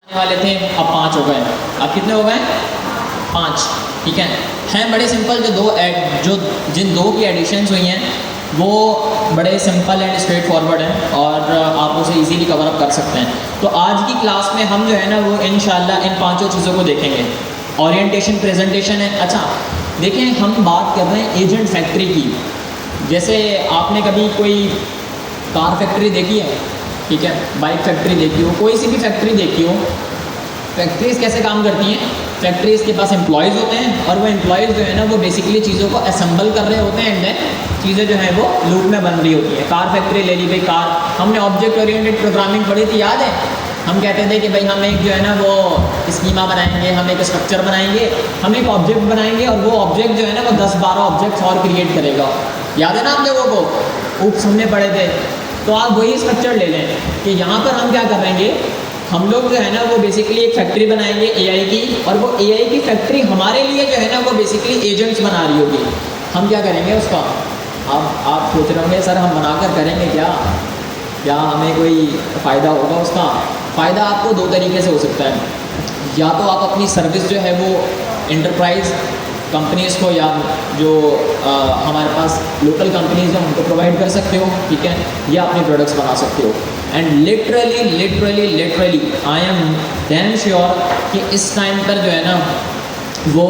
वाले थे, अब 5 हो गए। अब कितने हो गए? 5। ठीक है, हैं बड़े सिंपल। जो जिन दो की एडिशंस हुई हैं वो बड़े सिंपल एंड स्ट्रेट फॉरवर्ड हैं और आप उसे इजीली कवर अप कर सकते हैं। तो आज की क्लास में हम जो है ना वो इंशाल्लाह इन 5 चीज़ों को देखेंगे। ओरिएंटेशन, प्रेजेंटेशन है। अच्छा देखें, हम बात कर रहे हैं एजेंट फैक्ट्री की। जैसे आपने कभी कोई कार फैक्ट्री देखी है, ठीक है, बाइक फैक्ट्री देखी हो, कोई सी भी फैक्ट्री देखी हो। फैक्ट्रीज़ कैसे काम करती हैं? फैक्ट्रीज़ के पास एम्प्लॉयज़ होते हैं और वो एम्प्लॉयज़ जो है ना वो बेसिकली चीज़ों को असेंबल कर रहे होते हैं एंड देन चीज़ें जो हैं वो लूप में बन रही होती हैं। कार फैक्ट्री ले ली भाई, कार हमने ऑब्जेक्ट ओरिएंटेड प्रोग्रामिंग पढ़ी थी, याद है? हम कहते थे कि भाई हम एक जो है ना वो स्कीमा बनाएंगे, हम एक स्ट्रक्चर बनाएंगे, हम एक ऑब्जेक्ट बनाएंगे और वो ऑब्जेक्ट जो है ना वो 10-12 ऑब्जेक्ट्स और क्रिएट करेगा। याद है ना आप लोगों को? ऊप्स हमने पढ़े थे। तो आप वही स्ट्रक्चर ले लें कि यहाँ पर हम क्या करेंगे, हम लोग जो है ना वो बेसिकली एक फैक्ट्री बनाएंगे एआई की, और वो एआई की फैक्ट्री हमारे लिए जो है ना वो बेसिकली एजेंट्स बना रही होगी। हम क्या करेंगे उसका? आप सोच रहे होंगे सर हम बनाकर करेंगे क्या हमें कोई फ़ायदा होगा उसका? फ़ायदा आपको 2 तरीके से हो सकता है। या तो आप अपनी सर्विस जो है वो एंटरप्राइज कंपनीज़ को या जो हमारे पास लोकल कंपनीज़ हैं उनको प्रोवाइड कर सकते हो, ठीक है, या अपने प्रोडक्ट्स बना सकते हो। And literally I am damn sure कि इस टाइम पर जो है ना वो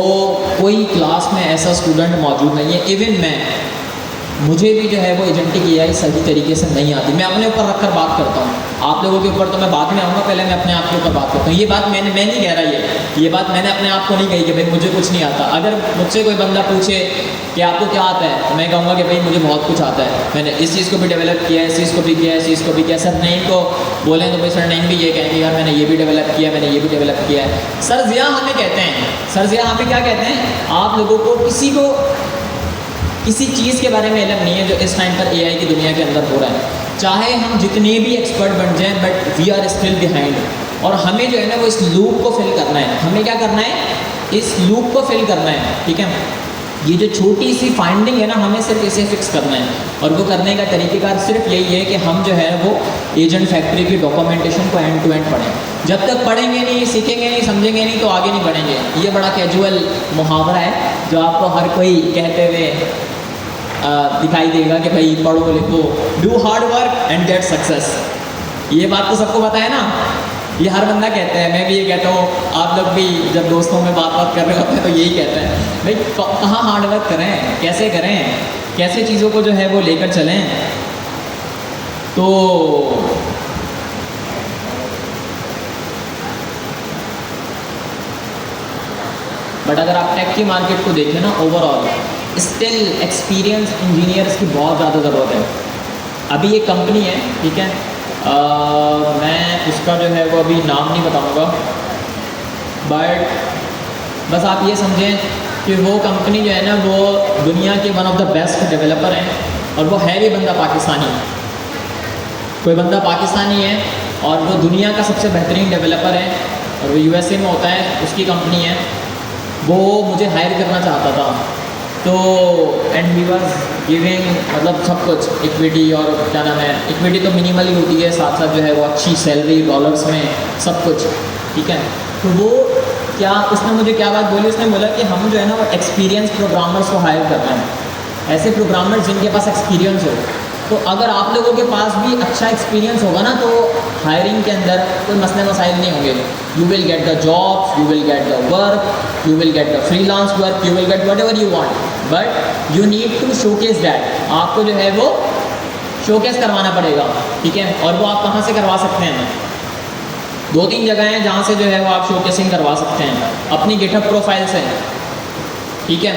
कोई क्लास में ऐसा स्टूडेंट मौजूद नहीं है, इवन मुझे भी जो है वो एजेंटिक एआई सही तरीके से नहीं आती। मैं अपने ऊपर रखकर बात करता हूँ, आप लोगों के ऊपर तो मैं बाद में आऊँगा, पहले मैं अपने आप के ऊपर बात करता हूँ। ये बात मैं नहीं कह रहा, ये बात मैंने अपने आप को नहीं कही कि भाई मुझे कुछ नहीं आता। अगर मुझसे कोई बंदा पूछे कि आपको क्या आता है तो मैं कहूँगा कि भाई मुझे बहुत कुछ आता है, मैंने इस चीज़ को भी डेवलप किया है, इस चीज़ को भी किया है, इस चीज़ को भी किया है। सर नहीं को बोलें तो भाई सर नहीं भी ये कहेंगे यार मैंने ये भी डेवलप किया, मैंने ये भी डेवलप किया है। सर ज़िया हमें कहते हैं, सर ज़िया हमें क्या कहते हैं? आप लोगों को किसी चीज़ के बारे में इल्म नहीं है जो इस टाइम पर एआई की दुनिया के अंदर हो रहा है। चाहे हम जितने भी एक्सपर्ट बन जाएं but we are still behind, और हमें जो है ना वो इस लूप को फिल करना है। हमें क्या करना है? इस लूप को फिल करना है, ठीक है। ये जो छोटी सी फाइंडिंग है ना, हमें सिर्फ इसे फिक्स करना है, और वो करने का तरीक़ेकार सिर्फ यही है कि हम जो है वो एजेंट फैक्ट्री की डॉक्यूमेंटेशन को एंड टू एंड पढ़ें। जब तक पढ़ेंगे नहीं, सीखेंगे नहीं, समझेंगे नहीं तो आगे नहीं बढ़ेंगे। ये बड़ा कैजुअल मुहावरा है जो आपको हर कोई कहते हुए दिखाई देगा कि भाई पढ़ो लिखो, do hard work and get success. ये बात तो सबको पता है ना, ये हर बंदा कहता है, मैं भी ये कहता हूँ, आप लोग भी जब दोस्तों में बात कर रहे होते हैं तो यही कहते हैं भाई कहाँ हार्ड वर्क करें, कैसे करें, कैसे चीज़ों को जो है वो लेकर चलें। तो बट अगर आप टेक की मार्केट को देखें ना ओवरऑल, स्टिल एक्सपीरियंस इंजीनियर्स की बहुत ज़्यादा ज़रूरत है। अभी एक कंपनी है, ठीक है, मैं उसका जो है वो अभी नाम नहीं बताऊंगा, बट बस आप ये समझें कि वो कंपनी जो है ना वो दुनिया के one of the best developer हैं, और वो है भी बंदा पाकिस्तानी। कोई बंदा पाकिस्तानी है और वो दुनिया का सबसे बेहतरीन डेवलपर है, और वो यूएसए में होता है, उसकी कंपनी है। वो मुझे हायर करना चाहता था, तो एंड ही वाज गिविंग मतलब सब कुछ, इक्विटी और क्या नाम है, इक्विटी तो मिनिमल ही होती है, साथ साथ जो है वो अच्छी सैलरी डॉलर्स में सब कुछ, ठीक है। तो वो क्या, उसने मुझे क्या बात बोली, उसने बोला कि हम जो है ना वो एक्सपीरियंस प्रोग्रामर्स को हायर कर रहे हैं, ऐसे प्रोग्रामर्स जिनके पास एक्सपीरियंस हो। तो अगर आप लोगों के पास भी अच्छा एक्सपीरियंस होगा ना तो हायरिंग के अंदर कोई मसले मसाइल नहीं होंगे। You will get the jobs, you will get the work, you will get the freelance work, you will get what ever you want, but you need to showcase that. आपको जो है वो शोकेस करवाना पड़ेगा, ठीक है। और वो आप कहाँ से करवा सकते हैं? 2-3 जगह हैं जहाँ से जो है वो आप शोकेसिंग करवा सकते हैं, अपनी गिटहब प्रोफाइल से, ठीक है।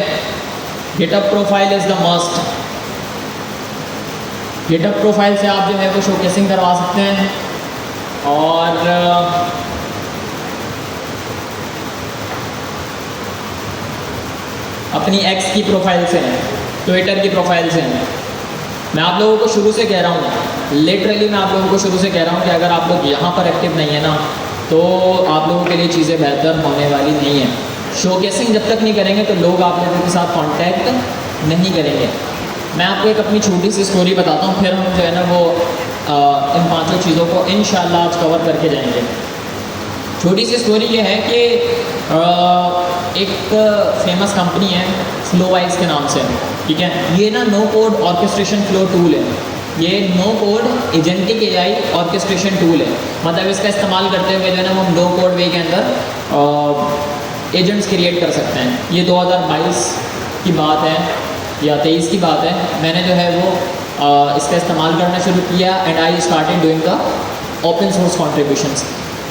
GitHub profile is the must. GitHub profile से आप जो है वो शोकेसिंग करवा सकते हैं, और अपनी एक्स की प्रोफाइल से, ट्विटर की प्रोफाइल से। मैं आप लोगों को शुरू से कह रहा हूँ, लिटरली मैं आप लोगों को शुरू से कह रहा हूँ कि अगर आप लोग यहाँ पर एक्टिव नहीं है ना तो आप लोगों के लिए चीज़ें बेहतर होने वाली नहीं है। शोकेसिंग जब तक नहीं करेंगे तो लोग आप लोगों के साथ कांटेक्ट नहीं करेंगे। मैं आपको एक अपनी छोटी सी स्टोरी बताता हूँ, फिर हम जो है ना वो इन 5 चीज़ों को इंशाल्लाह आज कवर करके जाएंगे। छोटी सी स्टोरी ये है कि एक फेमस कंपनी है फ्लोवाइज के नाम से, ठीक है। ये ना no code orchestration flow tool है। ये no code agentic AI orchestration tool है। मतलब इसका इस्तेमाल करते हुए जो है ना हम नो कोड वे के अंदर एजेंट्स क्रिएट कर सकते हैं। ये 2022 की बात है या 23 की बात है। मैंने जो है वो इसका इस्तेमाल करना शुरू किया and I started doing the open source contributions.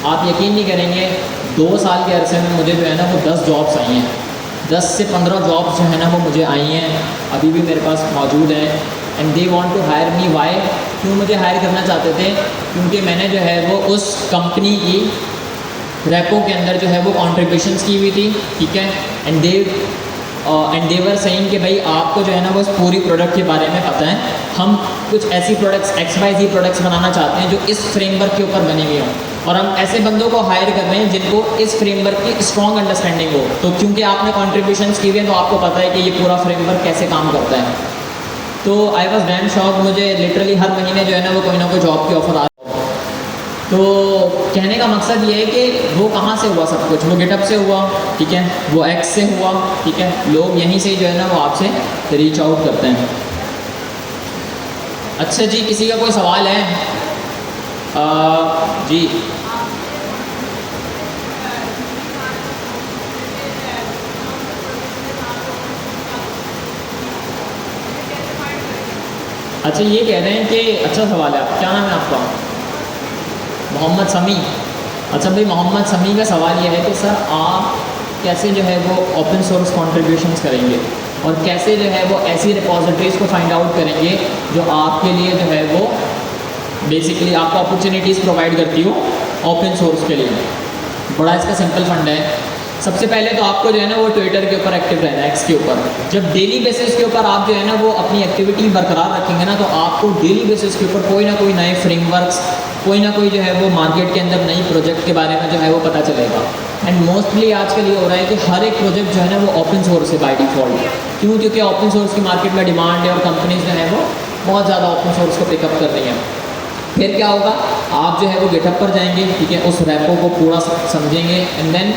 आप यकीन नहीं करेंगे 2 साल के अरसे में मुझे जो है ना वो 10 जॉब्स आई हैं। 10 से 15 जॉब्स जो है ना वो मुझे आई हैं, अभी भी मेरे पास मौजूद हैं। And they want to hire me why, क्यों मुझे हायर करना चाहते थे? क्योंकि मैंने जो है वो उस कंपनी की रेपो के अंदर जो है वो कॉन्ट्रीब्यूशंस की हुई थी, ठीक है। एंड देवर सेइंग कि भाई आपको जो है ना वो पूरी प्रोडक्ट के बारे में पता है, हम कुछ ऐसी प्रोडक्ट्स XYZ प्रोडक्ट्स बनाना चाहते हैं जो इस फ्रेमवर्क के ऊपर बनी हुई हों, और हम ऐसे बंदों को हायर कर रहे हैं जिनको इस फ्रेमवर्क की स्ट्रॉन्ग अंडरस्टैंडिंग हो। तो क्योंकि आपने कॉन्ट्रीब्यूशंस की हुई है तो आपको पता है कि ये पूरा फ्रेमवर्क कैसे काम करता है। तो आई वॉज डैम शॉक। मुझे लिटरली हर महीने जो है ना वो कोई ना कोई जॉब की ऑफर आ। तो कहने का मकसद ये है कि वो कहाँ से हुआ सब कुछ? वो गिटअप से हुआ, ठीक है, वो एक्स से हुआ, ठीक है। लोग यहीं से जो है ना वो आपसे रीच आउट करते हैं। अच्छा जी, किसी का कोई सवाल है? जी अच्छा, ये कह रहे हैं कि अच्छा सवाल है। क्या नाम है आपका? मोहम्मद समी। अच्छा भाई, मोहम्मद समी का सवाल ये है कि सर आप कैसे जो है वो ओपन सोर्स कॉन्ट्रीब्यूशंस करेंगे और कैसे जो है वो ऐसी रिपोजिटरीज़ को फाइंड आउट करेंगे जो आपके लिए जो है वो बेसिकली आपको अपॉर्चुनिटीज़ प्रोवाइड करती हो ओपन सोर्स के लिए। बड़ा इसका सिंपल फंड है। सबसे पहले तो आपको जो है ना वो ट्विटर के ऊपर एक्टिव रहना है, एक्स के ऊपर। जब डेली बेसिस के ऊपर आप जो है ना वो अपनी एक्टिविटी बरकरार रखेंगे ना, तो आपको डेली बेसिस के ऊपर कोई ना कोई नए फ्रेमवर्क्स, कोई ना कोई जो है वो मार्केट के अंदर नई प्रोजेक्ट के बारे में जो है वो पता चलेगा। एंड मोस्टली आजकल ये हो रहा है कि हर एक प्रोजेक्ट जो है ना वो ओपन सोर्स है बाय डिफ़ॉल्ट। क्यों? क्योंकि ओपन सोर्स की मार्केट में डिमांड है और कंपनीज जो है वो बहुत ज़्यादा ओपन सोर्स को पिकअप कर रही हैं। फिर क्या होगा? आप जो है वो गिटहब पर जाएंगे, ठीक है, उस रेपो को पूरा समझेंगे and then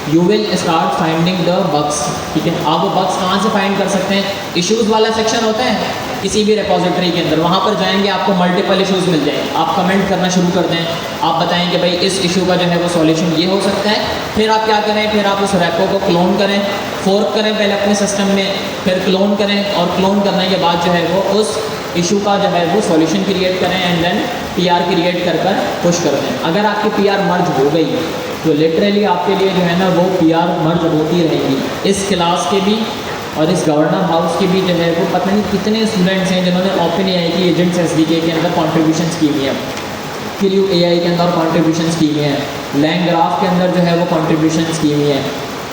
you will start finding the bugs, ठीक है। आप वो बग्स कहाँ से फाइंड कर सकते हैं? इश्यूज़ वाला सेक्शन होता है किसी भी रेपोजिटरी के अंदर, वहाँ पर जाएंगे, आपको मल्टीपल इश्यूज़ मिल जाएंगे। आप कमेंट करना शुरू कर दें, आप बताएं कि भाई इस इशू का जो है वो सॉल्यूशन ये हो सकता है। फिर आप क्या करें? फिर आप उस रेपो को क्लोन करें, फोर्क करें पहले अपने सिस्टम में, फिर क्लोन करें, और क्लोन करने के बाद जो है वो उस इशू का जो है वो सॉल्यूशन क्रिएट करें एंड देन PR क्रिएट कर पुश कर दें। अगर आपकी PR मर्ज हो गई तो लिटरली आपके लिए जो है ना वो PR मर्ज होती रहेगी। इस क्लास के भी और इस गवर्नर हाउस के भी जो है वो पता नहीं कितने स्टूडेंट्स हैं जिन्होंने ओपन AI की एजेंट्स SDK के अंदर कॉन्ट्रीब्यूशंस की हुई हैं, क्रियो AI के अंदर कॉन्ट्रीब्यूशंस की हुई हैं, लैंग्राफ के अंदर जो है वो कॉन्ट्रीब्यूशंस की हुई हैं,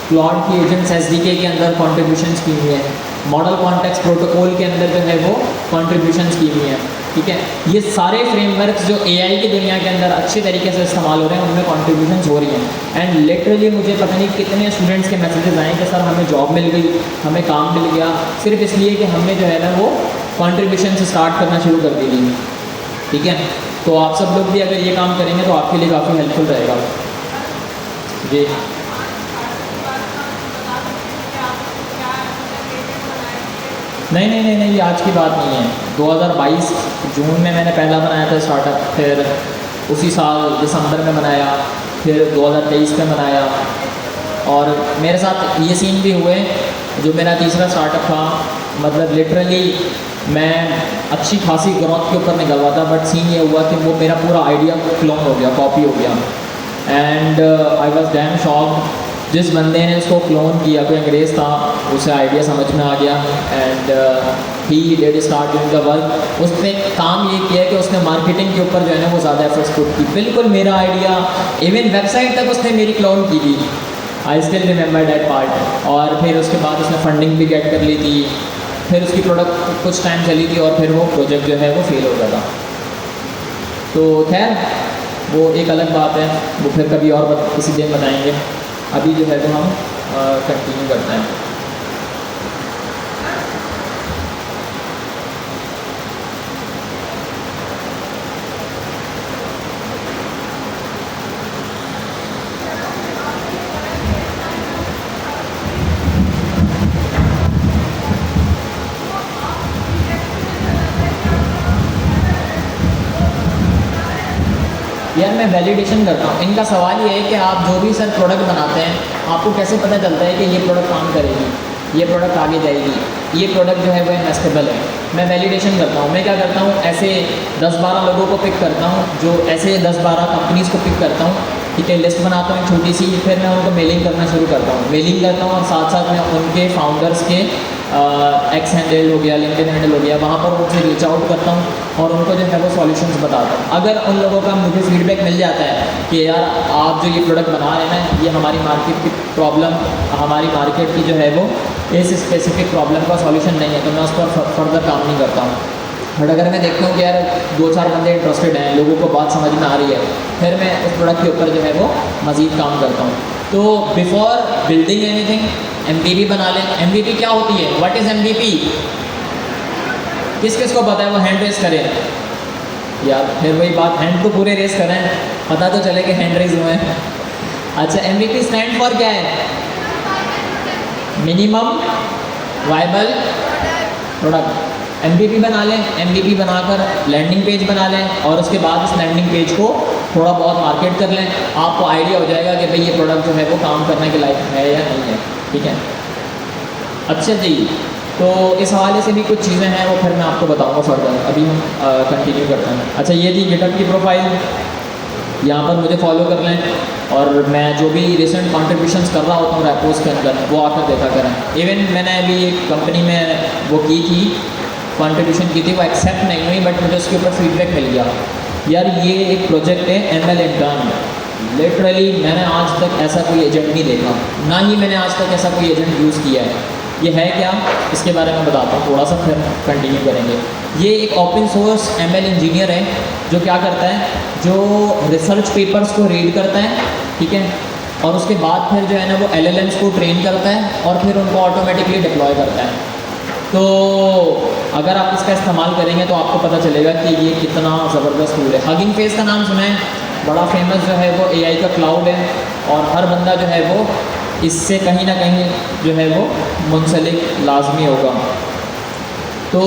क्लॉड की एजेंट्स SDK के अंदर कॉन्ट्रीब्यूशंस की हुई हैं, मॉडल कॉन्टेक्स्ट प्रोटोकॉल के अंदर जो है वो कॉन्ट्रीब्यूशंस की हुई हैं, ठीक है। ये सारे फ्रेमवर्क्स जो AI की दुनिया के अंदर अच्छे तरीके से इस्तेमाल हो रहे हैं उनमें कॉन्ट्रीब्यूशंस हो रही हैं। एंड लिटरली मुझे पता नहीं कितने स्टूडेंट्स के मैसेजेस आए कि सर हमें जॉब मिल गई, हमें काम मिल गया, सिर्फ इसलिए कि हमने जो है ना वो कॉन्ट्रीब्यूशन स्टार्ट करना शुरू कर दी, ठीक है। तो आप सब लोग भी अगर ये काम करेंगे तो आपके लिए काफ़ी हेल्पफुल रहेगा। जी नहीं नहीं नहीं नहीं, ये आज की बात नहीं है। 2022 जून में मैंने पहला बनाया था स्टार्टअप, फिर उसी साल दिसंबर में बनाया, फिर 2023 में बनाया, और मेरे साथ ये सीन भी हुए जो मेरा तीसरा स्टार्टअप था। मतलब लिटरली मैं अच्छी खासी ग्रोथ के ऊपर निकल रहा था, बट सीन ये हुआ कि वो मेरा पूरा आइडिया क्लोन हो गया, कॉपी हो गया। And I was damn shocked. जिस बंदे ने उसको क्लोन किया, कोई अंग्रेज़ था, उसे आइडिया समझ में आ गया and he did start doing the work. उसने काम ये किया कि उसने मार्केटिंग के ऊपर जो है ना वो ज़्यादा एफर्ट्स पुट की। बिल्कुल मेरा आइडिया, इवन वेबसाइट तक उसने मेरी क्लोन की थी। I still remember that part. और फिर उसके बाद उसने फंडिंग भी गेट कर ली थी, फिर उसकी प्रोडक्ट कुछ टाइम चली थी और फिर वो प्रोजेक्ट जो है वो फेल हो गया था। तो खैर वो एक अलग बात है, वो फिर कभी और किसी दिन बताएंगे। अभी जो है वो हम कंटिन्यू करते हैं। यार मैं वैलिडेशन करता हूँ। इनका सवाल ये है कि आप जो भी सर प्रोडक्ट बनाते हैं, आपको कैसे पता चलता है कि ये प्रोडक्ट काम करेगी, ये प्रोडक्ट आगे जाएगी, ये प्रोडक्ट जो है वो इन्वेस्टेबल है। मैं वैलिडेशन करता हूँ। मैं क्या करता हूँ, ऐसे 10-12 लोगों को पिक करता हूँ, जो ऐसे 10-12 कंपनीज़ को पिक करता हूँ, ठीक है, लिस्ट बनाता हूँ छोटी सी, फिर मैं उनको मेलिंग करना शुरू करता हूँ। मेलिंग करता हूँ और साथ साथ मैं उनके फाउंडर्स के एक्स हैंडल हो गया, लिंक्डइन हैंडल हो गया, वहाँ पर उनसे रीच आउट करता हूँ और उनको जो है वो सॉल्यूशंस बताता हूँ। अगर उन लोगों का मुझे फीडबैक मिल जाता है कि यार आप जो ये प्रोडक्ट बना रहे हैं ना, ये हमारी मार्केट की प्रॉब्लम, हमारी मार्केट की जो है वो इस स्पेसिफिक प्रॉब्लम का सॉल्यूशन नहीं है, तो मैं उस पर फर्दर काम नहीं करता हूँ। बट अगर मैं देखता हूँ कि यार 2-4 बंदे इंटरेस्टेड हैं, लोगों को बात समझ में आ रही है, फिर मैं उस प्रोडक्ट के ऊपर जो है वो मज़ीद काम करता हूँ। तो बिफोर बिल्डिंग एनीथिंग MVP बना लें। MVP क्या होती है, व्हाट इज़ MVP? किस किस को पता है वो हैंड रेस करें। यार फिर वही बात, हैंड तो पूरे रेस करें, पता तो चले कि हैंड रेस हुए हैं। अच्छा, MVP स्टैंड फॉर क्या है? Minimum viable product. MVP बना लें। MVP बनाकर लैंडिंग पेज बना लें और उसके बाद उस लैंडिंग पेज को थोड़ा बहुत मार्केट कर लें। आपको आइडिया हो जाएगा कि भाई ये प्रोडक्ट जो है वो काम करने के लायक है या नहीं है, ठीक है। अच्छा जी, तो इस हवाले से भी कुछ चीज़ें हैं, वो फिर मैं आपको बताऊंगा फर्दर। अभी हम कंटिन्यू करते हैं। अच्छा, ये थी गिटहब की प्रोफाइल, यहाँ पर मुझे फॉलो कर लें और मैं जो भी रिसेंट कॉन्ट्रीब्यूशंस कर रहा होता हूँ रैपोस के अंदर, वो आकर देखा करें। इवन मैंने अभी एक कंपनी में वो की थी, कॉन्ट्रीब्यूशन की थी, वो एक्सेप्ट नहीं हुई, बट मुझे उसके ऊपर फीडबैक मिल गया। यार ये एक प्रोजेक्ट है ML इंटर्न, लिटरली मैंने आज तक ऐसा कोई एजेंट नहीं देखा, ना ही मैंने आज तक ऐसा कोई एजेंट यूज़ किया है। ये है क्या, इसके बारे में बताता हूँ थोड़ा सा, फिर कंटिन्यू करेंगे। ये एक ओपन सोर्स ML इंजीनियर है जो क्या करता है, जो रिसर्च पेपर्स को रीड करता है, ठीक है, और उसके बाद फिर जो है ना वो LLMs को ट्रेन करता है और फिर उनको ऑटोमेटिकली डिप्लॉय करता है। तो अगर आप इसका इस्तेमाल करेंगे तो आपको पता चलेगा कि ये कितना ज़बरदस्त टूल है। हगिंग फेस का नाम सुना है, बड़ा फेमस जो है वो AI का क्लाउड है और हर बंदा जो है वो इससे कहीं ना कहीं जो है वो मुंसलिक लाजमी होगा। तो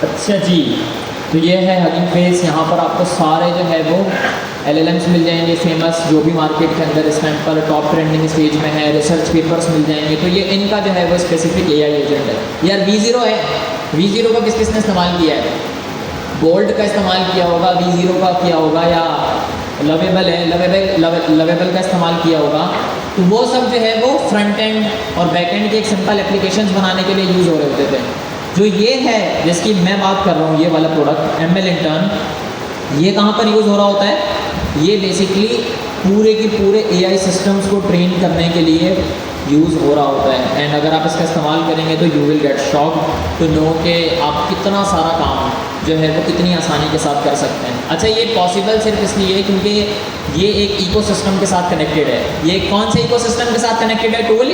अच्छा जी, तो ये है हगिंग फेस। यहाँ पर आपको सारे जो है वो LLMs मिल जाएंगे फेमस, जो भी मार्केट के अंदर इस टाइम पर टॉप ट्रेंडिंग स्टेज में है। रिसर्च पेपर्स मिल जाएंगे। तो ये इनका जो है वो स्पेसिफिक AI एजेंट है। यार V0 है, V0 का किस किसने इस्तेमाल किया है? गोल्ड का इस्तेमाल किया होगा, V0 का किया होगा, या लवेबल है, लवेबल का इस्तेमाल किया होगा। तो वो सब जो है वो फ्रंट एंड और बैक एंड के एक सिंपल एप्लीकेशंस बनाने के लिए यूज़ हो रहे होते थे। जो ये है जिसकी मैं बात कर रहा हूँ, ये वाला प्रोडक्ट ML इंटर्न, ये कहाँ पर यूज़ हो रहा होता है? ये बेसिकली पूरे के पूरे AI सिस्टम्स को ट्रेन करने के लिए यूज़ हो रहा होता है। एंड अगर आप इसका इस्तेमाल करेंगे तो you will get shock to know कि आप कितना सारा काम जो है वो कितनी आसानी के साथ कर सकते हैं। अच्छा, ये पॉसिबल सिर्फ इसलिए है क्योंकि ये एक इकोसिस्टम के साथ कनेक्टेड है। ये कौन से इकोसिस्टम के साथ कनेक्टेड है? टूल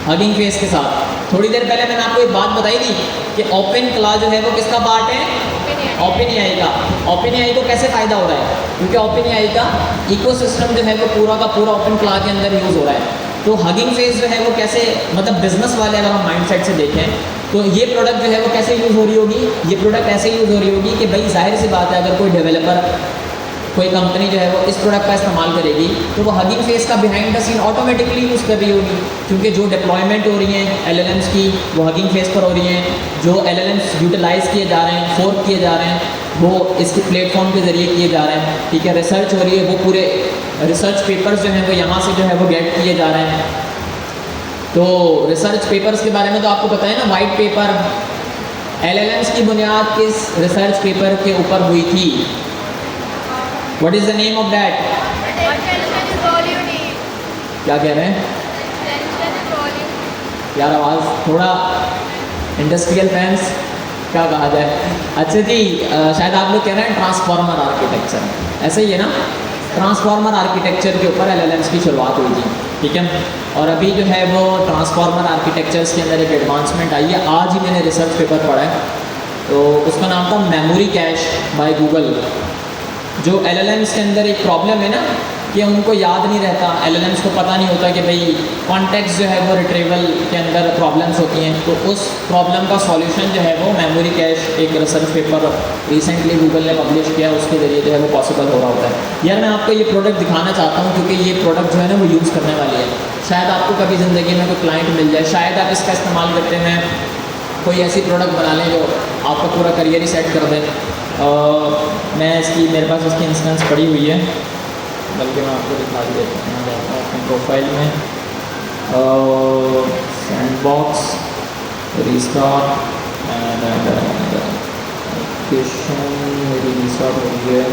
हगिंग फेस के साथ। थोड़ी देर पहले मैंने आपको एक बात बताई थी कि ओपन क्लास जो है वो किसका पार्ट है? OpenAI का। OpenAI को कैसे फ़ायदा हो रहा है? क्योंकि OpenAI का इकोसिस्टम जो है वो पूरा का पूरा ओपन क्लास के अंदर यूज़ हो रहा है। तो हगिंग फेस जो है वो कैसे, मतलब बिजनेस वाले अगर हम माइंडसेट से देखें तो ये प्रोडक्ट जो है वो कैसे यूज़ हो रही होगी? ये प्रोडक्ट ऐसे यूज़ हो रही होगी कि भाई जाहिर सी बात है, अगर कोई डेवलपर, कोई कंपनी जो है वो इस प्रोडक्ट का इस्तेमाल करेगी तो वो हगिंग फेस का behind the scene automatically use कर रही होगी, क्योंकि जो डिप्लॉयमेंट हो रही हैं LLMs की वो हगिंग फेस पर हो रही हैं। जो LLMs यूटिलाइज़ किए जा रहे हैं, फोर्क किए जा रहे हैं, वो इसके प्लेटफॉर्म के ज़रिए किए जा रहे हैं, ठीक है। रिसर्च हो रही है, वो पूरे रिसर्च पेपर्स जो हैं वो यहाँ से जो है वो गेट किए जा रहे हैं। तो रिसर्च पेपर्स के बारे में तो आपको पता है ना, वाइट पेपर LLMs की बुनियाद किस रिसर्च पेपर के ऊपर हुई थी? What is the name of that? Attention is all you need. क्या कह रहे हैं Attention is all you need. यार? आवाज़ थोड़ा इंडस्ट्रियल फैंस क्या कहा जाए। अच्छा जी, शायद आप लोग कह रहे हैं ट्रांसफॉर्मर आर्किटेक्चर, ऐसे ही है ना? ट्रांसफॉर्मर आर्किटेक्चर के ऊपर LLMs की शुरुआत हुई थी, ठीक है। और अभी जो है वो ट्रांसफॉर्मर आर्किटेक्चर्स के अंदर एक एडवांसमेंट आई है। आज ही मैंने रिसर्च पेपर पढ़ा है, तो उसका नाम था मेमोरी कैश बाय गूगल। जो LLMs के अंदर एक प्रॉब्लम है ना कि उनको याद नहीं रहता, LLMs को पता नहीं होता कि भाई कॉन्टेक्स्ट जो है वो रिट्रीवल के अंदर प्रॉब्लम्स होती हैं। तो उस प्रॉब्लम का सॉल्यूशन जो है वो मेमोरी कैश, एक रिसर्च पेपर रिसेंटली गूगल ने पब्लिश किया, उसके ज़रिए जो है वो पॉसिबल हो रहा होता है। यार मैं आपको ये प्रोडक्ट दिखाना चाहता हूँ क्योंकि ये प्रोडक्ट जो है ना वो यूज़ करने वाली है। शायद आपको कभी ज़िंदगी में कोई क्लाइंट मिल जाए, शायद आप इसका इस्तेमाल करते हैं कोई ऐसी प्रोडक्ट बना लें जो आपका पूरा करियर ही सेट कर दे। मैं इसकी, मेरे पास इसकी इंस्टेंस पड़ी हुई है, बल्कि मैं आपको दिखा भी देता हूँ। मैं जाता हूँ अपने प्रोफाइल में, सैंडबॉक्स, रिस्टार्ट एंड एप्लीकेशन मेरी रिस्टार्ट हो गई है।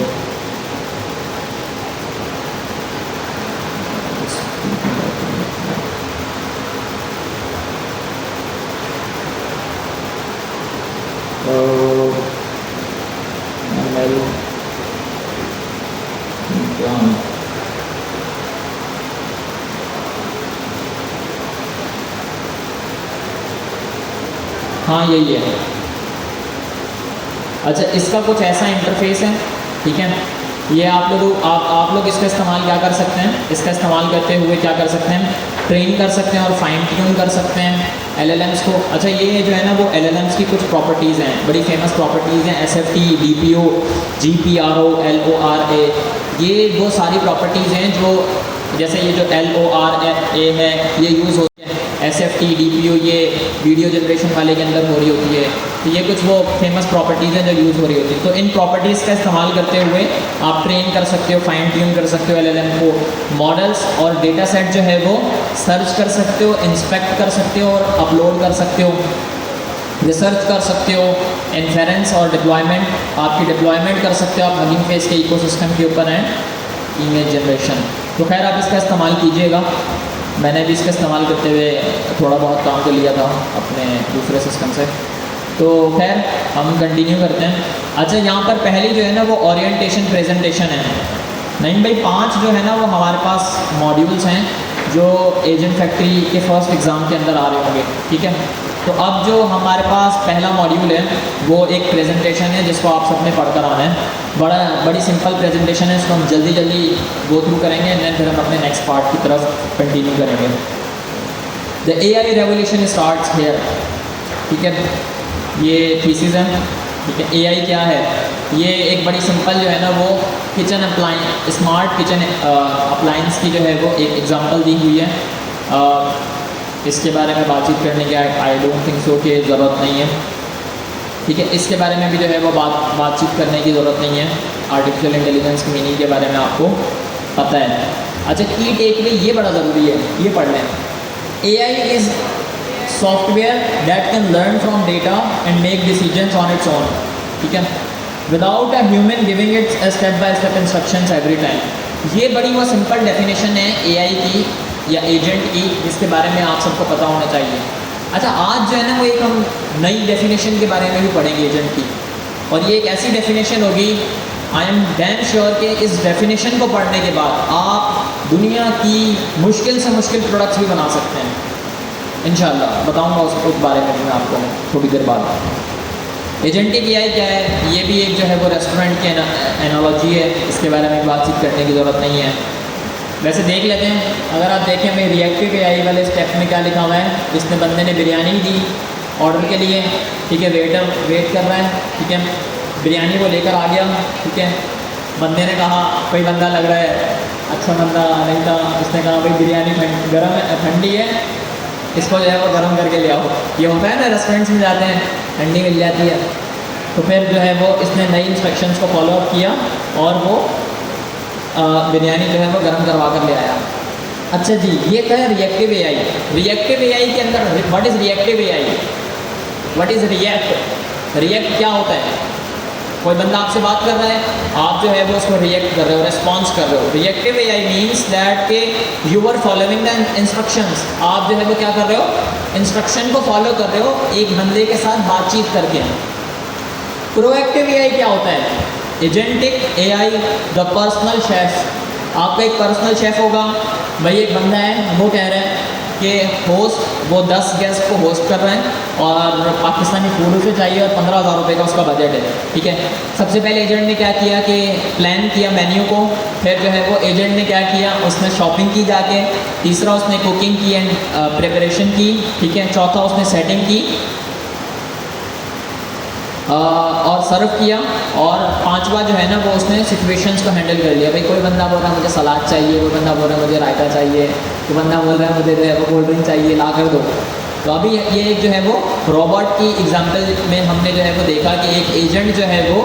हाँ यही है। अच्छा, इसका कुछ ऐसा इंटरफेस है, ठीक है। ये आप लोग इसका इस्तेमाल क्या कर सकते हैं, इसका इस्तेमाल करते हुए क्या कर सकते हैं, ट्रेन कर सकते हैं और फाइन ट्यून कर सकते हैं LLMs को। अच्छा, ये जो है ना वो LLMs की कुछ प्रॉपर्टीज़ हैं, बड़ी फेमस प्रॉपर्टीज़ हैं, SFT, DPO, GPRO, LORA, ये वो सारी प्रॉपर्टीज़ हैं जो, जैसे ये जो LORA है ये यूज़ होती है, SFT, DPO ये वीडियो जनरेशन वाले के अंदर हो रही होती है। तो ये कुछ वो फेमस प्रॉपर्टीज़ हैं जो यूज़ हो रही होती है। तो इन प्रॉपर्टीज़ का इस्तेमाल करते हुए आप ट्रेन कर सकते हो, फाइन ट्यून कर सकते हो LLM को, मॉडल्स और डेटा सेट जो है वो सर्च कर सकते हो, इंस्पेक्ट कर सकते हो और अपलोड कर सकते हो, रिसर्च कर सकते हो, इन्फेरेंस और डिप्लॉयमेंट, आपकी डिप्लॉयमेंट कर सकते हो आप हगिंग फेस के इकोसिस्टम के ऊपर हैं, इमेज जनरेशन। तो खैर आप इसका इस्तेमाल कीजिएगा। मैंने भी इसका इस्तेमाल करते हुए थोड़ा बहुत काम को लिया था अपने दूसरे सिस्टम से। तो खैर हम कंटिन्यू करते हैं। अच्छा, यहाँ पर पहली जो है ना वो ओरिएंटेशन प्रेजेंटेशन है। 9/5 जो है ना वो हमारे पास मॉड्यूल्स हैं जो एजेंट फैक्ट्री के फर्स्ट एग्ज़ाम के अंदर आ रहे होंगे, ठीक है। तो अब जो हमारे पास पहला मॉड्यूल है वो एक प्रेजेंटेशन है जिसको आप सबने पढ़ कर आना है। बड़ी सिंपल प्रेजेंटेशन है, इसको हम जल्दी गो थ्रू करेंगे एंड फिर हम अपने नेक्स्ट पार्ट की तरफ कंटिन्यू करेंगे। The AI revolution starts here, ठीक है। ये थीसिस है, ठीक है। AI क्या है, ये एक बड़ी सिंपल जो है ना वो kitchen appliance, smart kitchen appliance की जो है वो एक एग्जांपल दी हुई है। इसके बारे में बातचीत करने की आई डोंट थिंक सो कि ज़रूरत नहीं है, ठीक है। इसके बारे में भी जो है वो बातचीत करने की ज़रूरत नहीं है। आर्टिफिशियल इंटेलिजेंस की मीनिंग के बारे में आपको पता है। अच्छा, की टेक में ये बड़ा ज़रूरी है, ये पढ़ लें। AI is software that can learn from data and make decisions on its own, ठीक है, without a human giving it's step by step instructions every time. ये बड़ी वो सिंपल डेफिनेशन है AI की या एजेंट की, जिसके बारे में आप सबको पता होना चाहिए। अच्छा, आज जो है ना वो एक हम नई डेफिनेशन के बारे में भी पढ़ेंगे एजेंट की, और ये एक ऐसी डेफिनेशन होगी, आई एम डैम श्योर कि इस डेफिनेशन को पढ़ने के बाद आप दुनिया की मुश्किल से मुश्किल प्रोडक्ट्स भी बना सकते हैं इंशाल्लाह। बताऊंगा उस बारे में मैं आपको थोड़ी देर बाद। एजेंटिक AI क्या है, ये भी एक जो है वो रेस्टोरेंट की एनालॉजी है, इसके बारे में बातचीत करने की ज़रूरत नहीं है। वैसे देख लेते हैं, अगर आप देखें हमें रिएक्टिव AI वाले स्टेप में क्या लिखा हुआ है, इसने बंदे ने बिरयानी दी ऑर्डर के लिए, ठीक है, वेटर वेट कर रहा है, ठीक है, बिरयानी वो लेकर आ गया, ठीक है। बंदे ने कहा, कोई बंदा लग रहा है अच्छा बंदा नहीं था, उसने कहा भाई बिरयानी गर्म है, ठंडी है, इसको जो है वो गर्म करके ले आओ। ये होता है ना, रेस्टोरेंट्स में जाते हैं ठंडी मिल जाती है। तो फिर जो है वो इसने नई इंस्ट्रक्शंस को फॉलोअप किया और वो बिरयानी जो है वो गर्म करवा कर ले आया। अच्छा जी, ये क्या है रिएक्टिव AI। रिएक्टिव AI के अंदर what is reactive AI, what is react क्या होता है, कोई बंदा आपसे बात कर रहा है, आप जो है वो उसको रिएक्ट कर रहे हो, रिस्पॉन्स कर रहे हो। रिएक्टिव AI मीन्स दैट के you are following the instructions, आप जो है वो क्या कर रहे हो, इंस्ट्रक्शन को फॉलो कर रहे हो एक बंदे के साथ बातचीत करके। प्रोएक्टिव AI क्या होता है, agentic AI the personal chef. आपका एक पर्सनल शेफ होगा, भाई एक बंदा है वो कह रहा है कि होस्ट वो 10 गेस्ट को होस्ट कर रहे हैं और पाकिस्तानी फूड उसे चाहिए और 15,000 रुपये का उसका बजट है, ठीक है। सबसे पहले एजेंट ने क्या किया कि प्लान किया मेन्यू को, फिर जो है वो एजेंट ने क्या किया, उसने शॉपिंग की जाके, तीसरा उसने कुकिंग की एंड प्रिपरेशन की, ठीक है, चौथा उसने सेटिंग की और सर्व किया, और पांचवा जो है ना वो उसने सिचुएशंस को हैंडल कर लिया। भाई कोई बंदा बोल रहा है मुझे सलाद चाहिए, कोई बंदा बोल रहा है मुझे रायता चाहिए, कोई बंदा बोल रहा है मुझे जो है वो कोल्ड ड्रिंक चाहिए, ला कर दो। तो अभी ये एक जो है वो रोबोट की एग्जांपल में हमने जो है वो देखा कि एक एजेंट जो है वो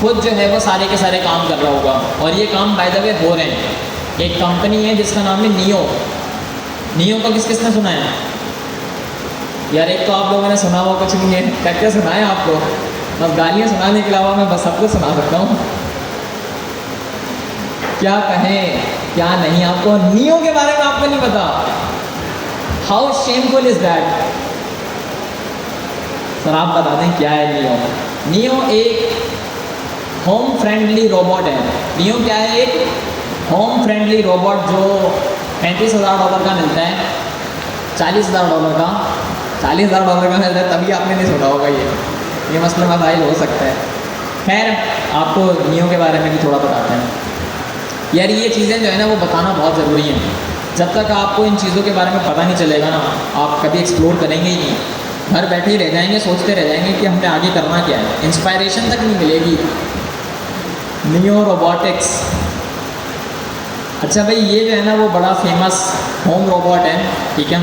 खुद जो है वो सारे के सारे काम कर रहा होगा, और ये काम बाय द वे हो रहे हैं। एक कंपनी है जिसका नाम है नियो। नियो को किस किसने सुना है यार? एक तो आप लोगों ने सुना हुआ कुछ नहीं है, क्या क्या सुना है आपको? बस गालियाँ सुनाने के अलावा मैं बस सबको सुना सकता हूँ। क्या कहें क्या नहीं, आपको नियो के बारे में आपको नहीं पता? How shameful is that. Sir आप बता दें क्या है नियो? नियो एक होम फ्रेंडली रोबोट है। नियो क्या है? एक होम फ्रेंडली रोबोट जो $35,000 का मिलता है, $40,000 का, $40,000 का मिलता है, तभी आपने नहीं सुना होगा। ये मसला मसाइल हो सकता है। खैर आपको नियो के बारे में भी थोड़ा बताते हैं। यार ये चीज़ें जो है ना वो बताना बहुत ज़रूरी है। जब तक आपको इन चीज़ों के बारे में पता नहीं चलेगा ना, आप कभी एक्सप्लोर करेंगे ही नहीं। घर बैठे ही रह जाएंगे, सोचते रह जाएंगे कि हमने आगे करना क्या है, इंस्पायरेशन तक नहीं मिलेगी। नियो रोबोटिक्स, अच्छा भाई ये जो है ना वो बड़ा फेमस होम रोबोट है, ठीक है।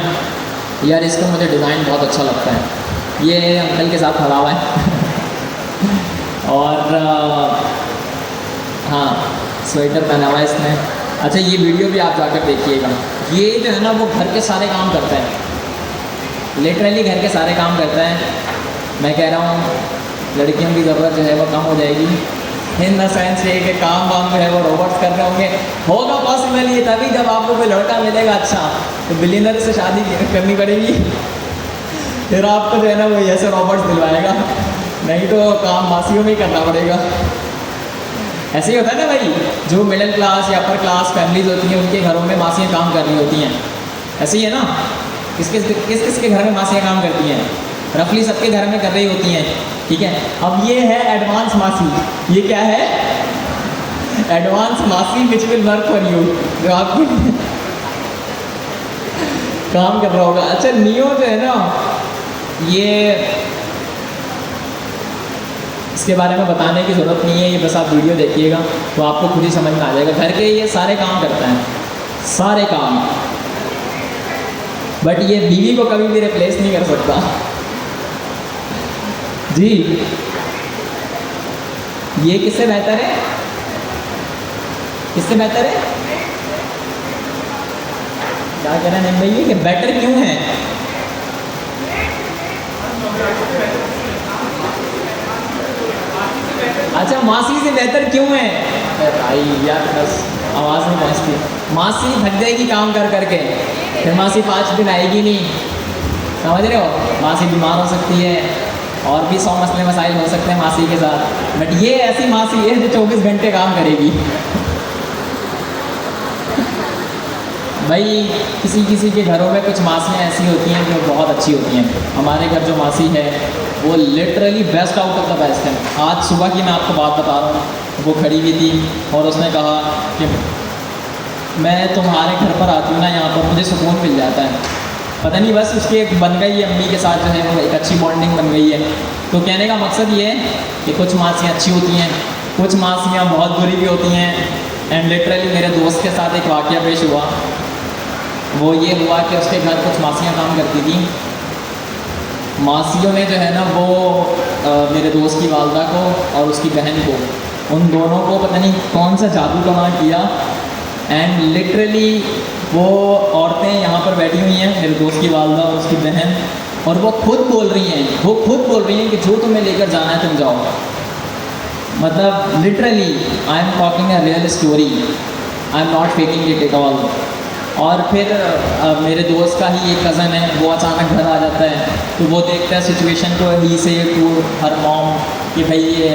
यार इसका मुझे डिज़ाइन बहुत अच्छा लगता है। ये अंकल के साथ खड़ा हुआ है और हाँ स्वेटर पहना हुआ है इसने। अच्छा ये वीडियो भी आप जाकर देखिएगा। ये जो है ना वो घर के सारे काम करता है, लिटरली घर के सारे काम करता है। मैं कह रहा हूँ लड़कियों की ज़रूरत जो है वो कम हो जाएगी इन द सेंस ये कि काम वाम जो है वो रोबोट्स कर रहे होंगे। होगा पॉसिबल ये तभी जब आपको कोई लड़का मिलेगा अच्छा, तो बिलियनर से शादी करनी पड़ेगी, फिर आपको जो है ना वो ऐसे रोबोट्स दिलवाएगा, नहीं तो काम मासियों में ही करना पड़ेगा। ऐसे ही होता है ना भाई, जो मिडिल क्लास या अपर क्लास फैमिलीज होती हैं उनके घरों में मासियाँ काम कर रही होती हैं, ऐसे ही है ना। किस किस के घर में मासियाँ काम करती हैं? रफली सबके घर में कर रही होती हैं, ठीक है। अब ये है एडवांस मासी। ये क्या है? एडवांस मासी which will work for you, जो आपकी काम कर रहा होगा। अच्छा नियो जो है ना ये इसके बारे में बताने की ज़रूरत नहीं है, ये बस आप वीडियो देखिएगा तो आपको खुद ही समझ में आ जाएगा। घर के ये सारे काम करता है, सारे काम, बट ये बीवी को कभी भी रिप्लेस नहीं कर सकता जी। ये किससे बेहतर है? किससे बेहतर है? क्या कह रहे हैं भाई कि बेटर क्यों है? अच्छा मासी से बेहतर क्यों है? भाई यार बस आवाज़ नहीं पहुँचती। मासी थक जाएगी काम कर करके, फिर मासी 5 दिन आएगी नहीं, समझ रहे हो। मासी बीमार हो सकती है और भी 100 मसले मसाइल हो सकते हैं मासी के साथ, बट ये ऐसी मासी है जो 24 घंटे काम करेगी। भाई किसी किसी के घरों में कुछ मासियाँ ऐसी होती हैं जो बहुत अच्छी होती हैं। हमारे घर जो मासी है वो literally best out of the best है। आज सुबह की मैं आपको बात बता रहा हूँ, वो खड़ी हुई थी और उसने कहा कि मैं तुम्हारे घर पर आती हूँ ना, यहाँ पर मुझे सुकून मिल जाता है। पता नहीं बस उसकी एक बन गई है, अम्मी के साथ जो है वो एक अच्छी बॉन्डिंग बन गई है। तो कहने का मकसद ये है कि कुछ मासियाँ अच्छी होती हैं, कुछ मासियाँ बहुत बुरी भी होती हैं। एंड लिटरली मेरे दोस्त के साथ एक वाक़या पेश हुआ। वो ये हुआ कि उसके घर कुछ मासियाँ काम करती थी। मासियों ने जो है ना वो मेरे दोस्त की वालदा को और उसकी बहन को, उन दोनों को पता नहीं कौन सा जादू टोना किया। एंड लिटरली वो औरतें यहाँ पर बैठी हुई हैं, मेरे दोस्त की वालदा और उसकी बहन, और वो खुद बोल रही हैं कि जो तुम्हें लेकर जाना है तुम जाओ। मतलब literally I am talking a real story, I am not faking it at all. और फिर मेरे दोस्त का ही एक कज़न है, वो अचानक घर आ जाता है, तो वो देखता है सिचुएशन को, ही से टू हर मॉम कि भाई ये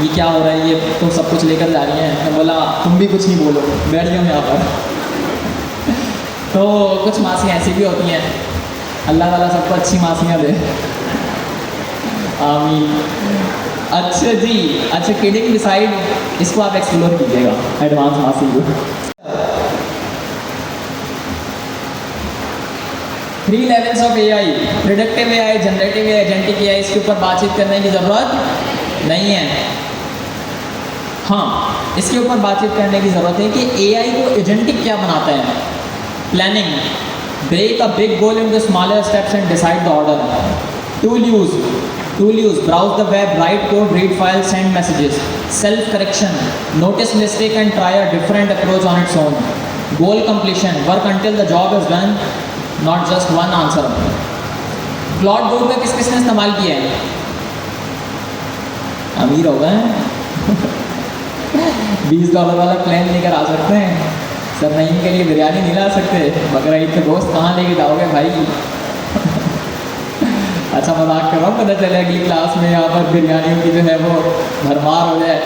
क्या हो रहा है, ये तो सब कुछ लेकर जा रही हैं। मैं बोला तुम भी कुछ नहीं बोलो, बैठ जाओ यहाँ पर। तो कुछ मासियाँ ऐसी भी होती हैं, अल्लाह ताला सबको अच्छी मासियाँ दे, आमीन। अच्छा जी, अच्छा किडिंग डिसाइड, इसको आप एक्सप्लोर कीजिएगा एडवांस मासी को। 3 levels of AI, predictive AI, generative AI, agentic AI, इसके ऊपर बातचीत करने की ज़रूरत नहीं है। हाँ, इसके ऊपर बातचीत करने की ज़रूरत है कि एआई को एजेंटिक क्या बनाता है। Planning, break a big goal into smaller steps and decide the order. Tool use, browse the web, write code, read file, send messages. Self correction, notice mistake and try a different approach on its own. Goal completion, work until the job is done, not just one answer. Claude code का किस किसने इस्तेमाल किया है? अमीर हो गए $20 वाला प्लान लेकर आ सकते हैं सर, नहीं के लिए बिरयानी नहीं ला सकते, बकरा ईद के दोस्त कहाँ लेके जाओगे भाई अच्छा मजाक कर रहा हूँ, पता चले अगली क्लास में यहाँ पर बिरयानियों की जो है वो भरमार हो जाए।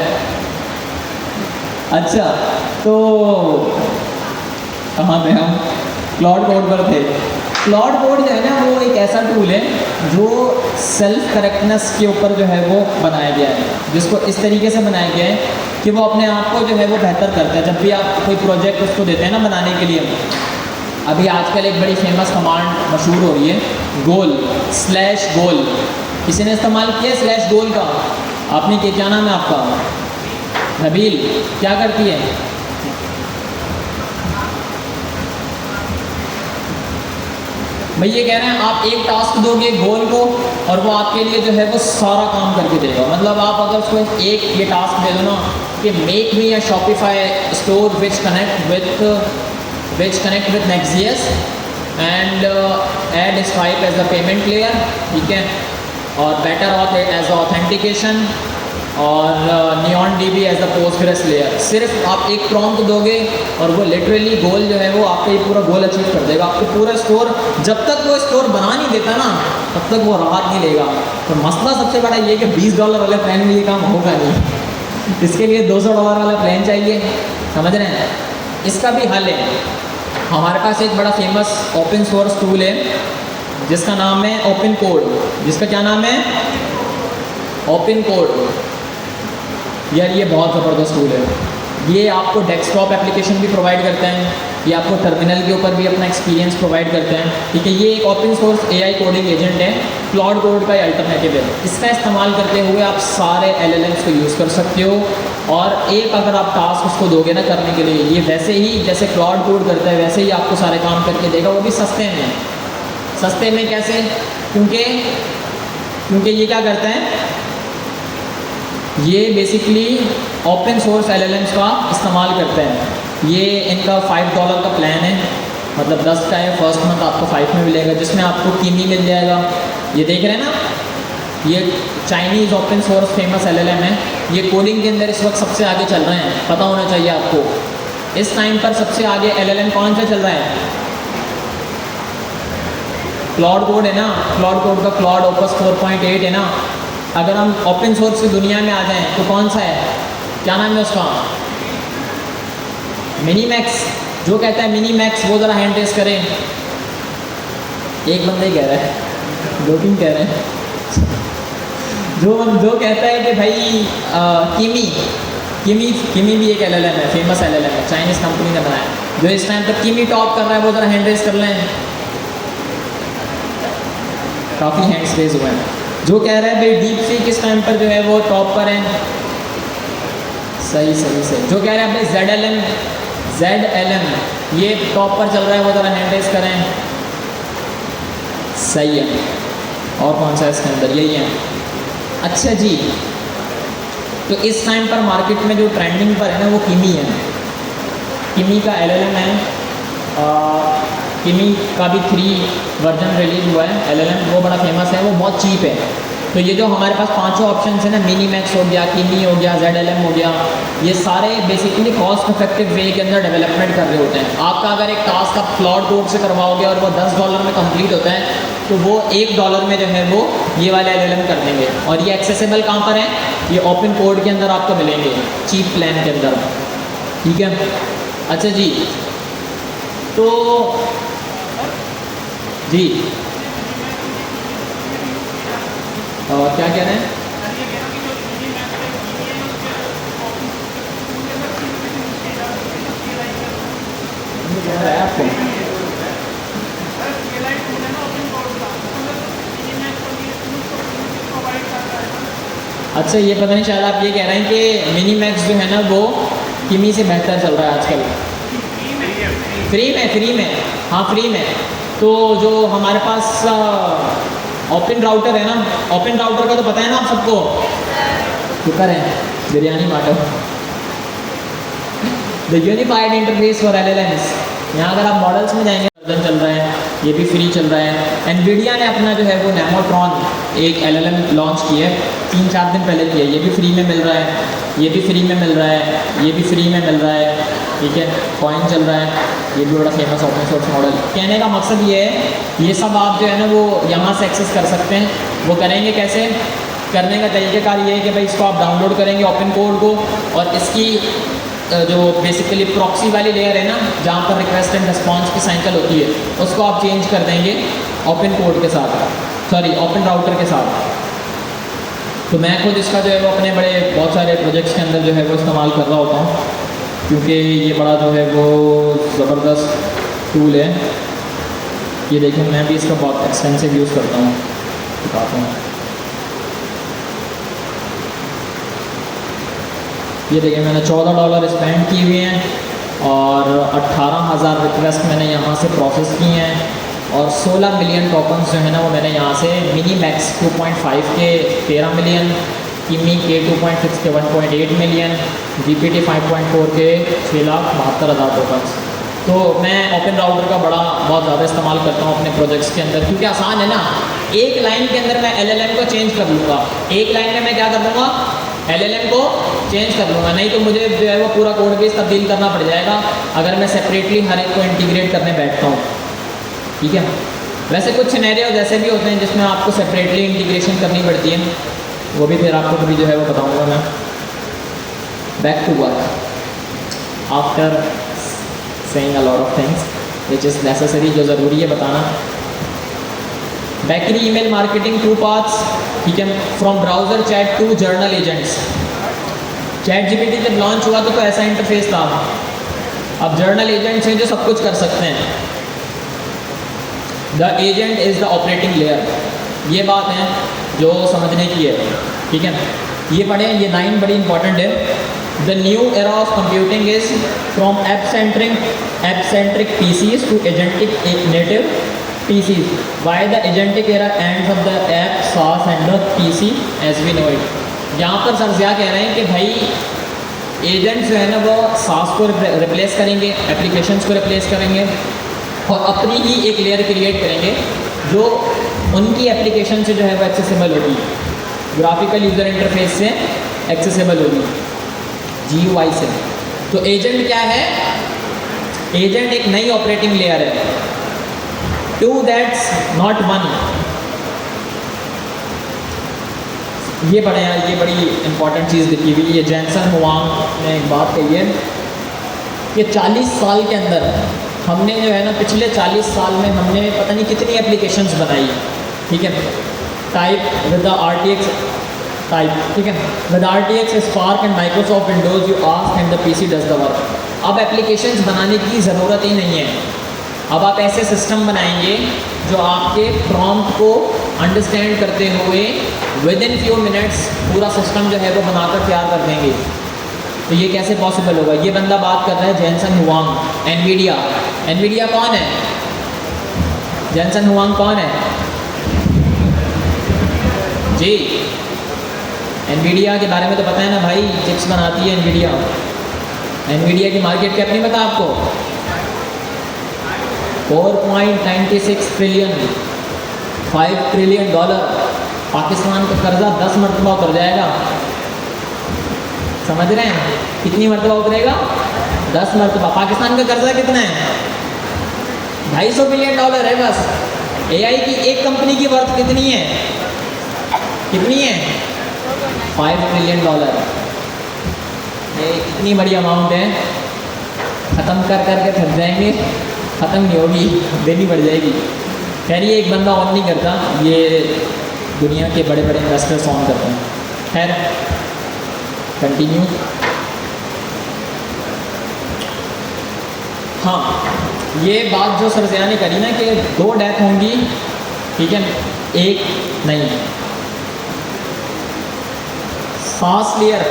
अच्छा तो कहाँ थे हम? क्लॉड कोड पर थे। क्लॉड कोड जो है ना वो एक ऐसा टूल है जो सेल्फ करेक्टनेस के ऊपर जो है वो बनाया गया है, जिसको इस तरीके से बनाया गया है कि वो अपने आप को जो है वो बेहतर करता है। जब भी आप कोई प्रोजेक्ट उसको देते हैं ना बनाने के लिए, अभी आजकल एक बड़ी फेमस कमांड मशहूर हो रही है, गोल /गोल। किसी ने इस्तेमाल किया /गोल का? आपने क्या नाम है आपका? नबील, क्या करती है? भाई ये कह रहे हैं आप एक टास्क दोगे गोल को और वो आपके लिए जो है वो सारा काम करके देगा। मतलब आप अगर उसको एक ये टास्क दे दो ना कि make me a Shopify store which connect with Next.js and add Stripe as the payment layer, ठीक है, और Better Auth as the authentication और Neon DB as the Postgres layer. सिर्फ आप एक प्रॉम्प्ट दोगे और वो लिटरली गोल जो है वो आपका ये पूरा गोल अचीव कर देगा। आपको पूरा स्टोर, जब तक वो स्टोर बना नहीं देता ना तब तक वो राहत नहीं लेगा। तो मसला सबसे बड़ा ये कि $20 वाले प्लान में ये काम होगा नहीं, इसके लिए $200 वाला प्लान चाहिए, समझ रहे हैं? इसका भी हल है। हमारे पास एक बड़ा फेमस ओपन सोर्स टूल है जिसका नाम है ओपन कोड। जिसका क्या नाम है? Open code. यार ये बहुत ज़बरदस्त टूल है। ये आपको डेस्कटॉप एप्लीकेशन भी प्रोवाइड करते हैं, ये आपको टर्मिनल के ऊपर भी अपना एक्सपीरियंस प्रोवाइड करते हैं, ठीक है। ये एक open source AI coding agent है, क्लॉड कोड का अल्टरनेटिव है। इसका इस्तेमाल करते हुए आप सारे LLMs को यूज़ कर सकते हो और एक अगर आप टास्क उसको दोगे ना करने के लिए, ये वैसे ही जैसे क्लॉड कोड करता है वैसे ही आपको सारे काम करके देगा, वो भी सस्ते में। सस्ते में कैसे? क्योंकि ये क्या करते हैं, ये बेसिकली ओपन सोर्स LLMs का इस्तेमाल करते हैं। ये इनका $5 का प्लान है, मतलब 10 का है, फर्स्ट मंथ आपको 5 में मिलेगा, जिसमें आपको कीमी मिल जाएगा। ये देख रहे हैं ना, ये Chinese open source famous LLM है। ये कोडिंग के अंदर इस वक्त सबसे आगे चल रहे हैं, पता होना चाहिए आपको। इस टाइम पर सबसे आगे LLM कौन सा चल रहा है? क्लॉड कोड है ना, क्लॉड कोड का क्लॉड ओपस 4.8 है ना। अगर हम ओपन सोर्स की दुनिया में आ जाएं तो कौन सा है? क्या नाम है उसका? मिनीमैक्स। जो कहता है मिनीमैक्स वो ज़रा हैंड रेस करें। एक बंदा ही कह रहा है, 2-3 कह रहे हैं। जो कहता है कि भाई किमी भी एक LLM है, फेमस LLM है, चाइनीज़ कंपनी ने बनाया। जो इस टाइम तक किमी टॉप कर रहा है वो ज़रा हैंड रेस कर लें। काफ़ी हैंड्स रेज हुए हैं। जो कह रहा है भाई डीप सी किस टाइम पर जो है वो टॉप पर है, सही। जो कह रहा है भाई ZLM ये टॉप पर चल रहा है, वो ज़रा हैंड रेस करें। सही है। और कौन सा है इसके अंदर? यही है। अच्छा जी, तो इस टाइम पर मार्केट में जो ट्रेंडिंग पर है ना वो किमी है। किमी का LLM है, किमी का भी 3 वर्जन रिलीज हुआ है LLM, वो बड़ा फेमस है, वो बहुत चीप है। तो ये जो हमारे पास 5 ऑप्शन है ना, मिनीमैक्स हो गया, किमी हो गया, ZLM हो गया, ये सारे बेसिकली कॉस्ट इफेक्टिव वे के अंदर डेवलपमेंट कर रहे होते हैं। आपका अगर एक टास्क आप क्लॉड कोड से करवाओगे और वो $10 में कंप्लीट होता है तो वो $1 में जो है वो ये वाले LLM कर देंगे। और ये एक्सेसिबल कहाँ पर है? ये ओपन कोड के अंदर आपको मिलेंगे, चीप प्लान के अंदर, ठीक है। अच्छा जी, तो जी क्या कह रहे हैं? कह रहा है आपको अच्छा, ये पता नहीं, शायद आप ये कह रहे हैं कि मिनी मैक्स जो है ना वो किमी से बेहतर चल रहा है आजकल। फ्री में हाँ फ्री में। तो जो हमारे पास ओपन राउटर है ना, ओपन राउटर का तो पता है ना आप सबको, शुक्र है बिरयानी बांटो। The unified interface for LLMs, यहाँ अगर आप मॉडल्स में जाएंगे वर्जन चल रहा है, ये भी फ्री चल रहा है। एनवीडिया ने अपना जो है वो नेमोट्रॉन एक LLM लॉन्च की है, 3-4 दिन पहले की है। ये भी फ्री में मिल रहा है, ये भी फ्री में मिल रहा है, ये भी फ्री में मिल रहा है, ठीक है। कॉइन चल रहा है, ये भी बड़ा फेमस ओपन सोर्स मॉडल। कहने का मकसद ये है, ये सब आप जो है ना वो यहाँ से एक्सेस कर सकते हैं। वो करेंगे कैसे? करने का तरीक़ेकार ये है कि भाई इसको आप डाउनलोड करेंगे ओपन कोड को, और इसकी जो बेसिकली प्रॉक्सी वाली लेयर है ना, जहाँ पर रिक्वेस्ट एंड रिस्पॉन्स की साइकिल होती है, उसको आप चेंज कर देंगे ओपन कोड के साथ, सॉरी ओपन राउटर के साथ। तो मैं खुद इसका जो है वो अपने बड़े बहुत सारे प्रोजेक्ट्स के अंदर जो है वो इस्तेमाल कर रहा होता हूँ, क्योंकि ये बड़ा जो है वो ज़बरदस्त टूल है। ये देखिए, मैं भी इसका बहुत एक्सटेंसिव यूज़ करता हूँ, दिखाता हूँ। ये देखिए, मैंने $14 स्पेंड किए हुए हैं और 18,000 रिक्वेस्ट मैंने यहाँ से प्रोसेस की हैं, और 16 मिलियन टोकन्स जो है ना वो मैंने यहाँ से मिनी मैक्स 2.5 के 13 मिलियन, किमी के 2.6 के 1.8 मिलियन, GPT 5.4 के 6,72,000 टोकन्स। तो मैं ओपन राउटर का बहुत ज़्यादा इस्तेमाल करता हूँ अपने प्रोजेक्ट्स के अंदर, क्योंकि आसान है ना। एक लाइन के अंदर मैं LLM को चेंज कर लूँगा, एक लाइन में मैं क्या कर लूँगा, LLM को चेंज कर लूँगा। नहीं तो मुझे जो है वो पूरा कोड बेस तब्दील करना पड़ जाएगा अगर मैं सेपरेटली हर एक को इंटीग्रेट करने बैठता हूँ, ठीक है। वैसे कुछ सिनेरियोज ऐसे भी होते हैं जिसमें आपको सेपरेटली इंटीग्रेशन करनी पड़ती है, वो भी फिर आपको कभी जो है वो बताऊँगा मैं। Back to work after saying a lot of things which is necessary, जो ज़रूरी है बताना। बैकरी ईमेल मार्केटिंग 2 पार्ट्स, ठीक है, from browser chat to general agents. Chat GPT जब लॉन्च हुआ तो ऐसा इंटरफेस था। अब जर्नल एजेंट्स हैं जो सब कुछ कर सकते हैं। The agent is the operating layer, ये बात है जो समझने की है, ठीक है। ये पढ़ें, ये 9 बड़ी इंपॉर्टेंट है। The new era of computing is from app centric PCs to agentic native PCs. Why the agentic era ends of the app, SaaS and the PC as we know it. यहाँ पर sir क्या कह रहे हैं कि भाई agents जो है ना वो SaaS को रिप्लेस करेंगे, एप्लीकेशंस को रिप्लेस करेंगे, और अपनी ही एक लेयर क्रिएट करेंगे जो उनकी एप्लीकेशन से जो है वो एक्सेसिबल होगी, ग्राफिकल यूज़र इंटरफेस से एक्सेसिबल होगी, GUI से। तो एजेंट क्या है? एजेंट एक नई ऑपरेटिंग लेयर है, 2 that's not 1। ये बड़े यार, ये बड़ी इंपॉर्टेंट चीज़ लिखी हुई है। जेनसन हुआंग ने एक बात कही है कि 40 साल के अंदर हमने जो है ना, पिछले 40 साल में हमने पता नहीं कितनी एप्लीकेशंस बनाई, ठीक है। Type with the RTX type, ठीक है, with RTX spark and Microsoft Windows you ask and the PC does the work. अब एप्लीकेशंस बनाने की ज़रूरत ही नहीं है। अब आप ऐसे सिस्टम बनाएंगे जो आपके प्रॉम्प्ट को अंडरस्टैंड करते हुए विद इन फ्यू मिनट्स पूरा सिस्टम जो है वो बनाकर तैयार कर देंगे। तो ये कैसे पॉसिबल होगा? ये बंदा बात कर रहा है जेनसन हुआंग, एनवीडिया कौन है? जेनसन हुआंग कौन है जी? एनवीडिया के बारे में तो पता है ना भाई, चिप्स बनाती है एनवीडिया की मार्केट कैप नहीं पता आपको? 4.96 ट्रिलियन, $5 ट्रिलियन। पाकिस्तान का कर्जा 10 मरतबा उतर जाएगा, समझ रहे हैं? कितनी मरतबा उतरेगा? 10 मरतबा। पाकिस्तान का कर्जा कितना है? $250 बिलियन है बस। AI की एक कंपनी की वर्थ कितनी है? 5 ट्रिलियन। ये इतनी बड़ी अमाउंट है, ख़त्म कर करके थक जाएंगे। ख़त्म नहीं होगी, देनी पड़ जाएगी। खैर ये एक बंदा ऑन नहीं करता, ये दुनिया के बड़े बड़े इन्वेस्टर्स ऑन करते हैं। खैर कंटिन्यू। हाँ, ये बात जो सरजिया ने करी ना कि 2 डेथ होंगी, ठीक है, एक नहीं। सांस लियर,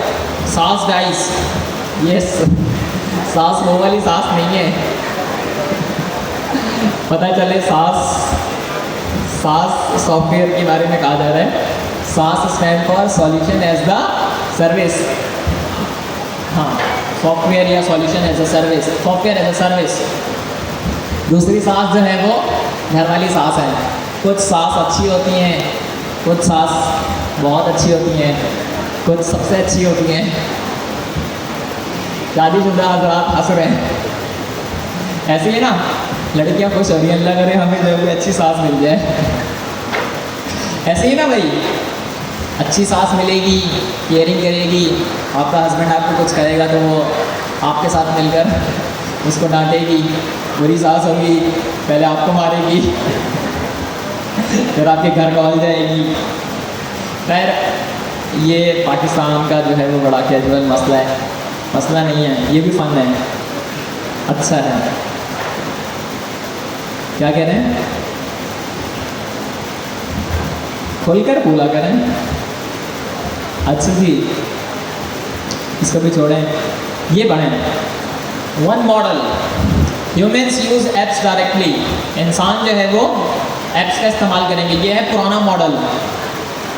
सांस गाइस, यस, सांस वो वाली सांस नहीं है। पता चले सांस सॉफ्टवेयर के बारे में कहा जा रहा है। सांस stand for solution as the service. हाँ, सॉफ्टवेयर या solution as a service, software as a service. दूसरी सांस जो है वो घर वाली सांस है। कुछ सांस अच्छी होती हैं, कुछ सांस बहुत अच्छी होती हैं, कुछ सबसे अच्छी होती हैं। शादीशुदा हज़रात हंस रहे हैं, ऐसे ही ना, लड़कियां खुश हो रही हैं, अल्लाह करे हमें जो है अच्छी सांस मिल जाए। ऐसे ही ना भाई, अच्छी सांस मिलेगी, केयरिंग करेगी, आपका हस्बैंड आपको कुछ करेगा तो वो आपके साथ मिलकर उसको डांटेगी। बुरी सांस होगी, पहले आपको मारेगी, फिर आपके घर कॉल जाएगी। खैर ये पाकिस्तान का जो है वो बड़ा कैजुअल मसला है, मसला नहीं है, ये भी फ़न है, अच्छा है। क्या कह रहे हैं? खुलकर बोला करें। अच्छा जी, इसको भी छोड़ें, ये बढ़ें। 1 model, humans use apps directly, इंसान जो है वो एप्स का इस्तेमाल करेंगे, ये है पुराना मॉडल,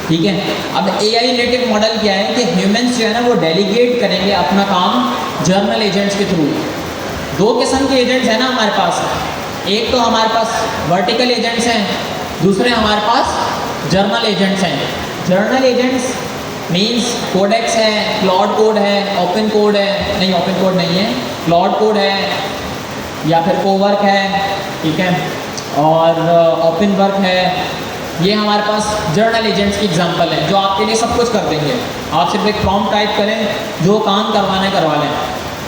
ठीक है। अब AI नेटिव मॉडल क्या है कि ह्यूमन्स जो है ना वो डेलीगेट करेंगे अपना काम जर्नल एजेंट्स के थ्रू। 2 किस्म के एजेंट्स हैं ना हमारे पास, एक तो हमारे पास वर्टिकल एजेंट्स हैं, दूसरे हमारे पास जर्नल एजेंट्स हैं। जर्नल एजेंट्स मींस कोडेक्स है, क्लाउड कोड है, ओपन कोड है, नहीं ओपन कोड नहीं है, क्लाउड कोड है या फिर कोवर्क है, ठीक है, और ओपन वर्क है। ये हमारे पास जर्नल एजेंट्स की एग्जांपल है जो आपके लिए सब कुछ कर देंगे। आप सिर्फ एक प्रॉम्प्ट टाइप करें, जो काम करवाना है करवा लें।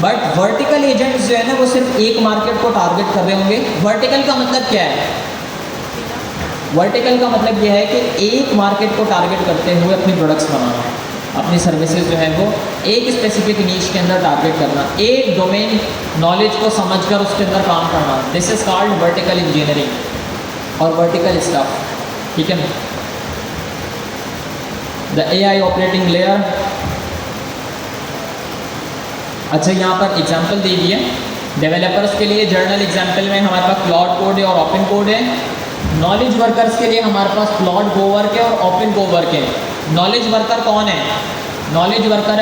बट वर्टिकल एजेंट्स जो है ना वो सिर्फ एक मार्केट को टारगेट कर रहे होंगे। वर्टिकल का मतलब क्या है? वर्टिकल का मतलब यह है कि एक मार्केट को टारगेट करते हुए अपनी प्रोडक्ट्स बनाना, अपनी सर्विसेज जो है वो एक स्पेसिफिक नीश के अंदर टारगेट करना, एक डोमेन नॉलेज को समझकर उसके अंदर काम करना। This is called vertical engineering और वर्टिकल स्टफ, ठीक है। The AI operating layer. अच्छा, यहाँ पर एग्जाम्पल दे दिए डेवलपर्स के लिए। जर्नल एग्जाम्पल में हमारे पास क्लाउड कोड है और ओपन कोड है। नॉलेज वर्कर्स के लिए हमारे पास क्लाउड कोवर्क है और ओपन कोवर्क है। नॉलेज वर्कर कौन है? नॉलेज वर्कर,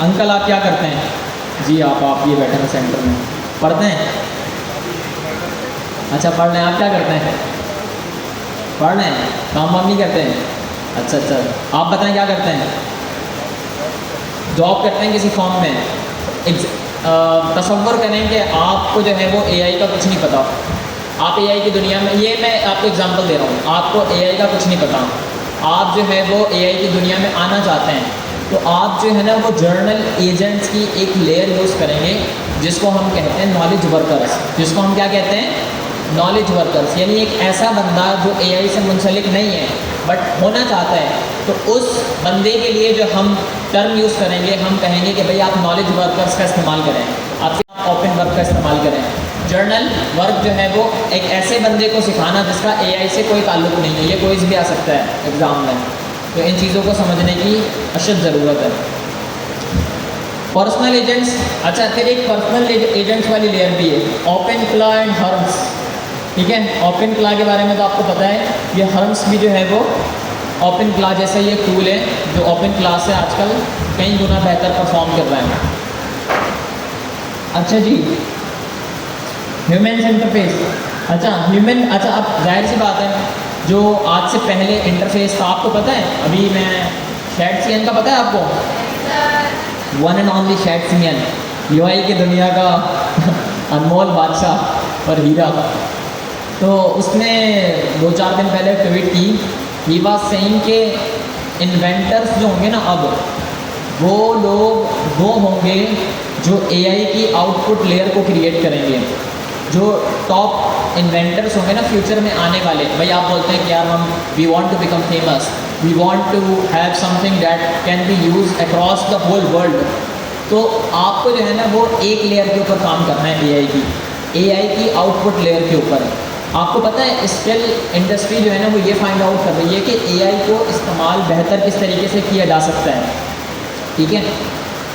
अंकल आप क्या करते हैं? जी आप ये बैठे हैं सेंटर में, पढ़ते हैं? अच्छा पढ़ रहे हैं। आप क्या करते हैं? पढ़ रहे हैं, काम वाम नहीं करते हैं? अच्छा, आप बताएं क्या करते हैं? जॉब करते हैं किसी फॉर्म में। तसव्वुर करें कि आपको जो है वो AI का कुछ नहीं पता, आप AI की दुनिया में, ये मैं आपको एग्जांपल दे रहा हूँ, आपको AI का कुछ नहीं पता, आप जो है वो AI की दुनिया में आना चाहते हैं, तो आप जो है ना वो जर्नल एजेंट्स की एक लेयर यूज़ करेंगे जिसको हम कहते हैं नॉलेज वर्कर्स। जिसको हम क्या कहते हैं? Knowledge workers. यानी एक ऐसा बंदा जो AI से मुंसलिक नहीं है बट होना चाहता है, तो उस बंदे के लिए जो हम टर्म यूज़ करेंगे, हम कहेंगे कि भाई आप नॉलेज वर्कर्स का इस्तेमाल करें, आप ओपन वर्क का इस्तेमाल करें। जर्नल वर्क जो है वो एक ऐसे बंदे को सिखाना जिसका AI से कोई ताल्लुक़ नहीं है। ये कोई भी आ सकता है एग्ज़ाम में, तो इन चीज़ों को समझने की अशद ज़रूरत है। Personal agents. अच्छा, फिर एक पर्सनल एजेंट्स वाली लेयर भी है, ओपन क्ला एंड हर्म्स, ठीक है। ओपन क्ला के बारे में तो आपको पता है, ये हर्म्स भी जो है वो ओपन क्ला जैसा ये टूल है जो ओपन क्ला से आजकल कई गुना बेहतर परफॉर्म कर रहा है। अच्छा जी, ह्यूमन इंटरफेस। अच्छा ह्यूमन, अच्छा अब जाहिर सी बात है जो आज से पहले इंटरफेस था, आपको पता है, अभी मैं शैट्सियन का पता है आपको? वन एंड ओनली शैट्सियन, UI की दुनिया का अनमोल बादशाह और हीरा। तो उसने 2-4 दिन पहले ट्वीट की, ही वाज सेइंग के इन्वेंटर्स जो होंगे ना अब, वो लोग वो होंगे जो AI की आउटपुट लेयर को क्रिएट करेंगे। जो टॉप इन्वेंटर्स होंगे ना फ्यूचर में आने वाले, भाई आप बोलते हैं कि यार हम we want to become famous, we want to have something that can be use across the whole world, तो आपको जो है ना वो एक लेयर के ऊपर काम करना है एआई की आउटपुट लेयर के ऊपर। आपको पता है स्किल इंडस्ट्री जो है ना वो ये फाइंड आउट कर रही है कि एआई को इस्तेमाल बेहतर किस तरीके से किया जा सकता है, ठीक है।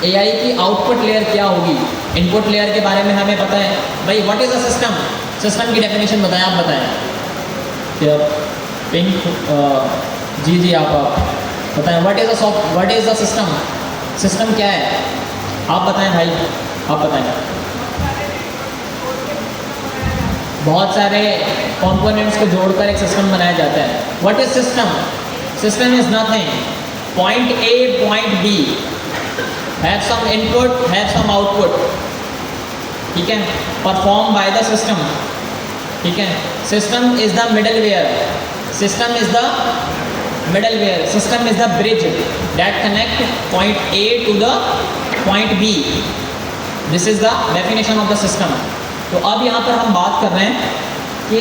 एआई की आउटपुट लेयर क्या होगी, इनपुट लेयर के बारे में हमें पता है भाई, what is a system, system की डेफिनेशन बताएं, आप बताएं क्या पिंक जी आप बताएं, what is a system, system क्या है, आप बताएं भाई, आप बताएं। बहुत सारे कंपोनेंट्स को जोड़कर एक सिस्टम बनाया जाता है। What is system, system is nothing, point A point B, have some input have some output, ठीक है, परफॉर्म बाय द सिस्टम, ठीक है। System is the middleware, system is the middleware, system is the bridge that connect point A to the point B, this is the definition of the system. तो अब यहाँ पर हम बात कर रहे हैं कि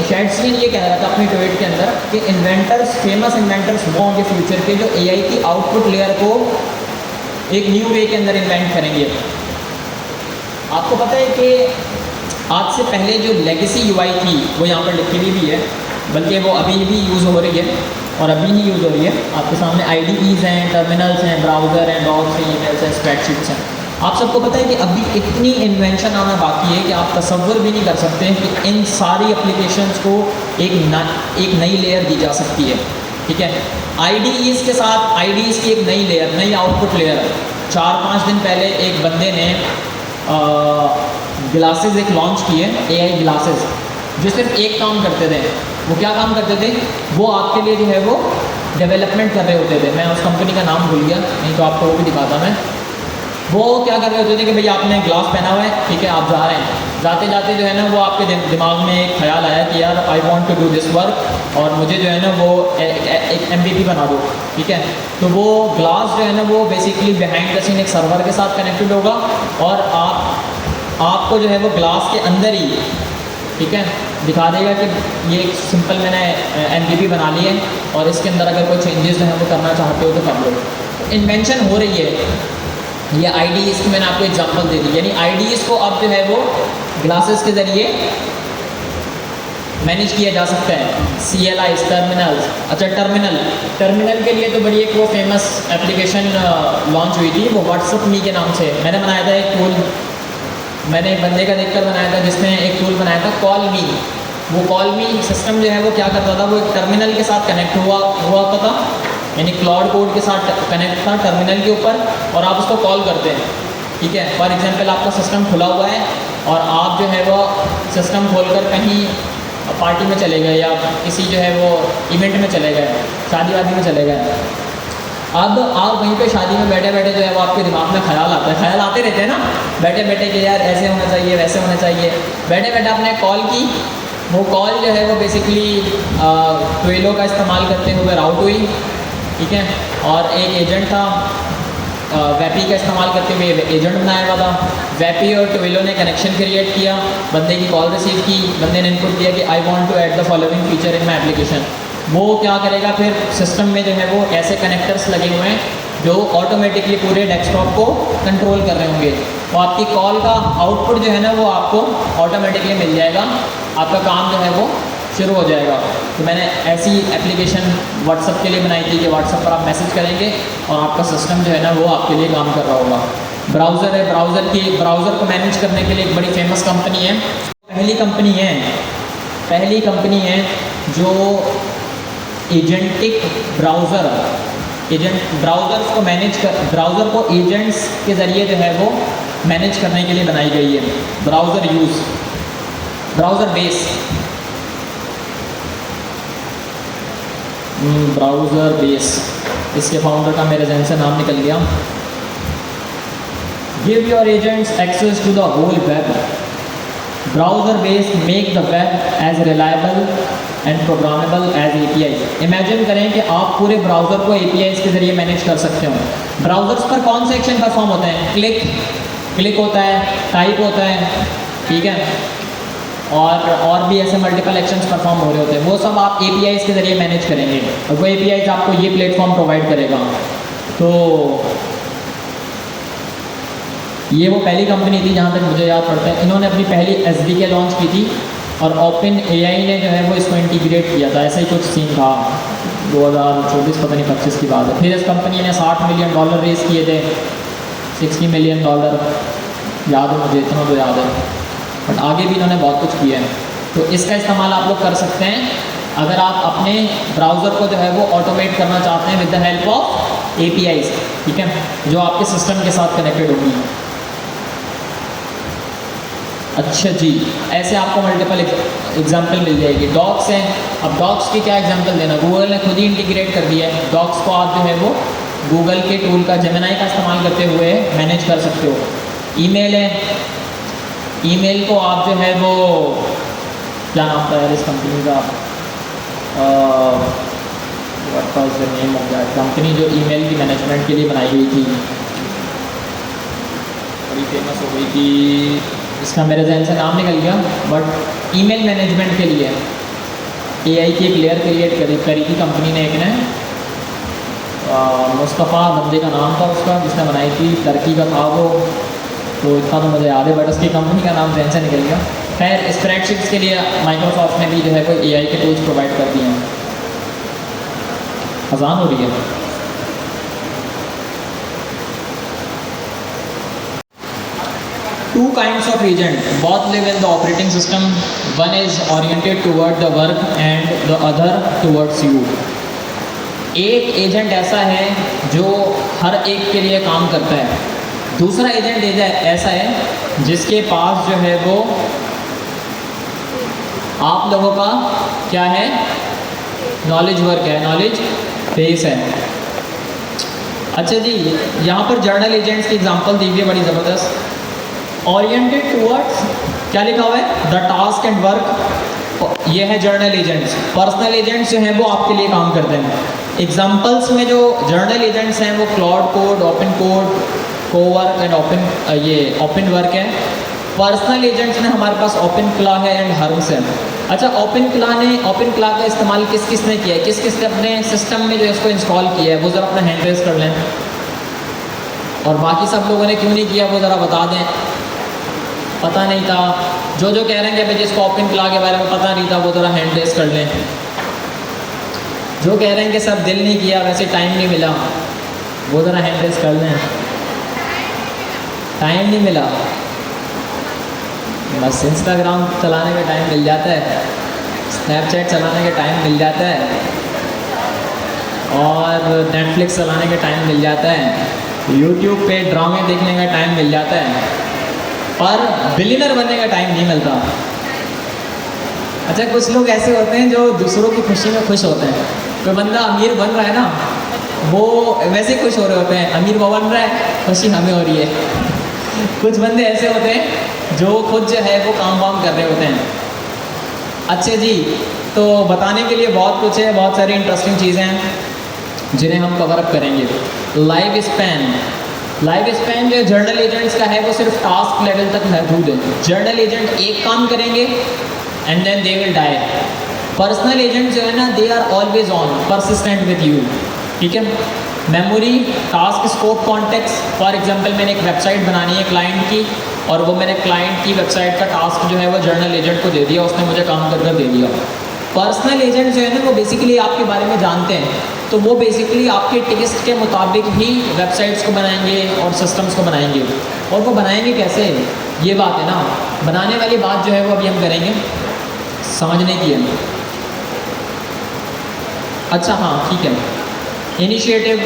शेड्सविन ये कह रहा था अपनी ट्वीट के अंदर कि इन्वेंटर्स, फेमस इन्वेंटर्स वो होंगे फ्यूचर के जो एआई की आउटपुट लेयर को एक न्यू वे के अंदर इन्वेंट करेंगे। आपको पता है कि आज से पहले जो लेगेसी यूआई थी वो यहाँ पर लिखी हुई भी है, बल्कि वो अभी भी यूज़ हो रही है और अभी ही यूज़ हो रही है। आपके सामने आईडीईज़ हैं, टर्मिनल्स हैं, ब्राउज़र हैं, डॉक्स हैं, ईमेल्स हैं, स्प्रेडशीट्स हैं। आप सबको पता है कि अभी इतनी इन्वेंशन आना बाकी है कि आप तसव्वुर भी नहीं कर सकते हैं कि इन सारी एप्लीकेशंस को एक नई लेयर दी जा सकती है, ठीक है। आईडीईज़ के साथ आईडीईज़ की एक नई लेयर, नई आउटपुट लेयर। 4-5 दिन पहले एक बंदे ने ग्लासेस एक लॉन्च किए, एआई ग्लासेस, जो सिर्फ एक काम करते थे। वो क्या काम करते थे, वो आपके लिए जो है वो डेवलपमेंट कर रहे होते थे। मैं उस कंपनी का नाम भूल गया, नहीं तो आपको वो भी दिखाता मैं। वो क्या कर रहे होते थे कि भैया आपने ग्लास पहना हुआ है, ठीक है, आप जा रहे हैं, जाते जाते जो है ना वो आपके दिमाग में एक ख्याल आया कि यार I want to do this work और मुझे जो है ना वो एक MVP बना दो, ठीक है। तो वो ग्लास जो है ना वो बेसिकली बिहाइंड द सीन एक सर्वर के साथ कनेक्टेड होगा और आपको जो है वो ग्लास के अंदर ही, ठीक है, दिखा देगा कि ये एक सिंपल मैंने MVP बना ली है और इसके अंदर अगर कोई चेंजेस जो है वो करना चाहते हो तो कर लो। इन्वेंशन हो रही है, ये आईडीईज़ की मैंने आपको एग्जांपल दे दी, यानी आईडीईज़ को अब जो है वो ग्लासेस के ज़रिए मैनेज किया जा सकता है। CLIs, terminals. अच्छा, टर्मिनल के लिए तो बड़ी एक वो फेमस एप्लीकेशन लॉन्च हुई थी, वो व्हाट्सएप मी के नाम से। मैंने बनाया था एक टूल, मैंने एक बंदे का देखकर बनाया था जिसने एक टूल बनाया था कॉल मी। वो कॉल मी सिस्टम जो है वो क्या करता था, वो एक टर्मिनल के साथ कनेक्ट हुआ होता था, यानी क्लाउड कोड के साथ कनेक्ट था टर्मिनल के ऊपर, और आप उसको कॉल करते हैं, ठीक है। फॉर एग्जांपल आपका सिस्टम खुला हुआ है और आप जो है वो सिस्टम खोलकर कहीं पार्टी में चले गए या किसी जो है वो इवेंट में चले गए, शादी वादी में चले गए। अब आप वहीं पे शादी में बैठे बैठे जो है वो आपके दिमाग में ख्याल आता है, ख्याल आते रहते हैं ना बैठे बैठे कि यार ऐसे होना चाहिए, वैसे होना चाहिए। बैठे बैठे आपने कॉल की, वो कॉल जो है वो बेसिकली ट्वेलो का इस्तेमाल करते हुए राउट हुई, ठीक है। और एक एजेंट था, वैपी का इस्तेमाल करते हुए एजेंट बनाया हुआ था। वैपी और ट्वेलो ने कनेक्शन क्रिएट किया, बंदे की कॉल रिसीव की, बंदे ने इनपुट दिया कि I want to add the following feature in my application. वो क्या करेगा, फिर सिस्टम में जो है वो ऐसे कनेक्टर्स लगे हुए हैं जो ऑटोमेटिकली पूरे डेस्कटॉप को कंट्रोल कर रहे होंगे। तो आपकी कॉल का आउटपुट जो है ना वो आपको ऑटोमेटिकली मिल जाएगा, आपका काम जो है वो शुरू हो जाएगा। तो मैंने ऐसी एप्लीकेशन व्हाट्सएप के लिए बनाई थी कि व्हाट्सएप पर आप मैसेज करेंगे और आपका सिस्टम जो है ना वो आपके लिए काम कर रहा होगा। ब्राउज़र है, ब्राउज़र को मैनेज करने के लिए एक बड़ी फेमस कंपनी है, पहली कंपनी है जो एजेंटिक ब्राउज़र को एजेंट्स के ज़रिए जो है वो मैनेज करने के लिए बनाई गई है। ब्राउज़र बेस, इसके फाउंडर का मेरे जहन से नाम निकल गया। Give your agents access to the whole web. Browser base make the web as reliable and programmable as API। Imagine करें कि आप पूरे ब्राउज़र को APIs के ज़रिए मैनेज कर सकते हो। ब्राउज़र्स पर कौन से एक्शन परफॉर्म होते हैं? क्लिक होता है, टाइप होता है, ठीक है। और भी ऐसे मल्टीपल एक्शंस परफॉर्म हो रहे होते हैं, वो सब आप APIs के ज़रिए मैनेज करेंगे और वो APIs आपको ये प्लेटफॉर्म प्रोवाइड करेगा। तो ये वो पहली कंपनी थी जहाँ तक मुझे याद पड़ता है, इन्होंने अपनी पहली SDK लॉन्च की थी और OpenAI ने जो है वो इसको इंटीग्रेट किया था। ऐसा ही कुछ सीन था 2024 पता नहीं 25 की बात है। फिर इस कंपनी ने $60 मिलियन रेज़ किए थे, $60 मिलियन याद है मुझे, इतना तो याद है, बट आगे भी इन्होंने बहुत कुछ किया है। तो इसका इस्तेमाल आप लोग कर सकते हैं अगर आप अपने ब्राउज़र को जो है वो ऑटोमेट करना चाहते हैं with the help of APIs, ठीक है, जो आपके सिस्टम के साथ कनेक्टेड होगी। अच्छा जी, ऐसे आपको मल्टीपल एग्जाम्पल मिल जाएगी। डॉक्स हैं, अब डॉक्स की क्या एग्जाम्पल देना, गूगल ने खुद ही इंटीग्रेट कर दिया है। डॉक्स को आप जो है वो गूगल के टूल का जेमिनी का इस्तेमाल करते हुए मैनेज कर सकते हो। ईमेल है, ईमेल को आप जो है वो क्या नाम था यार इस कंपनी का, what was the name of that company जो ईमेल की मैनेजमेंट के लिए बनाई गई थी, बड़ी फेमस हो गई थी, इसका मेरे जहन से नाम निकल गया, बट ईमेल मैनेजमेंट के लिए AI की एक लेयर क्रिएट करी थी कंपनी ने, एक ने मुस्तफ़ा बंदे का नाम था उसका जिसने बनाई थी, टर्की का था वो, तो इतना तो मुझे याद है, बट उसकी कंपनी का नाम जहन से निकल गया। खैर स्प्रेडशीट्स के लिए माइक्रोसॉफ्ट ने भी जो है कोई AI के टूल्स प्रोवाइड कर दिए हैं। अजान हो रही है। Two kinds of agent, both live in the operating system. One is oriented toward the work and the other towards you. एक एजेंट ऐसा है जो हर एक के लिए काम करता है, दूसरा एजेंट ऐसा है जिसके पास जो है वो आप लोगों का क्या है, नॉलेज वर्क है, नॉलेज बेस है। अच्छा जी, यहाँ पर जर्नल एजेंट्स की एग्जांपल दी हुई है बड़ी ज़बरदस्त। ओरिएंटेड टूवर्ड्स क्या लिखा हुआ है, द टास्क एंड वर्क, ये है जर्नल एजेंट्स। पर्सनल एजेंट्स जो हैं वो आपके लिए काम करते हैं। एग्जांपल्स में जो जर्नल एजेंट्स हैं वो cloud code, open code, Cowork and open work है। पर्सनल एजेंट्स में हमारे पास ओपन क्ला है एंड हर्म्स है। अच्छा, ओपन क्ला का इस्तेमाल किस किस ने किया है, किस किस ने अपने सिस्टम में जो इसको इंस्टॉल किया है, वो ज़रा अपना हैंड रेज कर लें, और बाकी सब लोगों ने क्यों नहीं किया वो ज़रा बता दें। पता नहीं था, जो कह रहे हैं कि भाई जिसको ओपन क्ला के बारे में पता नहीं था वो ज़रा हैंड रेज कर लें। जो कह रहे हैं कि सर दिल नहीं किया, वैसे टाइम नहीं मिला, वो ज़रा हैंड रेज कर लें। टाइम नहीं मिला, बस इंस्टाग्राम चलाने का टाइम मिल जाता है, स्नैपचैट चलाने का टाइम मिल जाता है, और नेटफ्लिक्स चलाने का टाइम मिल जाता है, यूट्यूब पे ड्रामे देखने का टाइम मिल जाता है, पर बिलियनर बनने का टाइम नहीं मिलता। अच्छा, कुछ लोग ऐसे होते हैं जो दूसरों की खुशी में खुश होते हैं। कोई बंदा अमीर बन रहा है ना, वो वैसे खुश हो रहे होते हैं, अमीर वो बन रहा है, खुशी हमें हो रही है। कुछ बंदे ऐसे होते हैं जो खुद जो है वो काम वाम कर रहे होते हैं। अच्छा जी, तो बताने के लिए बहुत कुछ है, बहुत सारी इंटरेस्टिंग चीज़ें हैं जिन्हें हम कवर अप करेंगे। लाइफ स्पैन जो जर्नल एजेंट्स का है वो सिर्फ टास्क लेवल तक महदूद है। जर्नल एजेंट एक काम करेंगे and then they will die. Personal agent जो है ना, they are always on, persistent with you, ठीक है। Memory, task scope, context. For example मैंने एक वेबसाइट बनानी है क्लाइंट की, और वो मैंने क्लाइंट की वेबसाइट का टास्क जो है वो जर्नल एजेंट को दे दिया, उसने मुझे काम कर दे दिया। पर्सनल एजेंट जो है ना, वो बेसिकली आपके बारे में जानते हैं, तो वो बेसिकली आपके टेस्ट के मुताबिक ही वेबसाइट्स को बनाएंगे और सिस्टम्स को बनाएंगे। और वो बनाएंगे कैसे, ये बात है ना, बनाने वाली बात जो है वो अभी हम करेंगे, समझने की है। अच्छा हाँ, ठीक है। Initiative,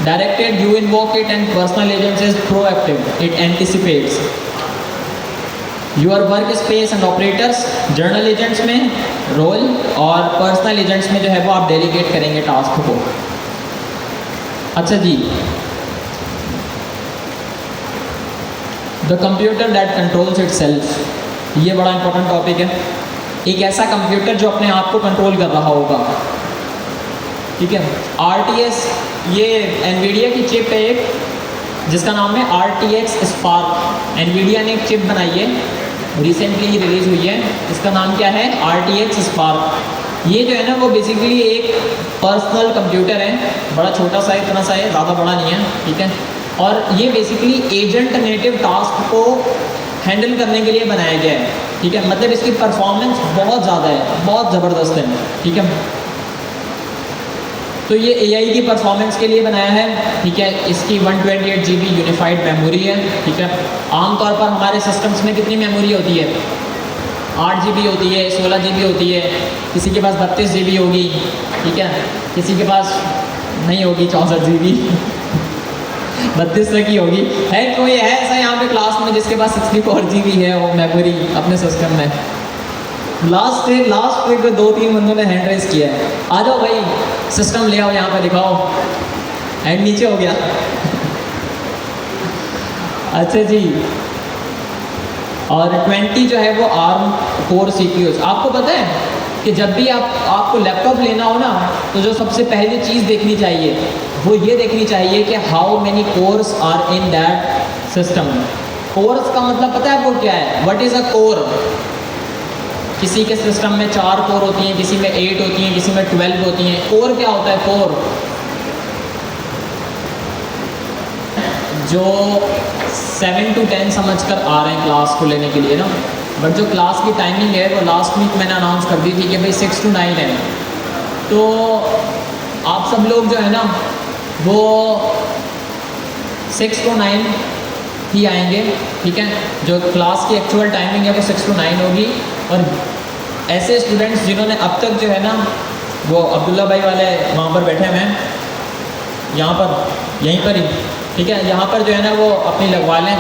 directed, you invoke it, and personal agent is proactive, it anticipates. Your workspace and operators, journal agents में रोल, और personal agents में जो है वो आप डेलीगेट करेंगे टास्क को। अच्छा जी, the computer that controls itself, ये बड़ा इंपॉर्टेंट टॉपिक है। एक ऐसा कंप्यूटर जो अपने आप को कंट्रोल कर रहा होगा, ठीक है। RTS, ये एनवीडिया की चिप है एक, जिसका नाम है RTX स्पार्क। एनवीडिया ने एक चिप बनाई है रिसेंटली ही रिलीज़ हुई है। इसका नाम क्या है? RTX spark. ये जो है ना वो बेसिकली एक पर्सनल कंप्यूटर है, बड़ा छोटा सा है, इतना सा है, ज़्यादा बड़ा नहीं है, ठीक है। और ये बेसिकली एजेंट नेटिव टास्क को हैंडल करने के लिए बनाया गया है, ठीक है। मतलब इसकी परफॉर्मेंस बहुत ज़्यादा है, बहुत ज़बरदस्त है, ठीक है। तो ये AI की परफॉर्मेंस के लिए बनाया है, ठीक है। इसकी 128 GB यूनिफाइड मेमोरी है, ठीक है। आमतौर पर हमारे सिस्टम्स में कितनी मेमोरी होती है? 8 GB होती है, 16 GB होती है, किसी के पास 32 GB होगी, ठीक है, किसी के पास नहीं होगी 64 GB 32 तक ही होगी। है कोई है ऐसा यहाँ पे क्लास में जिसके पास 64 GB है वो मेमोरी अपने सिस्टम में? लास्ट ट्रिक 2-3 बंदों ने हैंड रेस किया है। आ जाओ भाई, सिस्टम ले आओ, यहाँ पे दिखाओ। हैंड नीचे हो गया अच्छा जी। और 20 जो है वो ARM कोर CPUs। आपको पता है कि जब भी आपको लैपटॉप लेना हो ना, तो जो सबसे पहली चीज़ देखनी चाहिए वो ये देखनी चाहिए कि how many cores are in that system. Cores का मतलब पता है आपको क्या है? What is a core? किसी के सिस्टम में 4 कोर होती हैं, किसी में 8 होती हैं, किसी में 12 होती हैं। कोर क्या होता है? कोर जो 7 to 10 समझ कर आ रहे हैं क्लास को लेने के लिए ना, बट जो क्लास की टाइमिंग है वो लास्ट वीक मैंने अनाउंस कर दी थी कि भाई 6 to 9 है। तो आप सब लोग जो है ना वो 6 to 9 ही आएंगे, ठीक है। जो क्लास की एक्चुअल टाइमिंग है वो 6 to 9 होगी। और ऐसे स्टूडेंट्स जिन्होंने अब तक जो है ना वो अब्दुल्ला भाई वाले वहाँ पर बैठे हुए हैं, यहाँ पर यहीं पर ही, ठीक है। यहाँ पर जो है ना वो अपनी लगवा लें,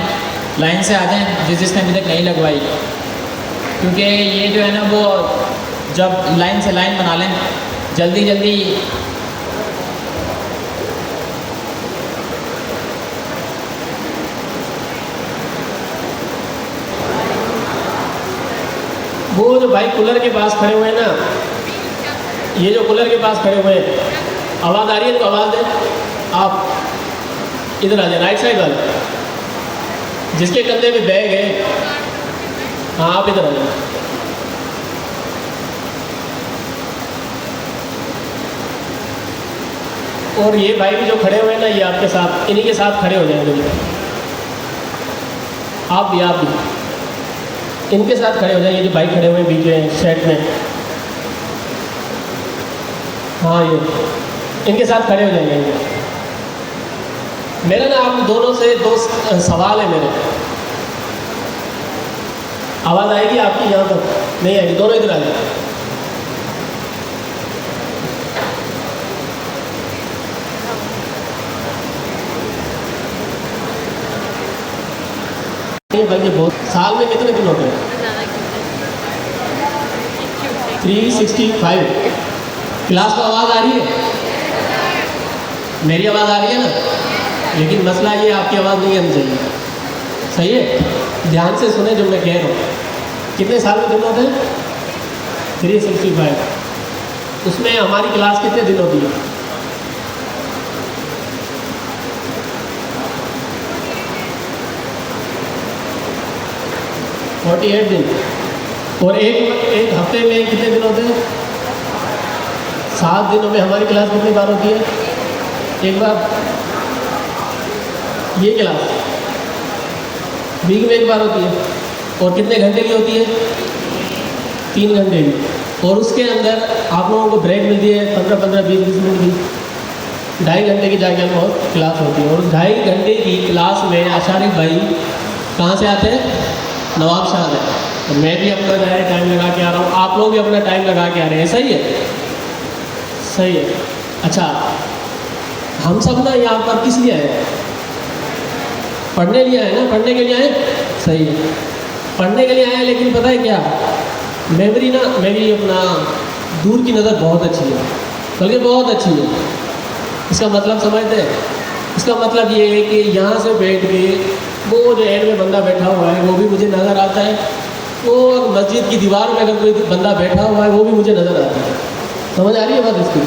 लाइन से आ जाएं जिसने अभी तक नहीं लगवाई, क्योंकि ये जो है ना वो जब लाइन से लाइन बना लें जल्दी जल्दी। वो जो भाई कूलर के पास खड़े हुए हैं ना, ये जो कूलर के पास खड़े हुए हैं, आवाज़ आ रही है तो आवाज़ दें। आप इधर आ जाए, राइट साइड वाले जिसके कंधे में बैग है, हाँ आप इधर आ जाए। और ये भाई भी जो खड़े हुए हैं ना, ये आपके साथ, इन्हीं के साथ खड़े हो जाएंगे। आप भी इनके साथ खड़े हो जाए। ये जो भाई खड़े हुए हैं बीच में सेट में, हाँ ये इनके साथ खड़े हो जाएंगे। मेरा ना आप दोनों से 2 सवाल है मेरे। आवाज़ आएगी आपकी? यहाँ तक नहीं आएगी, दोनों इधर आ जाए। बल्कि बहुत साल में कितने दिन होते हैं? 365। क्लास को आवाज़ आ रही है? मेरी आवाज़ आ रही है ना? लेकिन मसला ये आपकी आवाज़ नहीं आनी चाहिए, सही है? ध्यान से सुने जो मैं कह रहा हूँ। कितने साल में दिन होते हैं? 365। उसमें हमारी क्लास कितने दिन होती है? 48 दिन। और एक हफ्ते में कितने दिन होते हैं? 7 दिनों में हमारी क्लास कितनी बार होती है? एक बार। ये क्लास वीक में एक बार होती है। और कितने घंटे की होती है? 3 घंटे की। और उसके अंदर आप लोगों को ब्रेक मिलती है 15-15, 20-20 मिनट की। 2.5 घंटे की जाके हम क्लास होती है। और 2.5 घंटे की क्लास में आशारिफ भाई कहाँ से आते हैं? नवाबशाह है। तो मैं भी अपना टाइम लगा के आ रहा हूँ, आप लोग भी अपना टाइम लगा के आ रहे हैं, सही है? सही है। अच्छा, हम सब ना यहाँ पर किस लिए आए? पढ़ने लिए आए ना? पढ़ने के लिए आए, सही है, पढ़ने के लिए आए। लेकिन पता है क्या, मेरी अपना दूर की नज़र बहुत अच्छी है, बल्कि बहुत अच्छी है। इसका मतलब समझते हैं? इसका मतलब ये है कि यहाँ से बैठ के वो जो एंड में बंदा बैठा हुआ है वो भी मुझे नज़र आता है। वो मस्जिद की दीवार में अगर कोई बंदा बैठा हुआ है वो भी मुझे नज़र आता है। समझ आ रही है बात इसकी?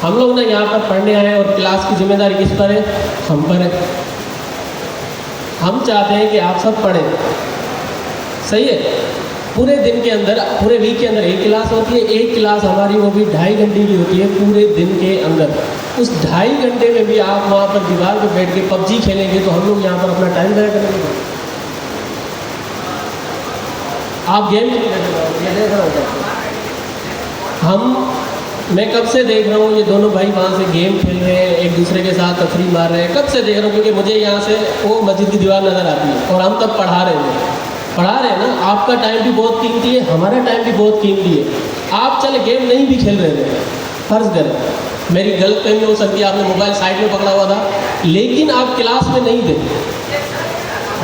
हम लोग ना यहाँ पर पढ़ने आए और क्लास की जिम्मेदारी किस पर है? हम पर है। हम चाहते हैं कि आप सब पढ़ें, सही है। पूरे दिन के अंदर, पूरे वीक के अंदर एक क्लास होती है, एक क्लास हमारी वो भी 2.5 घंटे की होती है पूरे दिन के अंदर। उस 2.5 घंटे में भी आप वहाँ पर दीवार पर बैठ के पबजी खेलेंगे तो हम लोग यहाँ पर अपना टाइम ज़ाया करेंगे। आप गेम नहीं खेल रहे हो, ये देख रहा हूँ मैं कब से देख रहा हूँ ये दोनों भाई वहाँ से गेम खेल रहे हैं, एक दूसरे के साथ तफरी मार रहे हैं। कब से देख रहा हूँ, क्योंकि मुझे यहाँ से वो मस्जिद की दीवार नज़र आती है और हम तब पढ़ा रहे हैं ना। आपका टाइम भी बहुत कीमती है, हमारा टाइम भी बहुत कीमती है। आप चले गेम नहीं भी खेल रहे थे, फ़र्ज़ करें मेरी गलत फहमी हो सकती है, आपने मोबाइल साइड में पकड़ा हुआ था, लेकिन आप क्लास में नहीं थे।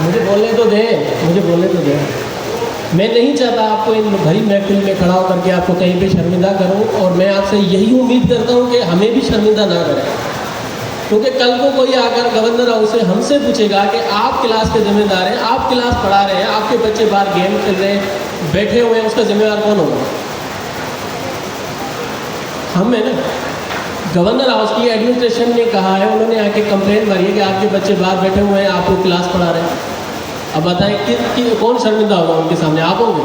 मुझे बोलने तो दे। मैं नहीं चाहता आपको इन भरी महफिल में खड़ा होकर के आपको कहीं पे शर्मिंदा करूं, और मैं आपसे यही उम्मीद करता हूं कि हमें भी शर्मिंदा ना करें, क्योंकि कल को कोई आकर गवर्नर हाउस से हमसे पूछेगा कि आप क्लास के जिम्मेदार हैं, आप क्लास पढ़ा रहे हैं, आपके बच्चे बाहर गेम खेल रहे हैं, बैठे हुए हैं, उसका जिम्मेदार कौन होगा? हम है ना। गवर्नर हाउस की एडमिनिस्ट्रेशन ने कहा है, उन्होंने आके कंप्लेंट भरी है कि आपके बच्चे बाहर बैठे हुए हैं, आपको क्लास पढ़ा रहे हैं। अब बताएं कि कौन शर्मिंदा होगा उनके सामने? आप होंगे।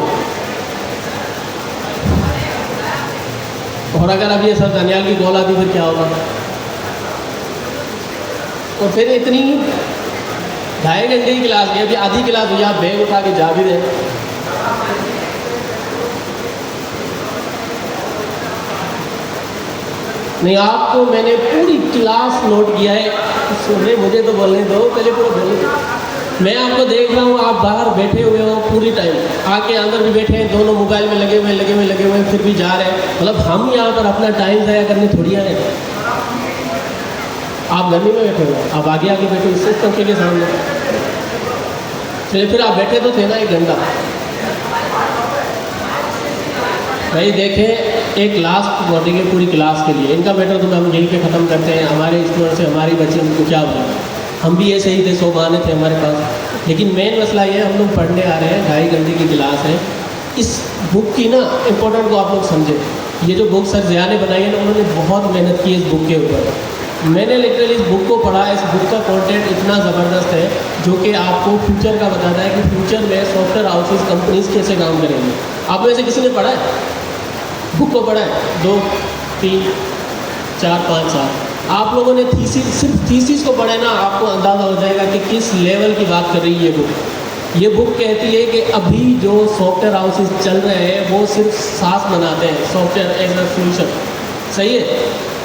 और अगर अभी ऐसा दानियाल की कॉल आती फिर क्या होगा? और फिर इतनी 2.5 घंटे की क्लास है, अभी आधी क्लास हुई, आप बैग उठा के जा भी रहे। नहीं, आपको मैंने पूरी क्लास नोट किया है, सुने मुझे तो बोलने दो, पहले पूरा बोलने दो। मैं आपको देख रहा हूँ, आप बाहर बैठे हुए हो पूरी टाइम, आके अंदर भी बैठे हैं, दोनों मोबाइल में लगे हुए फिर भी जा रहे हैं। मतलब हम यहाँ पर अपना टाइम ज़ाया करने थोड़ी आए। आप गर्मी में बैठे हो, आप आगे बैठे इससे पंखे के सामने, चलिए फिर आप बैठे तो थे ना 1 घंटा। भाई देखें, एक लास्ट वर्डिंग है पूरी क्लास के लिए, इनका मैटर तो हम यहीं पे ख़त्म करते हैं। हमारे स्टूडेंट से हमारी बच्चे उनको क्या बोलें, हम भी ऐसे ही थे, 100 बहाने थे हमारे पास। लेकिन मेन मसला ये है, हम लोग पढ़ने आ रहे हैं, 2.5 घंटे की क्लास है। इस बुक की ना इम्पोर्टेंट को आप लोग समझें। ये जो बुक सर ज़िया ने बनाई है ना, उन्होंने बहुत मेहनत की इस बुक के ऊपर। मैंने लिटरली इस बुक को पढ़ा, इस बुक का कंटेंट इतना ज़बरदस्त है जो कि आपको फ्यूचर का बताता है कि फ्यूचर में सॉफ्टवेयर हाउसेस कंपनीज कैसे काम करेंगे। आप में से किसी ने पढ़ा है बुक को? पढ़ा है 2, 3, 4, 5 साल आप लोगों ने सिर्फ थीसिस को पढ़े ना, आपको अंदाज़ा हो जाएगा कि किस लेवल की बात कर रही है ये बुक। ये बुक कहती है कि अभी जो सॉफ्टवेयर हाउसेस चल रहे हैं वो सिर्फ सास बनाते हैं, सॉफ्टवेयर एज अ सोल्यूशन, सही है।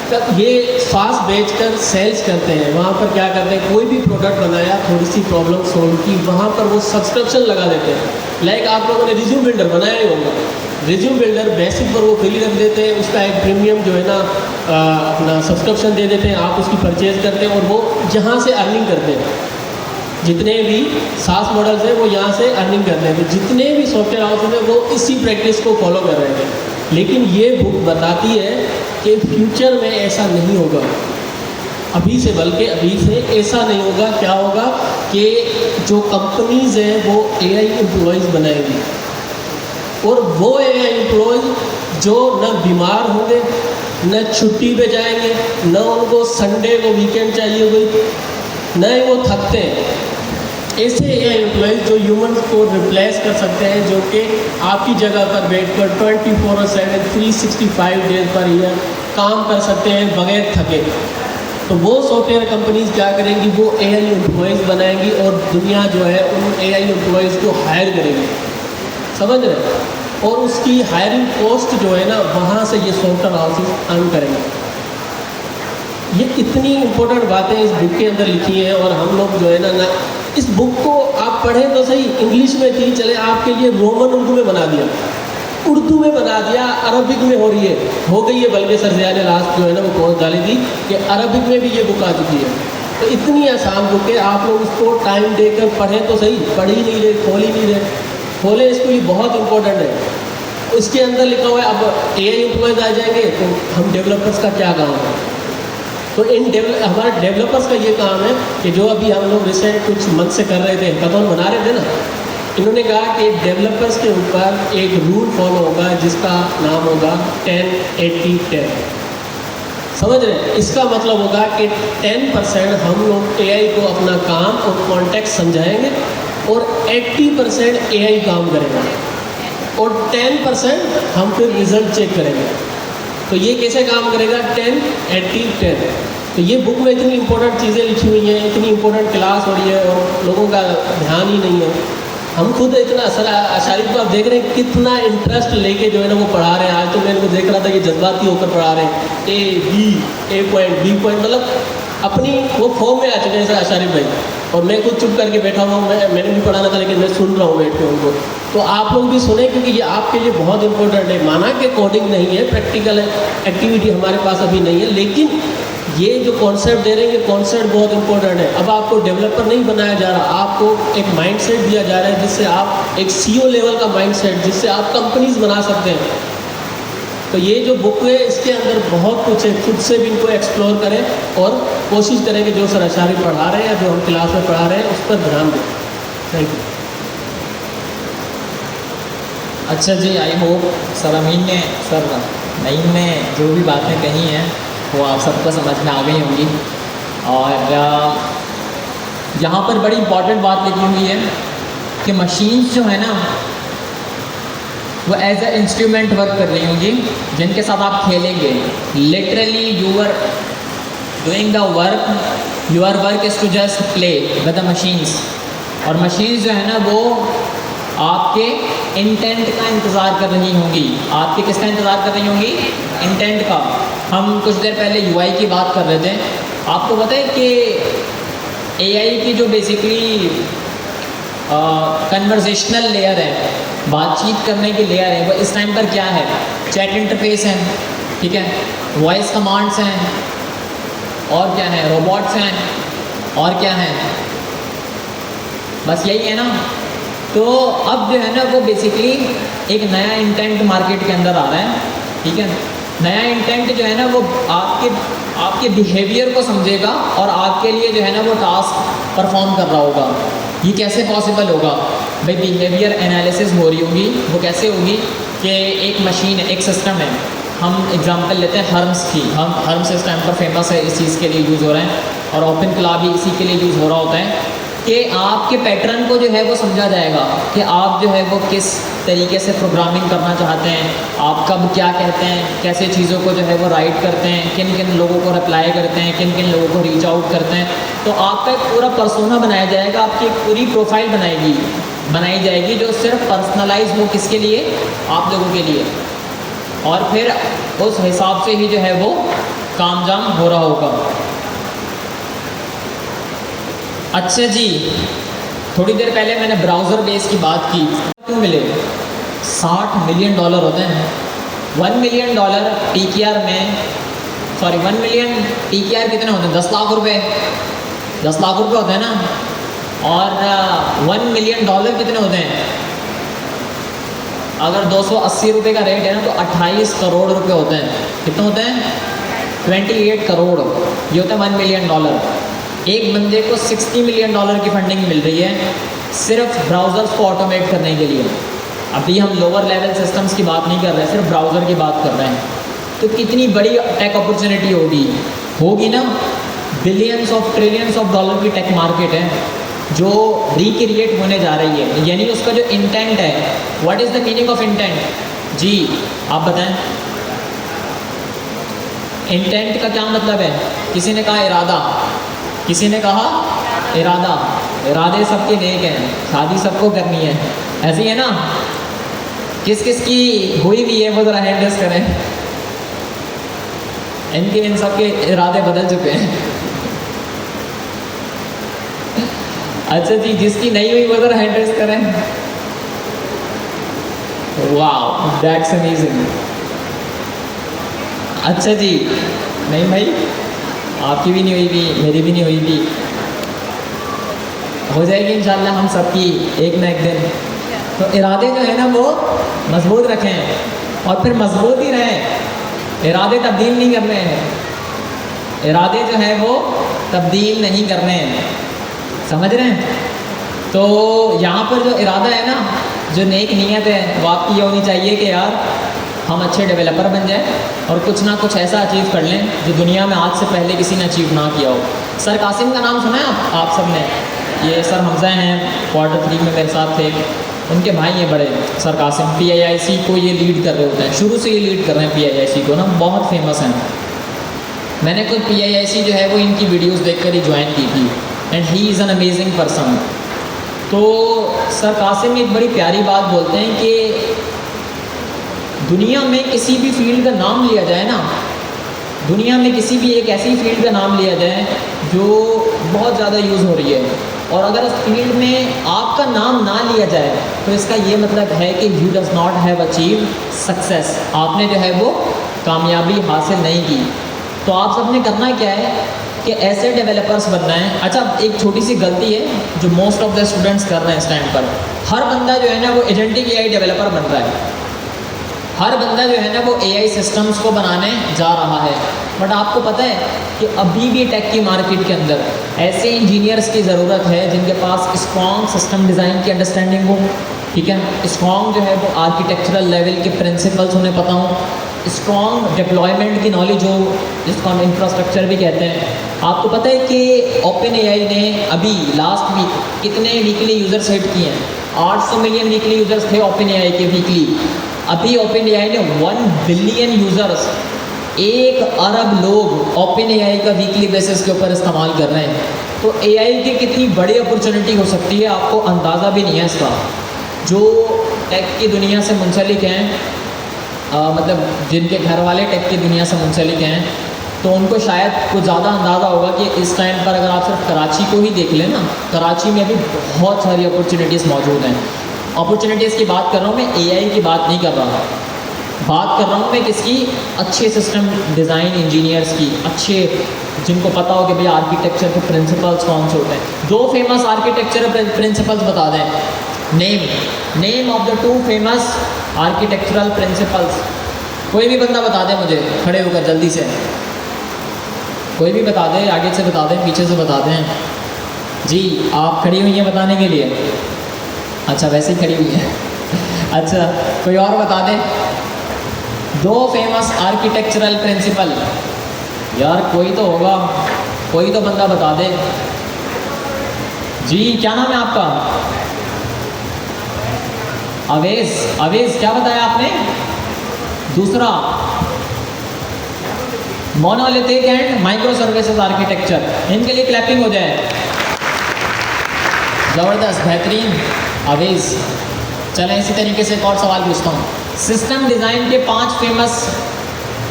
तब ये सास बेचकर सेल्स करते हैं, वहाँ पर क्या करते हैं, कोई भी प्रोडक्ट बनाया, थोड़ी सी प्रॉब्लम सॉल्व की, वहाँ पर वो सब्सक्रिप्शन लगा देते हैं। लाइक आप लोगों ने रिज्यूम बिल्डर बनाया ही होगा, रिज्यूम बिल्डर बेसिक पर वो फ्री रख देते हैं, उसका एक प्रीमियम जो है ना अपना सब्सक्रिप्शन दे देते हैं, आप उसकी परचेज़ करते हैं और वो जहाँ से अर्निंग करते हैं, जितने भी सास मॉडल्स हैं वो यहाँ से अर्निंग करते हैं। तो जितने भी सॉफ्टवेयर हाउसेज हैं वो इसी प्रैक्टिस को फॉलो कर रहे हैं। लेकिन ये बुक बताती है कि फ्यूचर में ऐसा नहीं होगा, अभी से, बल्कि अभी से ऐसा नहीं होगा। क्या होगा कि जो कंपनीज़ हैं वो AI एम्प्लॉयज़ बनाएंगी, और वो AI एम्प्लॉयज़ जो न बीमार होंगे, न छुट्टी पे जाएंगे, न उनको संडे को वीकेंड चाहिए कोई, न ही वो थकते हैं। ऐसे AI एम्प्लॉयज़ जो ह्यूमन्स को रिप्लेस कर सकते हैं, जो कि आपकी जगह पर बैठकर 24/7 365 डेज पर ईयर काम कर सकते हैं बगैर थके। तो वो सॉफ्टवेयर कंपनीज क्या करेंगी, वो AI एम्प्लॉयज़ बनाएंगी और दुनिया जो है उन AI एम्प्लॉयज़ को हायर करेंगी, समझ रहे। और उसकी हायरिंग कॉस्ट जो है ना, वहाँ से ये सॉफ्टवेयर हाउसेस अर्न करेंगे। ये इतनी इम्पोर्टेंट बातें इस बुक के अंदर लिखी हैं, और हम लोग जो है ना इस बुक को आप पढ़ें तो सही, इंग्लिश में थी, चले आपके लिए रोमन उर्दू में बना दिया, उर्दू में बना दिया, अरबिक में हो रही है, हो गई है, बल्कि सर ज़िया ने लास्ट जो है ना वो पोस्ट डाली थी कि अरबिक में भी ये बुक आ चुकी है। तो इतनी आसान बुक है, आप लोग उसको टाइम देकर पढ़ें तो सही, पढ़ ही नहीं रहे, खोल ही नहीं रहे, खोलें इसको, ये बहुत इंपॉर्टेंट है। इसके अंदर लिखा हुआ है, अब AI एम्प्लॉयज़ आ जाएंगे तो हम डेवलपर्स का क्या काम है। तो हमारे डेवलपर्स का ये काम है कि जो अभी हम लोग रिसेंट कुछ मंथ से कर रहे थे, हैकाथॉन बना रहे थे ना, इन्होंने कहा कि डेवलपर्स के ऊपर एक रूल फॉलो होगा जिसका नाम होगा 10-80-10। समझ रहे हैं? इसका मतलब होगा कि 10% हम लोग एआई को अपना काम और कॉन्टेक्स्ट समझाएंगे और 80% एआई काम करेगा और 10% हम फिर रिजल्ट चेक करेंगे। तो ये कैसे काम करेगा? 10, 80, 10। तो ये बुक में इतनी इंपॉर्टेंट चीज़ें लिखी हुई हैं, इतनी इंपॉर्टेंट क्लास हो रही है और लोगों का ध्यान ही नहीं है। हम खुद इतना आशारिफ को आप देख रहे हैं कितना इंटरेस्ट लेके जो है ना वो पढ़ा रहे हैं। आज तो मैं इनको देख रहा था कि जज्बाती होकर पढ़ा रहे हैं, ए पॉइंट बी पॉइंट, मतलब अपनी वो फॉर्म में आ चुके हैं सर आशारिफ भाई। और मैं खुद चुप करके बैठा हुआ हूँ, मैंने भी पढ़ाना था लेकिन मैं सुन रहा हूँ बैठ के उनको। तो आप लोग भी सुने क्योंकि ये आपके लिए बहुत इंपॉर्टेंट है। माना कि कोडिंग नहीं है, प्रैक्टिकल एक्टिविटी हमारे पास अभी नहीं है, लेकिन ये जो कॉन्सेप्ट दे रहे हैं ये कॉन्सेप्ट बहुत इंपॉर्टेंट है। अब आपको डेवलपर नहीं बनाया जा रहा, आपको एक माइंडसेट दिया जा रहा है जिससे आप एक सीईओ लेवल का माइंडसेट, जिससे आप कंपनीज बना सकते हैं। तो ये जो बुक है इसके अंदर बहुत कुछ है, खुद से भी इनको एक्सप्लोर करें और कोशिश करें कि जो सर आशारी पढ़ा रहे हैं या जो हम क्लास में पढ़ा रहे हैं उस पर ध्यान दें। Thank you. अच्छा जी, आई होप सर अमीन ने, सर नईम ने जो भी बातें कही हैं वो आप सबको समझ में आ गई होंगी। और यहाँ पर बड़ी इंपॉर्टेंट बात लिखी हुई है कि मशीन्स जो है ना वो एज ए इंस्ट्रूमेंट वर्क कर रही होंगी जिनके साथ आप खेलेंगे। Literally you are doing the work, your work is to just play with the machines. और मशीन्स जो है ना वो आपके इंटेंट का इंतज़ार कर रही होंगी। आपके किसका इंतज़ार कर रही होंगी? इंटेंट का। हम कुछ देर पहले यूआई की बात कर रहे थे। आपको पता है कि एआई की जो बेसिकली कन्वर्सेशनल लेयर है, बातचीत करने की लेयर है, वो इस टाइम पर क्या है? चैट इंटरफेस है, ठीक है, वॉइस कमांड्स हैं, और क्या है? रोबोट्स हैं, और क्या है? बस यही है ना। तो अब जो है ना वो बेसिकली एक नया इंटेंट मार्केट के अंदर आ रहा है, ठीक है। नया इंटेंट जो है ना वो आपके बिहेवियर को समझेगा और आपके लिए जो है ना वो टास्क परफॉर्म कर रहा होगा। ये कैसे पॉसिबल होगा भाई? बिहेवियर एनालिसिस हो रही होगी। वो कैसे होगी कि एक मशीन है, एक सिस्टम है। हम एग्जांपल लेते हैं हर्म्स की। हम हर्म्स इस टाइम पर फेमस है, इस चीज़ के लिए यूज़ हो रहा है, और ओपन क्लास भी इसी के लिए यूज़ हो रहा होता है कि आपके पैटर्न को जो है वो समझा जाएगा कि आप जो है वो किस तरीके से प्रोग्रामिंग करना चाहते हैं, आप कब क्या कहते हैं, कैसे चीज़ों को जो है वो राइट करते हैं, किन किन लोगों को रिप्लाई करते हैं, किन किन लोगों को रीच आउट करते हैं। तो आपका एक पूरा पर्सोना बनाया जाएगा, आपकी एक पूरी प्रोफाइल बनाई जाएगी जो सिर्फ पर्सनलाइज हो किसके लिए? आप लोगों के लिए। और फिर उस हिसाब से ही जो है वो काम जाम हो रहा होगा। अच्छा जी, थोड़ी देर पहले मैंने ब्राउज़र बेस की बात की। क्यों मिले? $60 मिलियन होते हैं। $1 मिलियन TKR में, सॉरी 1 मिलियन TKR कितने होते हैं? 10 लाख रुपए। 10 लाख रुपए होते हैं ना। और $1 मिलियन कितने होते हैं? अगर 280 रुपये का रेट है ना तो 28 करोड़ रुपए होते हैं। कितने होते हैं? 28 करोड़। ये होता है $1 मिलियन। एक बंदे को $60 मिलियन की फंडिंग मिल रही है सिर्फ ब्राउज़र्स को ऑटोमेट करने के लिए। अभी हम लोअर लेवल सिस्टम्स की बात नहीं कर रहे हैं, सिर्फ ब्राउज़र की बात कर रहे हैं। तो कितनी बड़ी टेक अपॉर्चुनिटी होगी ना। Billions of trillions of dollar की टेक मार्केट है जो रिक्रिएट होने जा रही है। यानी उसका जो इंटेंट है, what is the meaning of intent? जी आप बताएं। इंटेंट का क्या मतलब है? किसी ने कहा इरादा, किसी ने कहा इरादा। इरादे सबके नेक हैं, शादी सबको करनी है, ऐसी है ना। किस किस की हुई भी है वो ज़रा हैंड रेज़ करें। इन सबके इरादे बदल चुके हैं। अच्छा जी, जिसकी नहीं हुई वो ज़रा हैंड रेज़ करें। वाह, दैट्स अमेजिंग। अच्छा जी, नहीं भाई, आपकी भी नहीं हुई भी, मेरी भी नहीं हुई भी, हो जाएगी इंशाल्लाह हम सबकी एक ना एक दिन। तो इरादे जो है ना वो मजबूत रखें और फिर मजबूत ही रहें। इरादे तब्दील नहीं करने हैं, इरादे जो है वो तब्दील नहीं करने हैं, समझ रहे हैं। तो यहाँ पर जो इरादा है ना, जो नेक नीयत है वो आपकी ये होनी चाहिए कि यार हम अच्छे डेवलपर बन जाएं और कुछ ना कुछ ऐसा अचीव कर लें जो दुनिया में आज से पहले किसी ने अचीव ना किया हो। सर कासिम का नाम सुना है आप सब ने? ये सर हमजा हैं, Q3 में मेरे साथ थे, उनके भाई हैं बड़े सर कासिम, PIIC को ये लीड कर रहे होते हैं, शुरू से ये लीड कर रहे हैं PIIC को ना, बहुत फेमस हैं। मैंने खुद PIIC जो है वो इनकी वीडियोस देखकर ही ज्वाइन की थी and he is an amazing person. तो सर कासिम एक बड़ी प्यारी बात बोलते हैं कि दुनिया में किसी भी फील्ड का नाम लिया जाए ना, दुनिया में किसी भी एक ऐसी फील्ड का नाम लिया जाए जो बहुत ज़्यादा यूज़ हो रही है, और अगर उस फील्ड में आपका नाम ना लिया जाए तो इसका ये मतलब है कि you does not have achieve success, आपने जो है वो कामयाबी हासिल नहीं की। तो आप सबने करना क्या है कि ऐसे डेवलपर्स बनना है। अच्छा, एक छोटी सी गलती है जो मोस्ट ऑफ द स्टूडेंट्स कर रहे हैं इस टाइम पर, हर बंदा जो है ना वो एजेंटिक AI डेवलपर बन रहा है, हर बंदा जो है ना वो AI सिस्टम्स को बनाने जा रहा है। बट आपको पता है कि अभी भी टेक की मार्केट के अंदर ऐसे इंजीनियर्स की ज़रूरत है जिनके पास स्ट्रॉन्ग सिस्टम डिज़ाइन की अंडरस्टैंडिंग हो, ठीक है, स्ट्रॉन्ग जो है वो आर्किटेक्चरल लेवल के प्रिंसिपल्स उन्हें पता हो, स्ट्रॉन्ग डिप्लॉयमेंट की नॉलेज हो, जिसको हम इंफ्रास्ट्रक्चर भी कहते हैं। आपको पता है कि OpenAI ने अभी लास्ट वीक कितने वीकली यूज़र्स हिट किए हैं? 800 मिलियन वीकली यूज़र्स थे OpenAI के वीकली। अभी OpenAI ने 1 बिलियन यूज़र्स, 1 अरब लोग OpenAI का वीकली बेसिस के ऊपर इस्तेमाल कर रहे हैं। तो AI की कितनी बड़ी अपॉर्चुनिटी हो सकती है आपको अंदाज़ा भी नहीं है इसका। जो टेक की दुनिया से मुंसलिक हैं, मतलब जिनके घर वाले टेक की दुनिया से मुंसलिक हैं, तो उनको शायद कुछ ज़्यादा अंदाज़ा होगा कि इस टाइम पर अगर आप सिर्फ कराची को ही देख लें ना, कराची में भी बहुत सारी अपॉर्चुनिटीज़ मौजूद हैं। अपॉर्चुनिटीज़ की बात कर रहा हूँ मैं, AI की बात नहीं कर रहा, बात कर रहा हूँ मैं किसकी? अच्छे सिस्टम डिज़ाइन इंजीनियर्स की, अच्छे जिनको पता हो कि भाई आर्किटेक्चर के प्रिंसिपल्स कौन से होते हैं। 2 फेमस आर्किटेक्चर प्रिंसिपल्स बता दें, name of the 2 famous architectural principles. कोई भी बंदा बता दे मुझे, खड़े होकर जल्दी से, कोई भी बता दे, आगे से बता दें, पीछे से बता दें। जी, आप खड़ी हुई हैं बताने के लिए? अच्छा, वैसे ही खड़ी हुई है। अच्छा, कोई और बता दे 2 फेमस आर्किटेक्चरल प्रिंसिपल। यार कोई तो होगा, कोई तो बंदा बता दे। जी, क्या नाम है आपका? अवेज, क्या बताया आपने? दूसरा monolithic and micro services architecture. इनके लिए क्लैपिंग हो जाए। ज़बरदस्त, बेहतरीन अवेज। चलें इसी तरीके से एक और सवाल पूछता हूँ। सिस्टम डिज़ाइन के 5 फेमस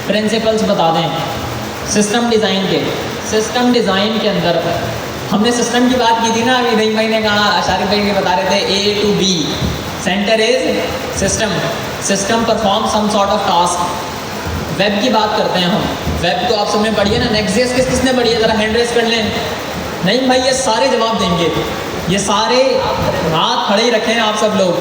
प्रिंसिपल्स बता दें। सिस्टम डिज़ाइन के अंदर हमने सिस्टम की बात की थी ना, अभी भाई ने कहा, अशारिफ भाई भी बता रहे थे A to B, center is system perform some sort of task. Web की बात करते हैं हम, वेब तो आप सबने पढ़ी है ना, नेक्स्ट.js किसने पढ़ी है? ज़रा हैंड रेस कर लें। नहीं भाई, ये सारे जवाब देंगे, ये सारे हाथ खड़े ही रखे हैं आप सब लोग।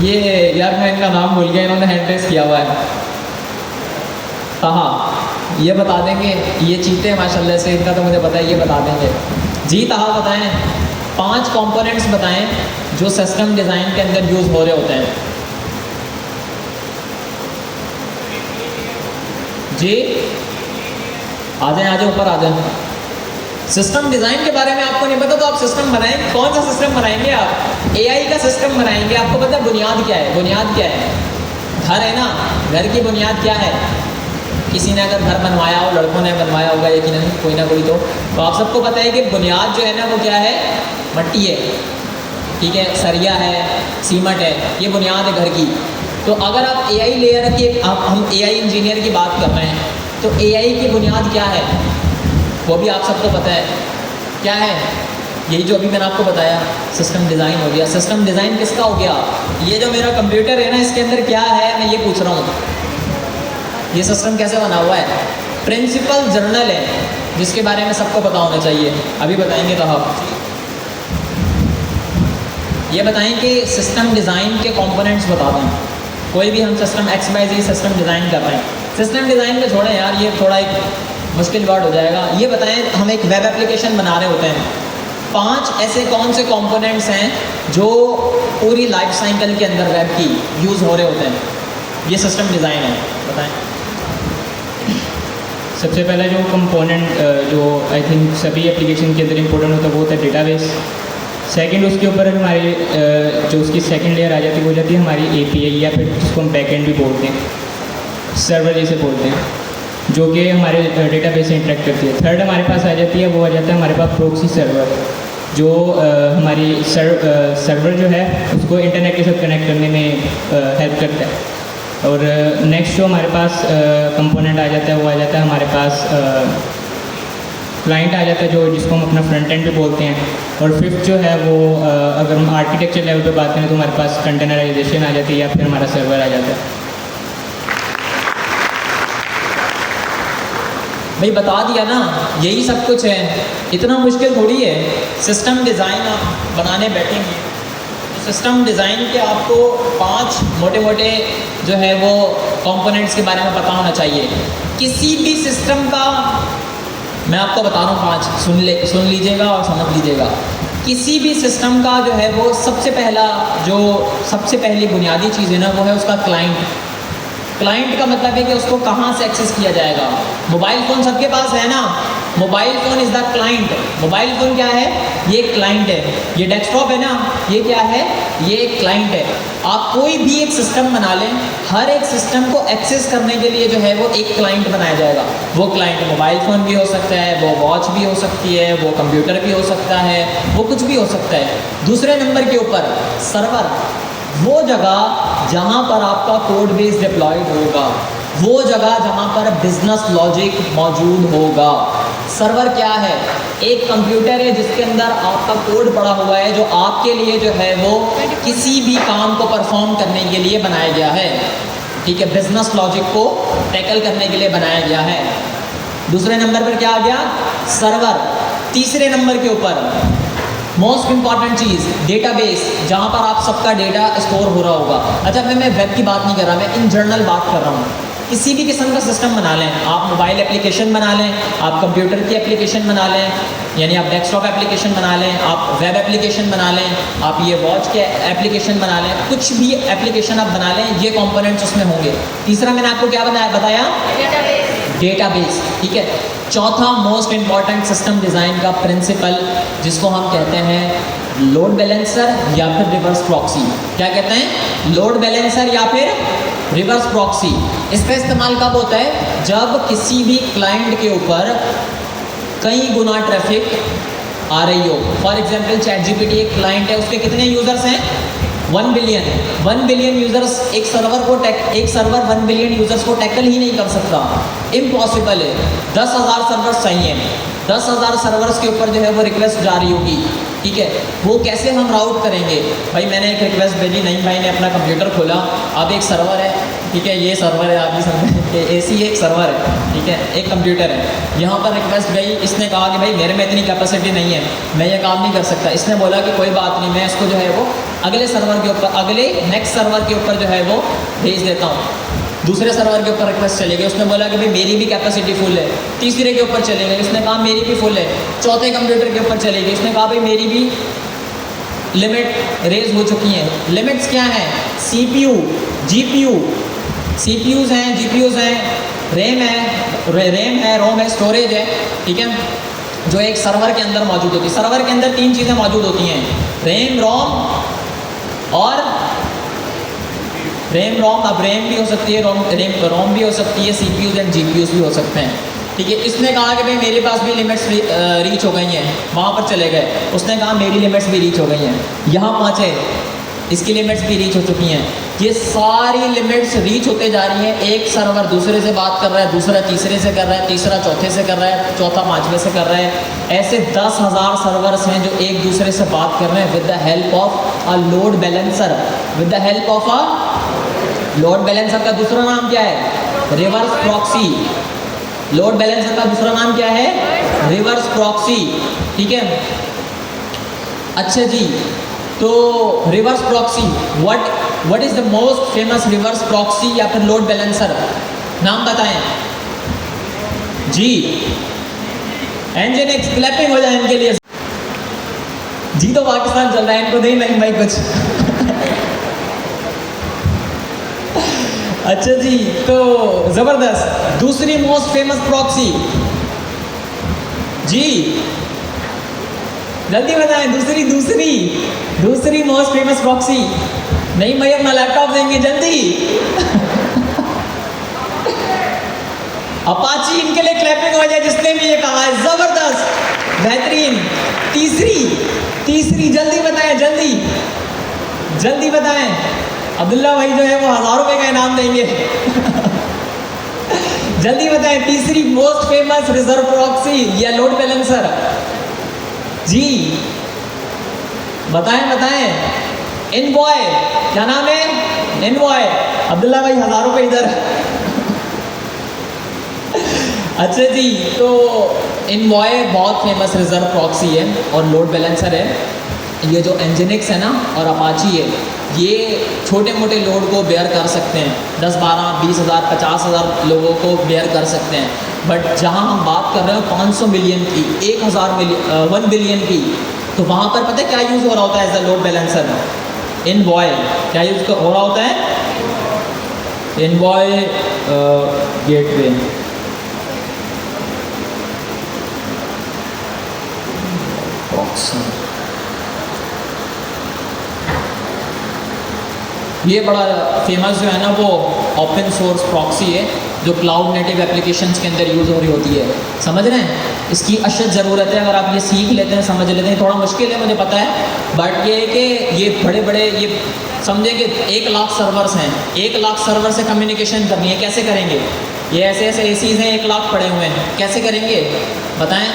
ये यार मैं इनका नाम भूल गया, इन्होंने हैंड रेस किया हुआ है। हाँ, ये बता देंगे, ये चीते हैं माशाल्लाह से, इनका तो मुझे पता है, ये बता देंगे। जी तहा बताएं, 5 कंपोनेंट्स बताएं जो सिस्टम डिज़ाइन के अंदर यूज़ हो रहे होते हैं। जी आ जाए ऊपर आ जाए। सिस्टम डिज़ाइन के बारे में आपको नहीं पता तो आप सिस्टम बनाएंगे, कौन सा सिस्टम बनाएंगे आप? AI का सिस्टम बनाएंगे। आपको पता है बुनियाद क्या है? बुनियाद क्या है? घर है ना, घर की बुनियाद क्या है? किसी ने अगर घर बनवाया हो, लड़कों ने बनवाया होगा यकीनन कोई ना कोई, तो आप सबको पता है कि बुनियाद जो है ना वो क्या है? मट्टी है, ठीक है, सरिया है, सीमेंट है, ये बुनियाद है घर की। तो अगर आप AI लेयर की, हम AI इंजीनियर की बात कर रहे हैं, तो AI की बुनियाद क्या है वो भी आप सबको पता है। क्या है? यही जो अभी मैंने आपको बताया, सिस्टम डिज़ाइन हो गया। सिस्टम डिज़ाइन किसका हो गया? ये जो मेरा कंप्यूटर है ना, इसके अंदर क्या है मैं ये पूछ रहा हूँ, ये सिस्टम कैसे बना हुआ है? प्रिंसिपल जर्नल है जिसके बारे में सबको पता होना चाहिए। अभी बताएंगे तो आप ये बताएं कि सिस्टम डिज़ाइन के कंपोनेंट्स बता दें। कोई भी हम सिस्टम XYZ सिस्टम डिज़ाइन कर रहे हैं, सिस्टम डिज़ाइन में छोड़ें यार, ये थोड़ा एक मुश्किल वर्ड हो जाएगा। ये बताएं, हम एक वेब एप्लीकेशन बना रहे होते हैं, 5 ऐसे कौन से कंपोनेंट्स हैं जो पूरी लाइफ साइकिल के अंदर वेब की यूज़ हो रहे होते हैं? ये सिस्टम डिज़ाइन है, बताएं। सबसे पहला जो कंपोनेंट जो आई थिंक सभी एप्लीकेशन के अंदर इंपॉर्टेंट होता है वो होता है डेटाबेस। सेकंड उसके ऊपर हमारे जो उसकी सेकंड लेयर आ जाती है वो जाती है हमारी एपीआई या फिर जिसको हम बैकएंड भी बोलते हैं, सर्वर जैसे बोलते हैं, जो कि हमारे डेटाबेस से इंटरेक्ट करती है। थर्ड हमारे पास आ जाती है वो आ जाता है हमारे पास प्रोक्सी सर्वर, जो हमारी सर्वर जो है उसको इंटरनेट के साथ कनेक्ट करने में हेल्प करता है। और नेक्स्ट जो हमारे पास कंपोनेंट आ जाता है वो आ जाता है हमारे पास क्लाइंट आ जाता है, जो जिसको हम अपना फ्रंट एंड भी बोलते हैं। और फिफ्थ जो है वो अगर हम आर्किटेक्चर लेवल पे बात करें तो हमारे पास कंटेनराइजेशन आ जाती है या फिर हमारा सर्वर आ जाता है। भाई बता दिया ना, यही सब कुछ है, इतना मुश्किल थोड़ी है। सिस्टम डिज़ाइन आप बनाने बैठेंगे तो सिस्टम डिज़ाइन के आपको 5 मोटे मोटे जो है वो कंपोनेंट्स के बारे में पता होना चाहिए। किसी भी सिस्टम का मैं आपको बता रहा हूँ 5, सुन लीजिएगा और समझ लीजिएगा। किसी भी सिस्टम का जो है वो सबसे पहली बुनियादी चीज़ है ना, वो है उसका क्लाइंट। क्लाइंट का मतलब है कि उसको कहाँ से एक्सेस किया जाएगा। मोबाइल फ़ोन सबके पास है ना, mobile phone is the client. Mobile phone क्या है? ये क्लाइंट है। ये डेस्कटॉप है ना, ये क्या है? ये क्लाइंट है। आप कोई भी एक सिस्टम बना लें, हर एक सिस्टम को एक्सेस करने के लिए जो है वो एक क्लाइंट बनाया जाएगा। वो क्लाइंट मोबाइल फ़ोन भी हो सकता है, वो वॉच भी हो सकती है, वो कंप्यूटर भी हो सकता है, वो कुछ भी हो सकता है। दूसरे नंबर के ऊपर सर्वर, वो जगह जहाँ पर आपका कोड बेस डिप्लॉयड होगा, वो जगह जहाँ पर बिजनेस लॉजिक मौजूद होगा। सर्वर क्या है? एक कंप्यूटर है जिसके अंदर आपका कोड पड़ा हुआ है, जो आपके लिए जो है वो किसी भी काम को परफॉर्म करने के लिए बनाया गया है। ठीक है, बिजनेस लॉजिक को टैकल करने के लिए बनाया गया है। दूसरे नंबर पर क्या आ गया? सर्वर। तीसरे नंबर के ऊपर मोस्ट इंपॉर्टेंट चीज़ डेटाबेस, जहाँ पर आप सबका डेटा स्टोर हो रहा होगा। अच्छा, मैं वेब की बात नहीं कर रहा, मैं इन जनरल बात कर रहा हूँ। किसी भी किस्म का सिस्टम बना लें, आप मोबाइल एप्लीकेशन बना लें, आप कंप्यूटर की एप्लीकेशन बना लें, यानी आप डेस्कटॉप एप्लीकेशन बना लें, आप वेब एप्लीकेशन बना लें, आप ये वॉच के एप्लीकेशन बना लें, कुछ भी एप्लीकेशन आप बना लें, ये कंपोनेंट्स उसमें होंगे। तीसरा मैंने आपको क्या बताया? डेटाबेस। ठीक है। चौथा मोस्ट इंपॉर्टेंट सिस्टम डिज़ाइन का प्रिंसिपल, जिसको हम कहते हैं लोड बैलेंसर या फिर रिवर्स प्रॉक्सी। क्या कहते हैं? लोड बैलेंसर या फिर रिवर्स प्रॉक्सी। इसका इस्तेमाल कब होता है? जब किसी भी क्लाइंट के ऊपर कई गुना ट्रैफिक आ रही हो। फॉर एग्जांपल ChatGPT एक क्लाइंट है, उसके कितने यूज़र्स हैं? 1 बिलियन यूज़र्स। एक सर्वर 1 बिलियन यूज़र्स को टैकल ही नहीं कर सकता, इम्पॉसिबल है। 10,000 सर्वर्स चाहिए, 10,000 सर्वर्स के ऊपर जो है वो रिक्वेस्ट जा रही होगी। ठीक है, वो कैसे हम राउट करेंगे? भाई मैंने एक रिक्वेस्ट भेजी, नहीं भाई ने अपना कंप्यूटर खोला, अब एक सर्वर है, ठीक है, ये सर्वर है, आपकी सर्वर ऐसी एक सर्वर है, ठीक है, एक कंप्यूटर है, यहाँ पर रिक्वेस्ट गई, इसने कहा कि भाई मेरे में इतनी कैपेसिटी नहीं है, मैं ये काम नहीं कर सकता। इसने बोला कि कोई बात नहीं, मैं इसको जो है वो अगले सर्वर के ऊपर, अगले नेक्स्ट सर्वर के ऊपर जो है वो भेज देता हूँ। दूसरे सर्वर के ऊपर रिक्वेस्ट चली गई, उसने बोला कि भाई मेरी भी कैपेसिटी फुल है। तीसरे के ऊपर चले गए, उसने कहा मेरी भी फुल है। चौथे कंप्यूटर के ऊपर चले गई, उसने कहा भाई मेरी भी लिमिट रेज हो चुकी हैं। लिमिट्स क्या हैं? CPU, GPU, CPUs हैं, GPUs हैं, रैम है, रोम है, स्टोरेज है। ठीक है, जो एक सर्वर के अंदर मौजूद होती है। सर्वर के अंदर 3 चीज़ें मौजूद होती हैं, रैम, रोम और रोम। अब रैम भी हो सकती है, रोम भी हो सकती है, CPUs एंड GPUs भी हो सकते हैं। ठीक है, इसने कहा कि भाई मेरे पास भी लिमिट्स रीच हो गई हैं, वहाँ पर चले गए, उसने कहा मेरी लिमिट्स भी रीच हो गई हैं, यहाँ पहुँचे, इसकी लिमिट्स भी रीच हो चुकी हैं। ये सारी लिमिट्स रीच होते जा रही हैं। एक सर्वर दूसरे से बात कर रहा है, दूसरा तीसरे से कर रहा है, तीसरा चौथे से कर रहा है, चौथा पाँचवें से कर रहा है। ऐसे 10,000 सर्वर्स हैं जो एक दूसरे से बात कर रहे हैं with the help of a load balancer. With the help of a load balancer का दूसरा नाम क्या है? Reverse proxy. लोड बैलेंसर का दूसरा नाम क्या है? Reverse proxy. ठीक है, अच्छा जी, तो reverse proxy, what is the most famous reverse proxy या फिर लोड बैलेंसर? नाम बताएं जी। एंजिन क्लैपिंग हो जाए इनके लिए। जी तो पाकिस्तान चल रहा है, इनको नहीं नहीं भाई कुछ। अच्छा जी, तो जबरदस्त। दूसरी मोस्ट फेमस प्रॉक्सी जी, जल्दी बताएं। दूसरी मोस्ट फेमस प्रॉक्सी। नहीं भाई अपना लैपटॉप देंगे जल्दी। अपाची, इनके लिए क्लैपिंग हो जाए जिसने भी ये कहा है, जबरदस्त, बेहतरीन। तीसरी जल्दी बताएं, जल्दी बताएं। अब्दुल्ला भाई जो है वो 1000 रुपए का इनाम देंगे। जल्दी बताएं, तीसरी मोस्ट फेमस रिजर्व प्रॉक्सी या लोड बैलेंसर जी, बताएं। इनवॉय, क्या नाम है? इनवॉय। अब्दुल्ला भाई 1000 रुपए इधर। अच्छा जी, तो इनवॉय बहुत फेमस रिजर्व प्रॉक्सी है और लोड बैलेंसर है। ये जो एंजिनिक्स है ना और अपाची है, ये छोटे मोटे लोड को बेयर कर सकते हैं। 10, 12, 20,000, 50,000 लोगों को बेयर कर सकते हैं। बट जहाँ हम बात कर रहे हो 500 मिलियन की, 1 बिलियन की, तो वहाँ पर पता है क्या यूज़ हो रहा होता है as a load balancer? Envoy. क्या यूज़ हो रहा होता है? Envoy gateway. ये बड़ा फेमस जो है ना वो ओपन सोर्स प्रॉक्सी है, जो क्लाउड नेटिव एप्लीकेशंस के अंदर यूज़ हो रही होती है। समझ रहे हैं? इसकी अशद ज़रूरत है। अगर आप ये सीख लेते हैं, समझ लेते हैं, थोड़ा मुश्किल है मुझे पता है, बट ये है कि ये बड़े ये समझे कि 1 लाख सर्वर्स हैं, 1 लाख सर्वर से कम्युनिकेशन करनी है, कैसे करेंगे? ये ऐसे एसीज़ हैं, 1 लाख पड़े हुए हैं, कैसे करेंगे बताएं?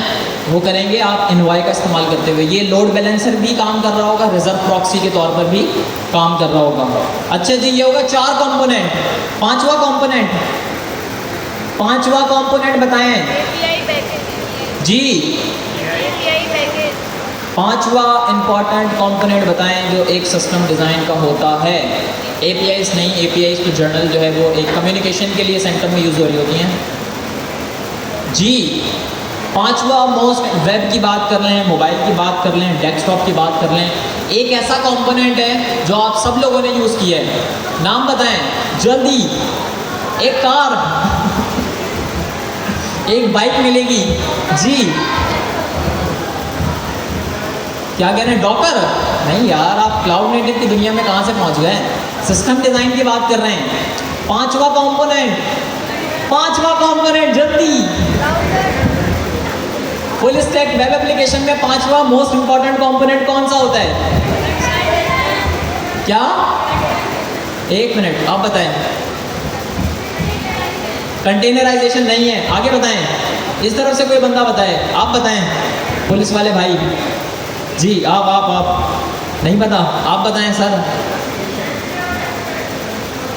वो करेंगे आप इनवॉय का इस्तेमाल करते हुए। ये लोड बैलेंसर भी काम कर रहा होगा, रिजर्व प्रॉक्सी के तौर पर भी काम कर रहा होगा। अच्छा जी, ये होगा 4 कंपोनेंट। पांचवा कंपोनेंट बताएं API पैकेज जी। API पैकेज 5वां इंपॉर्टेंट कंपोनेंट बताएं जो एक सिस्टम डिज़ाइन का होता है। APIs नहीं, APIs की जर्नल जो है वो एक कम्युनिकेशन के लिए सेंटर में यूज़ हो रही होती हैं जी। 5वां मोस्ट, वेब की बात कर लें, मोबाइल की बात कर लें, डेस्कटॉप की बात कर लें, एक ऐसा कंपोनेंट है जो आप सब लोगों ने यूज़ किया है। नाम बताएं जल्दी। एक कार, एक बाइक मिलेगी जी। क्या कह रहे हैं? डॉकर? नहीं यार, आप क्लाउड नेटिव की दुनिया में कहाँ से पहुँच गए? सिस्टम डिज़ाइन की बात कर रहे हैं। 5वां कंपोनेंट जल्दी। फुल स्टैक वेब एप्लीकेशन में 5वां मोस्ट इंपॉर्टेंट कंपोनेंट कौन सा होता है? क्या? 1 मिनट, आप बताएं। कंटेनराइजेशन नहीं है। आगे बताएं। इस तरफ से कोई बंदा बताए, आप बताएं। पुलिस वाले भाई जी, आप नहीं पता, आप बताएं सर।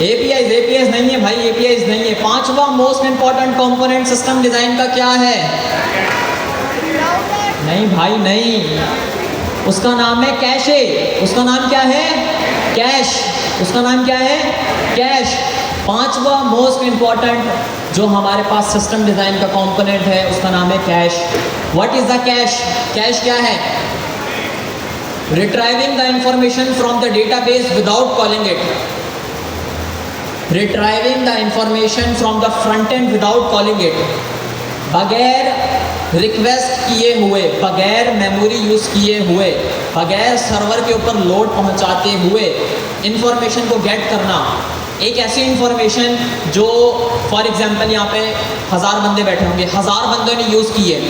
APIs नहीं है भाई, APIs नहीं है। 5वां most important component system design का क्या है? नहीं भाई नहीं, उसका नाम है कैशे। उसका नाम क्या है? कैश। उसका नाम क्या है? कैश। 5वां मोस्ट इंपॉर्टेंट जो हमारे पास सिस्टम डिज़ाइन का कंपोनेंट है उसका नाम है cash. What is the cash? Cash क्या है? Retrieving the information from the database without calling it. Retrieving the information from the front end without calling it. बगैर रिक्वेस्ट किए हुए, बगैर मेमोरी यूज़ किए हुए, बगैर सर्वर के ऊपर लोड पहुंचाते हुए इंफॉर्मेशन को गेट करना। एक ऐसी इंफॉर्मेशन जो फॉर एग्जांपल यहाँ पे 1000 बंदे बैठे होंगे, 1000 बंदों ने यूज़ की है।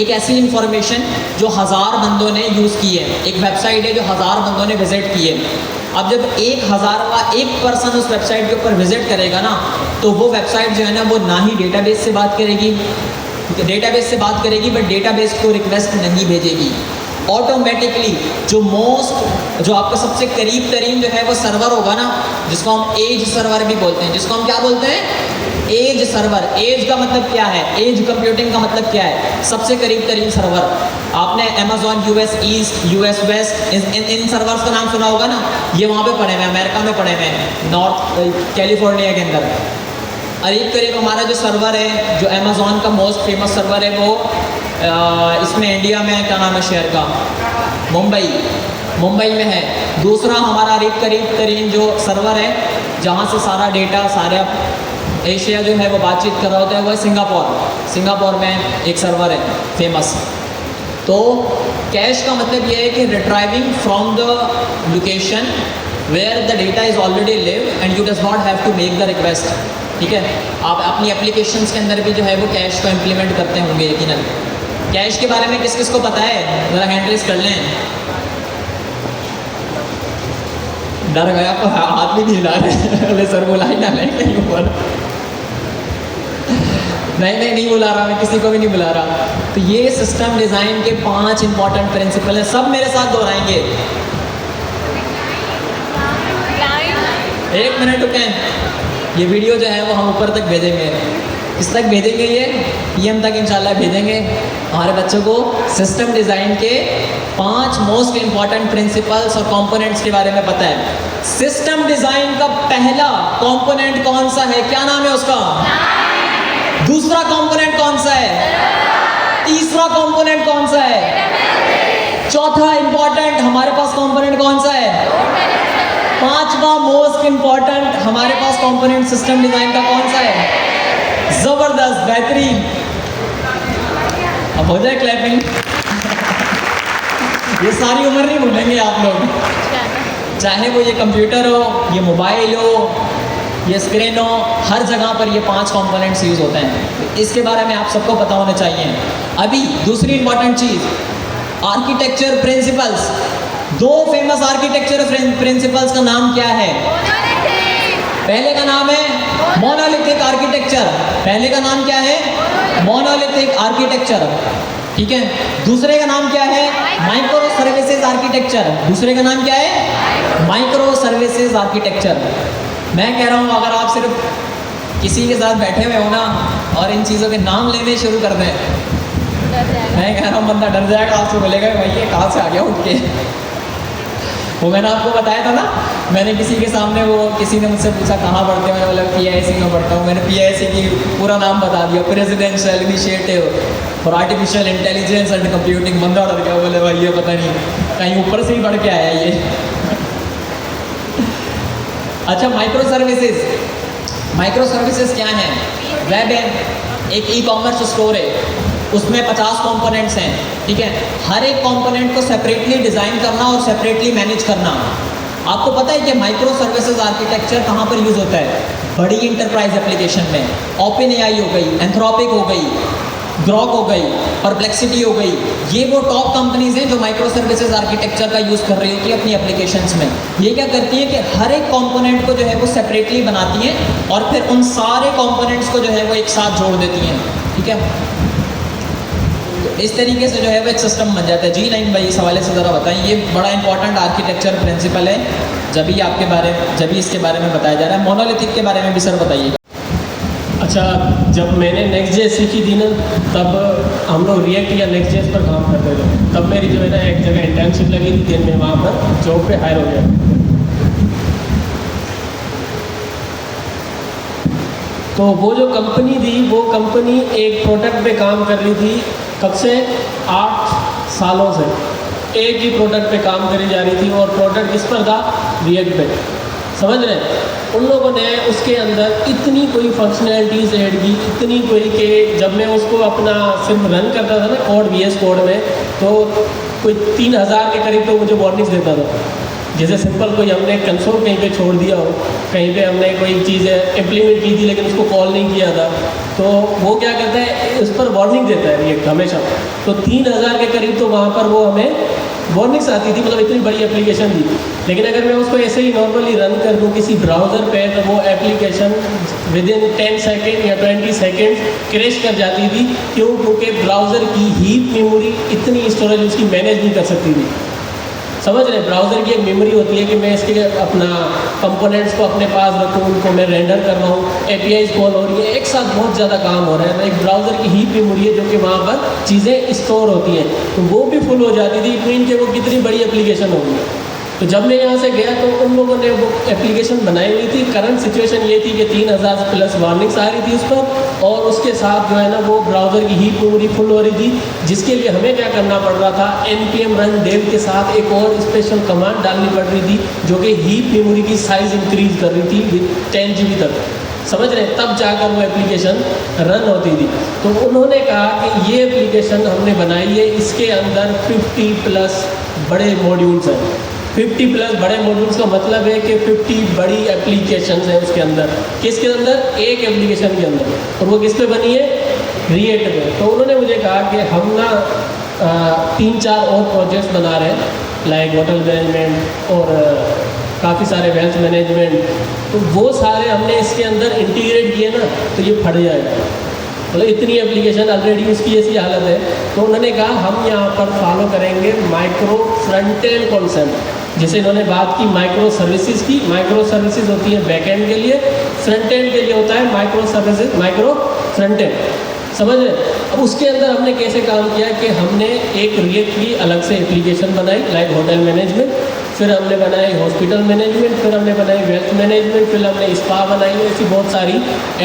एक ऐसी इंफॉर्मेशन जो 1000 बंदों ने यूज़ की है। एक वेबसाइट है जो 1000 बंदों ने विजिट की है। अब जब 1000वां एक पर्सन उस वेबसाइट के ऊपर विजिट करेगा ना, तो वो वेबसाइट जो है ना वो ना ही डेटाबेस से बात करेगी, बट डेटाबेस को रिक्वेस्ट नहीं भेजेगी। ऑटोमेटिकली जो आपका सबसे करीब तरीन जो है वो सर्वर होगा ना, जिसको हम एज सर्वर भी बोलते हैं, जिसको हम क्या बोलते हैं? As server. एज का मतलब क्या है? एज कंप्यूटिंग का मतलब क्या है? सबसे करीब तरीन सर्वर। आपने Amazon US east, US west, इन सर्वर्स का नाम सुना होगा ना। ये वहाँ पे पड़े हुए हैं, अमेरिका में पड़े हुए हैं, नॉर्थ कैलिफोर्निया के अंदर। करीब हमारा जो सर्वर है, जो अमेजॉन का मोस्ट फेमस सर्वर है, वो इसमें इंडिया में क्या नाम है शहर का? मुंबई में है। दूसरा हमारा करीब तरीन जो सर्वर है जहाँ से सारा डेटा सारा एशिया जो है वो बातचीत कर रहा होता है वो है सिंगापुर में एक सर्वर है फेमस। तो कैश का मतलब ये है कि retrieving from the location where the data is already live and you does not have to make the request. ठीक है, आप अपनी एप्लीकेशंस के अंदर भी जो है वो कैश को इम्प्लीमेंट करते होंगे यकीनन। कैश के बारे में किस किस को पता है, ज़रा हैंड रेज कर लें। डर गया तो हाथ भी नहीं हिला रहे सर बुला ही ना लें कहीं ऊपर। नहीं बुला रहा, मैं किसी को भी नहीं बुला रहा। तो ये सिस्टम डिज़ाइन के 5 इंपॉर्टेंट प्रिंसिपल हैं, सब मेरे साथ दोहराएंगे। एक मिनट रुकें, ये वीडियो जो है वो हम ऊपर तक भेजेंगे। किस तक भेजेंगे? ये PM तक इंशाल्लाह भेजेंगे। हमारे बच्चों को सिस्टम डिज़ाइन के 5 मोस्ट इंपॉर्टेंट प्रिंसिपल्स और कंपोनेंट्स के बारे में पता है। सिस्टम डिज़ाइन का पहला कंपोनेंट कौन सा है, क्या नाम है उसका? दूसरा कंपोनेंट कौन सा है? तीसरा कंपोनेंट कौन सा है? चौथा इंपॉर्टेंट हमारे पास कंपोनेंट कौन सा है? पांचवा मोस्ट इंपॉर्टेंट हमारे पास कंपोनेंट सिस्टम डिजाइन का कौन सा है? जबरदस्त, बेहतरीन। अब हो जाए क्लैपिंग। ये सारी उम्र नहीं भूलेंगे आप लोग, चाहे वो ये कंप्यूटर हो, ये मोबाइल हो, ये स्क्रीन हो, हर जगह पर ये 5 कंपोनेंट्स यूज़ होते हैं। इसके बारे में आप सबको पता होना चाहिए। अभी दूसरी इंपॉर्टेंट चीज़, architecture principles. 2 famous architecture principles का नाम क्या है? पहले का नाम है मोनोलिथिक आर्किटेक्चर। पहले का नाम क्या है? Monolithic architecture. ठीक है, दूसरे का नाम क्या है? Micro services architecture. दूसरे का नाम क्या है? Micro services architecture. मैं कह रहा हूँ अगर आप सिर्फ किसी के साथ बैठे हुए हो ना और इन चीज़ों के नाम लेने शुरू कर दें, मैं कह रहा हूँ बंदा डर जाएगा, आपसे बोलेगा भाई ये कहाँ से आ गया उठ के। वो मैंने आपको बताया था ना, मैंने किसी के सामने किसी ने मुझसे पूछा कहाँ पढ़ते हो, मैंने बोला PIC में पढ़ता हूँ। मैंने PIC की पूरा नाम बता दिया, presidential initiative for artificial intelligence and computing. बंदा डर गया, बोले भाई ये पता नहीं कहीं ऊपर से ही पढ़ के आया ये। अच्छा, माइक्रो सर्विसेज क्या है? वेब है, एक ई-कॉमर्स स्टोर है, उसमें 50 कंपोनेंट्स हैं। ठीक है, हर एक कंपोनेंट को सेपरेटली डिज़ाइन करना और सेपरेटली मैनेज करना। आपको पता है कि माइक्रो सर्विसेज आर्किटेक्चर कहाँ पर यूज़ होता है? बड़ी इंटरप्राइज एप्लीकेशन में। OpenAI हो गई, एंथ्रोपिक हो गई, ग्रॉक हो गई, परप्लेक्सिटी हो गई, ये वो टॉप कंपनीज हैं जो माइक्रो सर्विसेज आर्किटेक्चर का यूज़ कर रही होती है अपनी एप्लीकेशंस में। ये क्या करती है कि हर एक कंपोनेंट को जो है वो सेपरेटली बनाती हैं और फिर उन सारे कंपोनेंट्स को जो है वो एक साथ जोड़ देती हैं। ठीक है, तो इस तरीके से जो है वो एक सिस्टम बन जाता है। जी नहीं भाई, इस हवाले से ज़रा बताएं। ये बड़ा इंपॉर्टेंट आर्किटेक्चर प्रिंसिपल है, जब भी इसके बारे में बताया जा रहा है। मोनोलिथिक के बारे में भी सर बताइएगा। अच्छा, जब मैंने Next.js सीखी थी ना, तब हम लोग रिएक्ट या Next.js पर काम करते थे। तब मेरी जो है ना एक जगह इंटर्नशिप लगी थी, दिन में वहाँ पर जॉब पे हायर हो गया। तो वो जो कंपनी थी, वो कंपनी एक प्रोडक्ट पे काम कर रही थी। कब से? 8 सालों से एक ही प्रोडक्ट पे काम करी जा रही थी और प्रोडक्ट किस पर था? रिएक्ट पे। समझ रहे हैं? उन लोगों ने उसके अंदर इतनी कोई फंक्शनैलिटीज़ ऐड की, इतनी कोई कि जब मैं उसको अपना सिर्फ रन करता था ना कोड, VS कोड में, तो कोई 3000 के करीब तो मुझे वार्निंग्स देता था। जैसे सिंपल कोई हमने कंसोल कहीं पे छोड़ दिया हो, कहीं पे हमने कोई चीज़ इम्प्लीमेंट की थी लेकिन उसको कॉल नहीं किया था, तो वो क्या करता है, उस पर वार्निंग देता है रिएक्ट हमेशा। तो 3000 के करीब तो वहाँ पर वो हमें वार्निंग्स आती थी, मतलब इतनी बड़ी एप्लीकेशन थी। लेकिन अगर मैं उसको ऐसे ही नॉर्मली रन कर दूँ किसी ब्राउज़र पे, तो वो एप्लीकेशन विदिन 10 सेकेंड या 20 सेकेंड क्रैश कर जाती थी। क्यों? क्योंकि ब्राउज़र की हीप मेमोरी इतनी स्टोरेज उसकी मैनेज नहीं कर सकती थी। समझ रहे? ब्राउज़र की एक मेमोरी होती है कि मैं इसके अपना कंपोनेंट्स को अपने पास रखूँ, उनको मैं रेंडर कर रहा हूँ, APIs कॉल हो रही है, एक साथ बहुत ज़्यादा काम हो रहा है। तो एक ब्राउज़र की हीप मेमोरी है जो कि वहाँ पर चीज़ें स्टोर होती हैं, तो वो भी फुल हो जाती थी। इट मीन कि वो कितनी बड़ी एप्लीकेशन होगी। तो जब मैं यहाँ से गया तो उन लोगों ने वो एप्लीकेशन बनाई हुई थी। करंट सिचुएशन ये थी कि 3000 प्लस वार्निंग्स आ रही थी उस पर, और उसके साथ जो है ना वो ब्राउज़र की हीप मेमोरी फुल हो रही थी, जिसके लिए हमें क्या करना पड़ रहा था, npm run dev के साथ एक और स्पेशल कमांड डालनी पड़ रही थी जो कि हीप मेमोरी की साइज़ इंक्रीज कर रही थी विद 10 GB तक, समझ रहे हैं, तब जाकर वो एप्लीकेशन रन होती थी। तो उन्होंने कहा कि ये एप्लीकेशन हमने बनाई है, इसके अंदर 50 प्लस बड़े मॉड्यूल्स हैं। 50 प्लस बड़े मॉड्यूल्स का मतलब है कि 50 बड़ी एप्लीकेशन हैं उसके अंदर। किसके अंदर? एक एप्लीकेशन के अंदर। और वो किस पे बनी है? रिएक्ट पे। तो उन्होंने मुझे कहा कि हम ना 3-4 और प्रोजेक्ट्स बना रहे हैं, लाइक होटल मैनेजमेंट और काफ़ी सारे वेल्थ मैनेजमेंट, तो वो सारे हमने इसके अंदर इंटीग्रेट किए ना तो ये फट जाएगा, मतलब इतनी एप्लीकेशन ऑलरेडी उसकी ऐसी हालत है। तो उन्होंने कहा हम यहाँ पर फॉलो करेंगे माइक्रो फ्रंट एंड कॉन्सेप्ट। जैसे इन्होंने बात की माइक्रो सर्विसेज की, माइक्रो सर्विसेज होती है बैक एंड के लिए, फ्रंट एंड के लिए होता है micro services, micro front end, समझ रहे। अब उसके अंदर हमने कैसे काम किया कि हमने एक रिएक्ट की अलग से एप्लीकेशन बनाई, लाइक होटल मैनेजमेंट, फिर हमने बनाई हॉस्पिटल मैनेजमेंट, फिर हमने बनाई वेल्थ मैनेजमेंट, फिर हमने स्पा बनाई, ऐसी बहुत सारी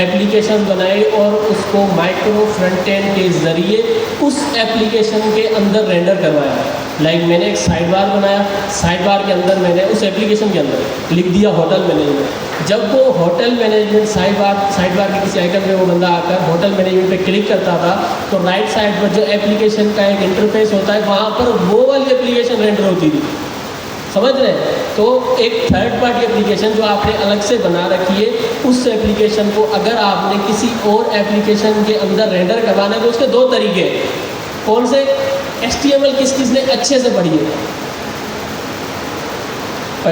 एप्लीकेशन बनाई और उसको माइक्रो फ्रंट एंड के ज़रिए उस एप्लीकेशन के अंदर रेंडर करवाया। लाइक मैंने एक साइड बार बनाया, साइड बार के अंदर मैंने उस एप्लीकेशन के अंदर लिख दिया होटल मैनेजमेंट। जब वो होटल मैनेजमेंट साइड बार के किसी आइकन पे वो बंदा आकर होटल मैनेजमेंट पे क्लिक करता था तो राइट साइड पर जो एप्लीकेशन का एक इंटरफेस होता है वहाँ पर वो वाली एप्लीकेशन रेंडर होती थी, समझ रहे हैं। तो एक थर्ड पार्टी एप्लीकेशन जो आपने अलग से बना रखी है, उस एप्लीकेशन को अगर आपने किसी और एप्लीकेशन के अंदर रेंडर करवाना है तो उसके 2 तरीके हैं। कौन से? HTML किस ने अच्छे से पढ़ी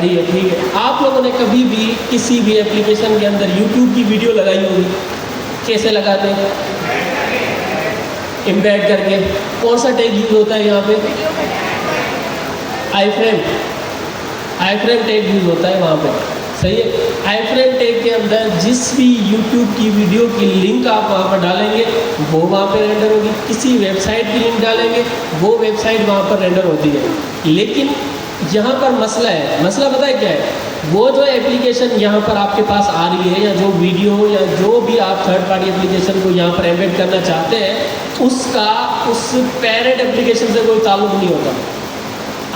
है, ठीक है। आप लोगों ने कभी भी किसी भी एप्लीकेशन के अंदर YouTube की वीडियो लगाई होगी, कैसे लगाते हैं? एम्बेड करके। कौन सा टैग यूज होता है यहाँ पे? आई फ्रेम टैग यूज होता है वहाँ पे, सही है। आई फ्रेम टैग के अंदर जिस भी YouTube की वीडियो की लिंक आप वहाँ पर डालेंगे वो वहाँ पे रेंडर होगी, किसी वेबसाइट की लिंक डालेंगे वो वेबसाइट वहाँ पर रेंडर होती है। लेकिन यहाँ पर मसला है, मसला पता है क्या है? वो जो एप्लीकेशन यहाँ पर आपके पास आ रही है या जो वीडियो या जो भी आप थर्ड पार्टी एप्लीकेशन को यहाँ पर एम्बेड करना चाहते हैं उसका उस पेरेंट एप्लीकेशन से कोई ताल्लुक नहीं होता।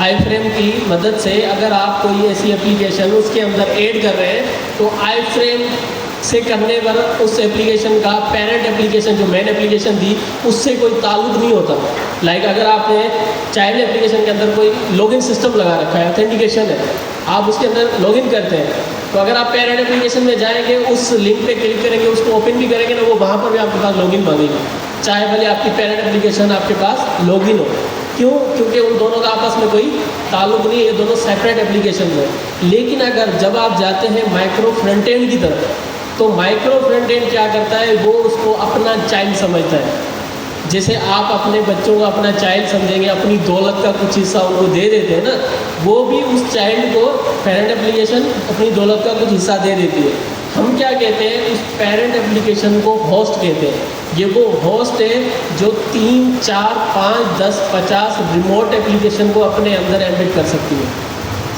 आई फ्रेम की मदद से अगर आप कोई ऐसी एप्लीकेशन उसके अंदर ऐड कर रहे हैं तो आई फ्रेम से करने पर उस एप्लीकेशन का पेरेंट एप्लीकेशन जो मेन एप्लीकेशन थी उससे कोई ताल्लुक नहीं होता। लाइक अगर आपने चाइल्ड एप्लीकेशन के अंदर कोई लॉगिन सिस्टम लगा रखा है, ऑथेंटिकेशन है, आप उसके अंदर लॉगिन करते हैं तो अगर आप पेरेंट एप्लीकेशन में जाएंगे उस लिंक पे क्लिक करेंगे, उसको ओपन भी करेंगे ना, वो वहाँ पर भी आपके पास लॉगिन मांगेगी, चाहे भले आपकी पेरेंट एप्लीकेशन आपके पास लॉगिन हो। क्यों? क्योंकि उन दोनों का आपस में कोई ताल्लुक नहीं है, ये दोनों सेपरेट एप्लीकेशन हैं। लेकिन अगर जब आप जाते हैं माइक्रो फ्रंट एंड की तरफ तो माइक्रो फ्रंट एंड क्या करता है, वो उसको अपना चाइल्ड समझता है। जैसे आप अपने बच्चों को अपना चाइल्ड समझेंगे, अपनी दौलत का कुछ हिस्सा उनको दे देते हैं ना, वो भी उस चाइल्ड को पेरेंट एप्लीकेशन अपनी दौलत का कुछ हिस्सा दे देती है। हम क्या कहते हैं, उस पेरेंट एप्लीकेशन को होस्ट कहते हैं। ये वो होस्ट है जो 3, 4, 5, 10, 50 रिमोट एप्लीकेशन को अपने अंदर एम्बेड कर सकती है,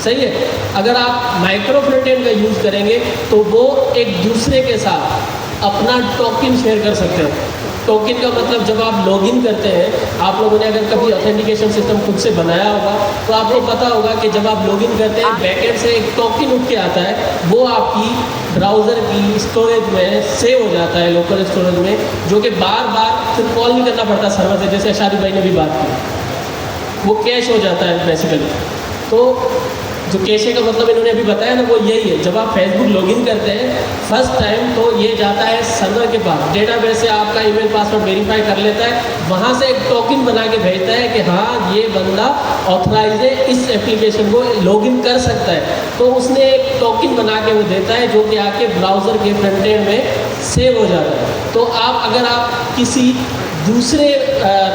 सही है। अगर आप माइक्रो फ्रंट एंड का यूज़ करेंगे तो वो एक दूसरे के साथ अपना टोकन शेयर कर सकते हैं। टोकन का मतलब जब आप लॉगिन करते हैं, आप लोगों ने अगर कभी ऑथेंटिकेशन सिस्टम खुद से बनाया होगा तो आपको पता होगा कि जब आप लॉगिन करते हैं बैकएंड से एक टोकन उठ के आता है, वो आपकी ब्राउज़र की स्टोरेज में सेव हो जाता है, लोकल स्टोरेज में, जो कि बार बार फिर कॉल नहीं करना पड़ता सर्वर से, जैसे शादी भाई ने भी बात की, वो कैश हो जाता है बेसिकली। तो जो कैशे का मतलब इन्होंने अभी बताया ना, वो यही है। जब आप फेसबुक लॉगिन करते हैं फर्स्ट टाइम तो ये जाता है सर्वर के पास, डेटाबेस से आपका ईमेल पासवर्ड वेरीफाई कर लेता है, वहाँ से एक टोकन बना के भेजता है कि हाँ ये बंदा ऑथराइज है, इस एप्लीकेशन को लॉगिन कर सकता है। तो उसने एक टोकन बना के वो देता है जो कि आपके ब्राउज़र के फ्रंट एंड में सेव हो जाता है। तो अगर आप किसी दूसरे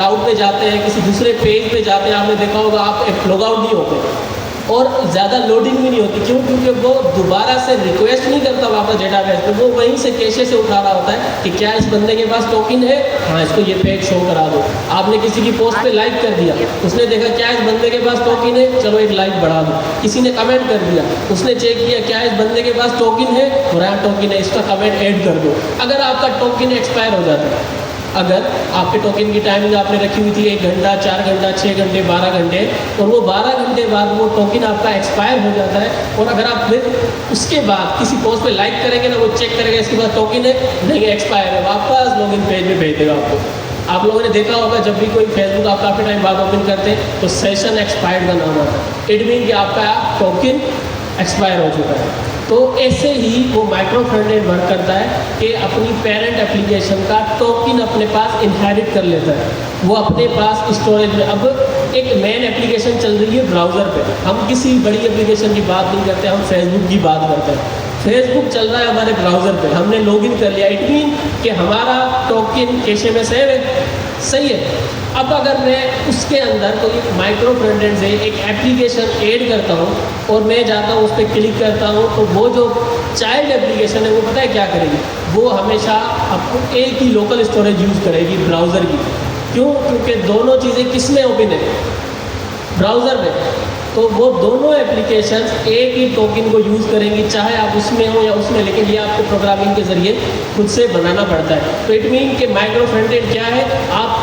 राउट पे जाते हैं, किसी दूसरे पेज पे जाते हैं, आपने देखा होगा आप लॉग आउट नहीं होते, और ज़्यादा लोडिंग भी नहीं होती। क्यों? क्योंकि वो दोबारा से रिक्वेस्ट नहीं करता वापस डेटाबेस पे, वो वहीं से कैशे से उठा रहा होता है कि क्या इस बंदे के पास टोकन है, हाँ इसको ये पेज शो करा दो। आपने किसी की पोस्ट पे लाइक कर दिया, उसने देखा क्या इस बंदे के पास टोकन है, चलो एक लाइक बढ़ा दो। किसी ने कमेंट कर दिया, उसने चेक किया क्या इस बंदे के पास टोकन है, बोला टोकन है, इसका कमेंट ऐड कर दो। अगर आपका टोकन एक्सपायर हो जाता है, अगर आपके टोकन की टाइमिंग आपने रखी हुई थी 1 घंटा, 4 घंटा, 6 घंटे, 12 घंटे, और वो 12 घंटे बाद वो टोकन आपका एक्सपायर हो जाता है, और अगर आप फिर उसके बाद किसी पोस्ट पे लाइक करेंगे ना, वो चेक करेगा इसके पास टोकन है, नहीं एक्सपायर है, वापस लॉगिन पेज में भेज देगा आपको। आप लोगों ने देखा होगा जब भी कोई फेसबुक आप काफ़ी टाइम बाद ओपन करते हैं तो सेशन एक्सपायर्ड का नाम आता है। इट मीन कि आपका टोकन एक्सपायर हो चुका है। तो ऐसे ही वो माइक्रो फ्रंट एंड वर्क करता है कि अपनी पेरेंट एप्लीकेशन का टोकन अपने पास इनहेरिट कर लेता है, वो अपने पास स्टोरेज में। अब एक मेन एप्लीकेशन चल रही है ब्राउज़र पे, हम किसी बड़ी एप्लीकेशन की बात नहीं करते, हम फेसबुक की बात करते हैं। फेसबुक चल रहा है हमारे ब्राउज़र पे, हमने लॉगिन कर लिया, इट मीन कि हमारा टोकन कैशे में सेव है, सही है। अब अगर मैं उसके अंदर कोई माइक्रो फ्रंट एंड से एक एप्लीकेशन ऐड करता हूँ और मैं जाता हूँ उस पर क्लिक करता हूँ, तो वो जो चाइल्ड एप्लीकेशन है वो पता है क्या करेगी, वो हमेशा आपको एक ही लोकल स्टोरेज यूज़ करेगी ब्राउज़र की। क्यों? क्योंकि दोनों चीज़ें किस में ओपन है, ब्राउज़र में। तो वो दोनों एप्लीकेशंस एक ही टोकन को यूज़ करेंगी, चाहे आप उसमें हो या उसमें, लेकिन ये आपको प्रोग्रामिंग के ज़रिए खुद से बनाना पड़ता है। तो इट मीन कि माइक्रो फ्रंट एंड क्या है, आप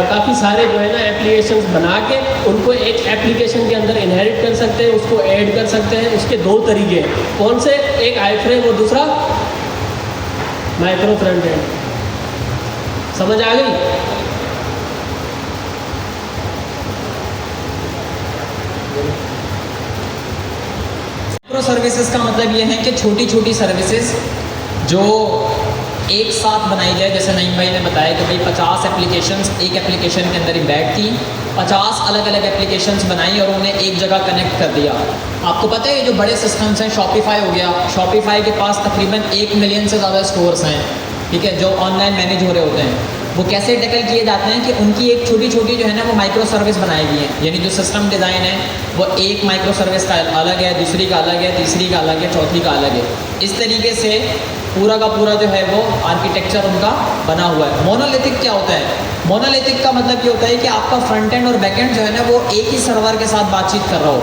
काफ़ी सारे जो है ना एप्लीकेशंस बना के उनको एक एप्लीकेशन के अंदर इनहेरिट कर सकते हैं, उसको ऐड कर सकते हैं। उसके 2 तरीके हैं, कौन से? एक आई फ्रेम और दूसरा माइक्रो फ्रंट एंड। समझ आ गई? माइक्रो सर्विसेज का मतलब ये है कि छोटी छोटी सर्विसेज जो एक साथ बनाई जाए। जैसे नईम भाई ने बताया कि भाई 50 एप्लीकेशंस एक एप्लीकेशन के अंदर एम्बेड थी, 50 अलग अलग एप्लीकेशंस बनाई और उन्हें एक जगह कनेक्ट कर दिया। आपको पता है ये जो बड़े सिस्टम्स हैं, शॉपिफाई हो गया, शॉपिफाई के पास तकरीबन 1 मिलियन से ज़्यादा स्टोर्स हैं, ठीक है, जो ऑनलाइन मैनेज हो रहे होते हैं। वो कैसे टैकल किए जाते हैं कि उनकी एक छोटी छोटी जो है ना वो माइक्रो सर्विस बनाई गई है, यानी जो सिस्टम डिज़ाइन है वो एक माइक्रो सर्विस का अलग है, दूसरी का अलग है, तीसरी का अलग है, चौथी का अलग है। इस तरीके से पूरा का पूरा जो है वो आर्किटेक्चर उनका बना हुआ है। मोनोलिथिक क्या होता है? मोनोलिथिक का मतलब ये होता है कि आपका फ्रंट एंड और बैक एंड जो है ना वो एक ही सर्वर के साथ बातचीत कर रहा हो।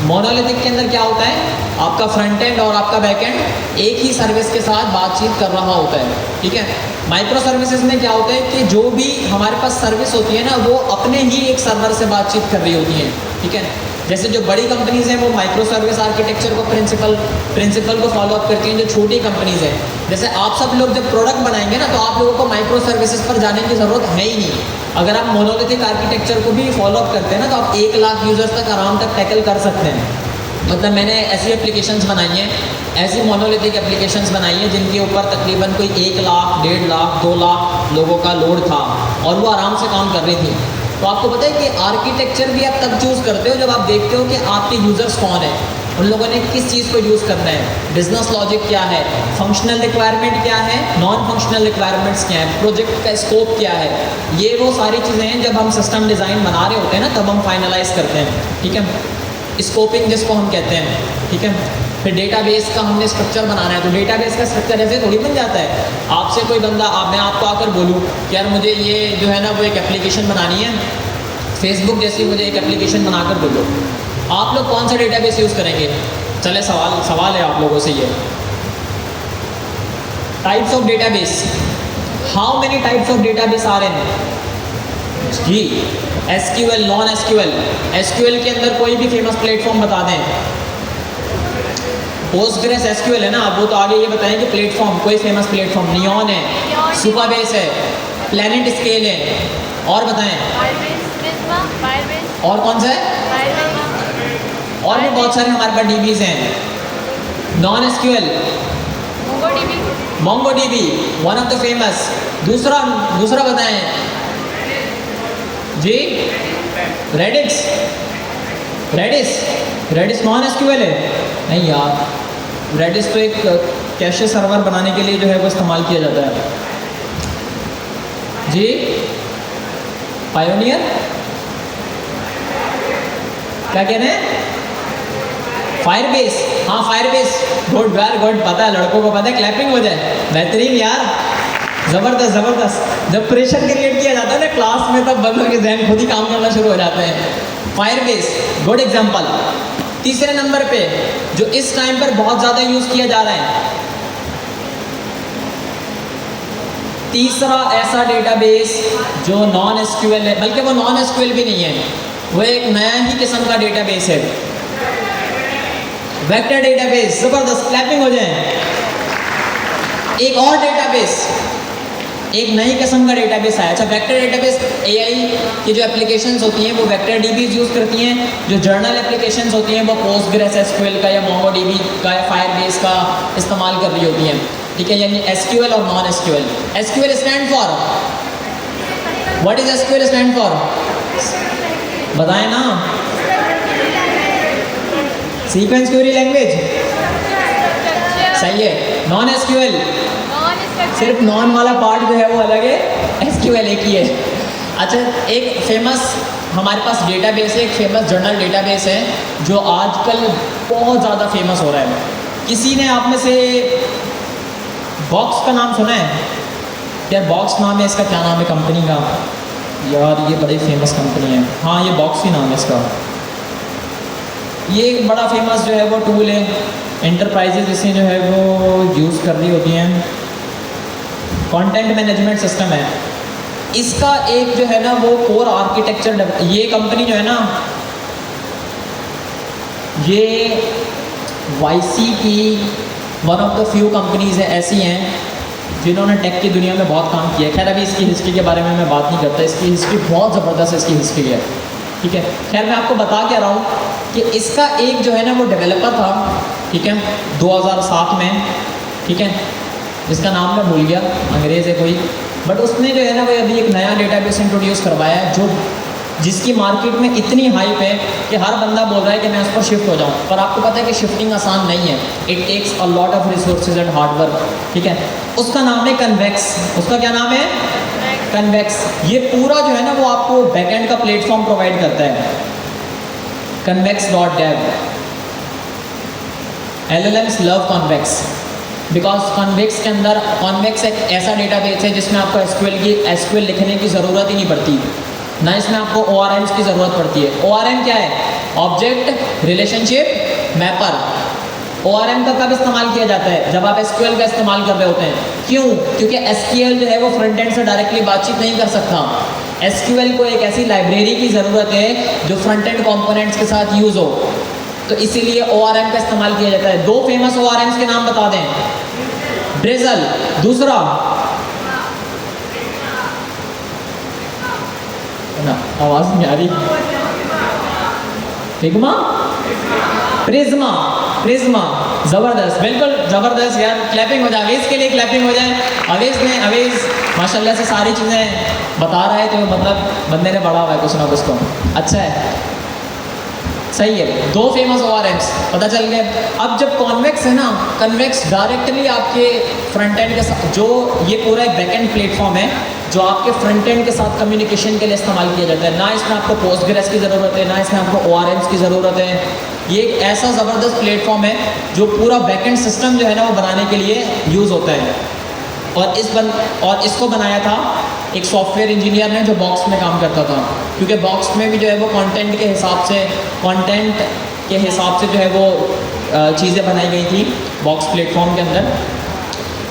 मोनोलिथिक के अंदर क्या होता है, आपका फ्रंट एंड और आपका बैक एंड एक ही सर्विस के साथ बातचीत कर रहा होता है, ठीक है। माइक्रो सर्विसेज में क्या होता है कि जो भी हमारे पास सर्विस होती है ना वो अपने ही एक सर्वर से बातचीत कर रही होती हैं, ठीक है। जैसे जो बड़ी कंपनीज़ हैं वो माइक्रो सर्विस आर्किटेक्चर को प्रिंसिपल को फॉलो अप करती हैं। जो छोटी कंपनीज़ हैं, जैसे आप सब लोग जब प्रोडक्ट बनाएंगे ना तो आप लोगों को माइक्रो सर्विसेज पर जाने की ज़रूरत है ही नहीं। अगर आप मोनोलिथिक आर्किटेक्चर को भी फॉलो अप करते हैं ना तो आप 1 लाख यूज़र्स तक आराम तक टैकल कर सकते हैं। मतलब मैंने ऐसी एप्लीकेशंस बनाई हैं, ऐसी मोनोलिथिक एप्लीकेशंस बनाई हैं जिनके ऊपर तकरीबन कोई 1 लाख, 1.5 लाख, 2 लाख लोगों का लोड था और वो आराम से काम कर रही थी। तो आपको पता है कि आर्किटेक्चर भी आप तब चूज़ करते हो जब आप देखते हो कि आपके यूज़र्स कौन है, उन लोगों ने किस चीज़ को यूज़ करना है, बिजनेस लॉजिक क्या है, फंक्शनल रिक्वायरमेंट क्या है, नॉन फंक्शनल रिक्वायरमेंट्स क्या है, प्रोजेक्ट का स्कोप क्या है। ये वो सारी चीज़ें हैं जब हम सिस्टम डिज़ाइन बना रहे होते हैं ना तब हम फाइनलाइज करते हैं, ठीक है। स्कोपिंग जिसको हम कहते हैं, ठीक है। फिर डेटाबेस का हमने स्ट्रक्चर बनाना है, तो डेटाबेस का स्ट्रक्चर ऐसे थोड़ी बन जाता है। आपसे कोई बंदा मैं आपको आकर बोलूँ कि यार मुझे ये जो है ना वो एक एप्लीकेशन बनानी है, फेसबुक जैसी मुझे एक एप्लीकेशन बनाकर बोलो, आप लोग कौन सा डेटाबेस यूज़ करेंगे? चले सवाल है आप लोगों से ये, types of database, how many types of database are in? जी, एसक्यूएल, नॉन एसक्यूएल। एसक्यूएल के अंदर कोई भी फेमस प्लेटफॉर्म बता दें। पोस्टग्रेस एसक्यूएल है ना, आप वो तो आगे ये बताएं कि प्लेटफॉर्म, कोई फेमस प्लेटफॉर्म, नियॉन है, सुपरबेस है, प्लैनेट स्केल है, और बताएं और कौन सा है? और भी बहुत सारे हमारे पास डीबीज हैं। Non SQL MongoDB, one of the famous. दूसरा बताएं जी, रेडिस नॉन एसक्यूएल है? नहीं यार, रेडिस तो एक कैशे सर्वर बनाने के लिए जो है वो इस्तेमाल किया जाता है जी। पायोनियर क्या कह रहे हैं? फायर बेस, हाँ fire base, good well good, पता है लड़कों को, पता है, क्लैपिंग हो जाए, बेहतरीन यार, ज़बरदस्त ज़बरदस्त। जब प्रेशर क्रिएट किया जाता है ना क्लास में, तब बंदों के जहन खुद ही काम करना शुरू हो जाते हैं। Fire base, good example. तीसरे नंबर पे जो इस टाइम पर बहुत ज़्यादा यूज़ किया जा रहा है, तीसरा ऐसा डेटाबेस जो नॉन एसक्यूएल है, बल्कि वो नॉन एसक्यूएल भी नहीं है, वो एक नया ही किस्म का डेटाबेस है, वेक्टर डेटाबेस। ज़बरदस्त, क्लैपिंग हो जाए। एक और डेटाबेस, एक नई किस्म का डेटाबेस आया। अच्छा, वेक्टर डेटाबेस एआई की जो एप्लीकेशंस होती हैं वो वेक्टर डीबीज यूज़ करती हैं, जो जर्नल एप्लीकेशंस होती हैं वो पोस्टग्रेस एसक्यूएल का या मोंगोडीबी का या फायरबेस का इस्तेमाल कर रही होती हैं, ठीक है, यानी एसक्यूएल और non SQL. SQL stand for, what is SQL stand for, बताएं ना, सीक्वेंस क्वेरी लैंग्वेज, सही है। नॉन एसक्यूएल, सिर्फ नॉन वाला पार्ट जो है वो अलग है, एसक्यूएल एक ही है। अच्छा, एक फेमस हमारे पास डेटाबेस है, एक फेमस जर्नल डेटाबेस है जो आजकल बहुत ज़्यादा फेमस हो रहा है। किसी ने आप में से बॉक्स का नाम सुना है क्या? बॉक्स नाम है इसका, क्या नाम है कंपनी का यार, ये बड़ी फेमस कंपनी है, हाँ ये बॉक्स ही नाम है इसका। ये एक बड़ा फेमस जो है वो टूल है, एंटरप्राइजेज इसे जो है वो यूज़ कर रही होती हैं, कंटेंट मैनेजमेंट सिस्टम है। इसका एक जो है ना वो कोर आर्किटेक्चर, ये कंपनी जो है ना, ये वाईसी की one of the few companies है ऐसी हैं जिन्होंने टेक की दुनिया में बहुत काम किया है। खैर अभी इसकी हिस्ट्री के बारे में मैं बात नहीं करता, इसकी हिस्ट्री बहुत ज़बरदस्त इसकी हिस्ट्री है, ठीक है। खैर मैं आपको बता क्या रहा हूँ कि इसका एक जो है ना वो डेवलपर था, ठीक है, 2007 में, ठीक है, जिसका नाम मैं भूल गया, अंग्रेज़ है कोई, बट उसने जो है ना वो अभी एक नया डेटाबेस इंट्रोड्यूस करवाया है जो जिसकी मार्केट में इतनी हाइप है कि हर बंदा बोल रहा है कि मैं उस पर शिफ्ट हो जाऊं, पर आपको पता है कि शिफ्टिंग आसान नहीं है, it takes a lot of resources and hard work, ठीक है। उसका नाम है कन्वेक्स। उसका क्या नाम है? कन्वेक्स। ये पूरा जो है ना वो आपको बैकएंड का प्लेटफॉर्म प्रोवाइड करता है, convex.dev। LLMs love convex because convex के अंदर, कन्वेक्स एक ऐसा डेटाबेस है जिसमें आपको एसक्यूएल लिखने की ज़रूरत ही नहीं पड़ती, ना इसमें आपको ORMs की ज़रूरत पड़ती है। ORM क्या है? Object relationship mapper. ORM का कब इस्तेमाल किया जाता है? जब आप SQL का इस्तेमाल कर रहे होते हैं। क्यों? क्योंकि SQL जो है वो फ्रंट एंड से डायरेक्टली बातचीत नहीं कर सकता। SQL को एक ऐसी लाइब्रेरी की ज़रूरत है जो फ्रंट एंड कंपोनेंट्स के साथ यूज़ हो, तो इसीलिए ORM का इस्तेमाल किया जाता है। दो फेमस ORMs के नाम बता दें। ड्रिजल, दूसरा ना, आवाज़ नहीं आ रही। फिग्मा, प्रिज्मा, प्रिज्मा, ज़बरदस्त, बिल्कुल ज़बरदस्त यार, क्लैपिंग हो जाए अवेज़ के लिए, क्लैपिंग हो जाए। अवेज़ माशाल्लाह से सारी चीज़ें बता रहा है, तो मतलब बंदे ने पढ़ा हुआ है कुछ ना कुछ तो, अच्छा है, सही है। दो फेमस ORMs पता चल गए। अब जब कॉन्वेक्स है ना, कन्वेक्स डायरेक्टली आपके फ्रंट एंड के साथ, जो ये पूरा एक बैकएंड प्लेटफॉर्म है जो आपके फ्रंट एंड के साथ कम्युनिकेशन के लिए इस्तेमाल किया जाता है। ना इसमें आपको पोस्टग्रेस की ज़रूरत है, ना इसमें आपको ORMs की ज़रूरत है। ये एक ऐसा ज़बरदस्त प्लेटफॉर्म है जो पूरा बैकएंड सिस्टम जो है ना वो बनाने के लिए यूज़ होता है। और इसको बनाया था एक सॉफ्टवेयर इंजीनियर ने जो बॉक्स में काम करता था, क्योंकि बॉक्स में भी जो है वो कंटेंट के हिसाब से जो है वो चीज़ें बनाई गई थी बॉक्स प्लेटफॉर्म के अंदर।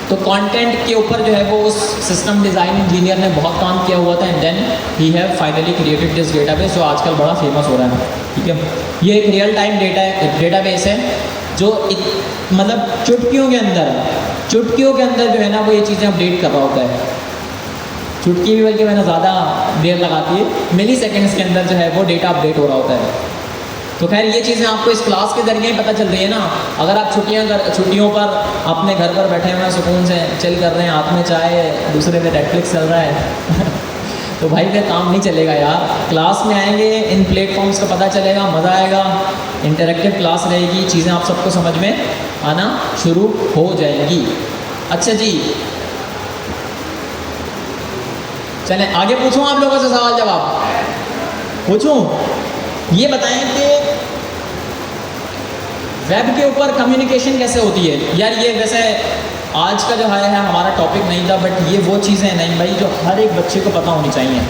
तो कंटेंट के ऊपर जो है वो उस सिस्टम डिज़ाइन इंजीनियर ने बहुत काम किया हुआ था, and then he have finally created this database जो आजकल बड़ा फेमस हो रहा है, ठीक है। ये एक रियल टाइम डेटाबेस है जो मतलब चुटकियों के अंदर जो है ना वो ये चीज़ें अपडेट कर रहा होता है। चुटकी भी बल्कि मैंने ज़्यादा देर लगाती है, मिली सेकेंड्स के अंदर जो है वो डेटा अपडेट हो रहा होता है। तो खैर ये चीज़ें आपको इस क्लास के ज़रिए ही पता चल रही है ना। अगर आप छुट्टियों पर अपने घर पर बैठे हुए हैं, सुकून से चिल कर रहे हैं, हाथ में चाय, दूसरे में नेटफ्लिक्स चल रहा है तो भाई फिर काम नहीं चलेगा यार। क्लास में आएंगे, इन प्लेटफॉर्म्स का पता चलेगा, मज़ा आएगा, इंटरेक्टिव क्लास रहेगी, चीज़ें आप सबको समझ में आना शुरू हो जाएंगी। अच्छा जी, चलें आगे पूछूं आप लोगों से सवाल जवाब पूछूं। ये बताएं कि वेब के ऊपर कम्युनिकेशन कैसे होती है यार, ये वैसे आज का जो है हमारा टॉपिक नहीं था, बट ये वो चीज़ें हैं नहीं भाई जो हर एक बच्चे को पता होनी चाहिए,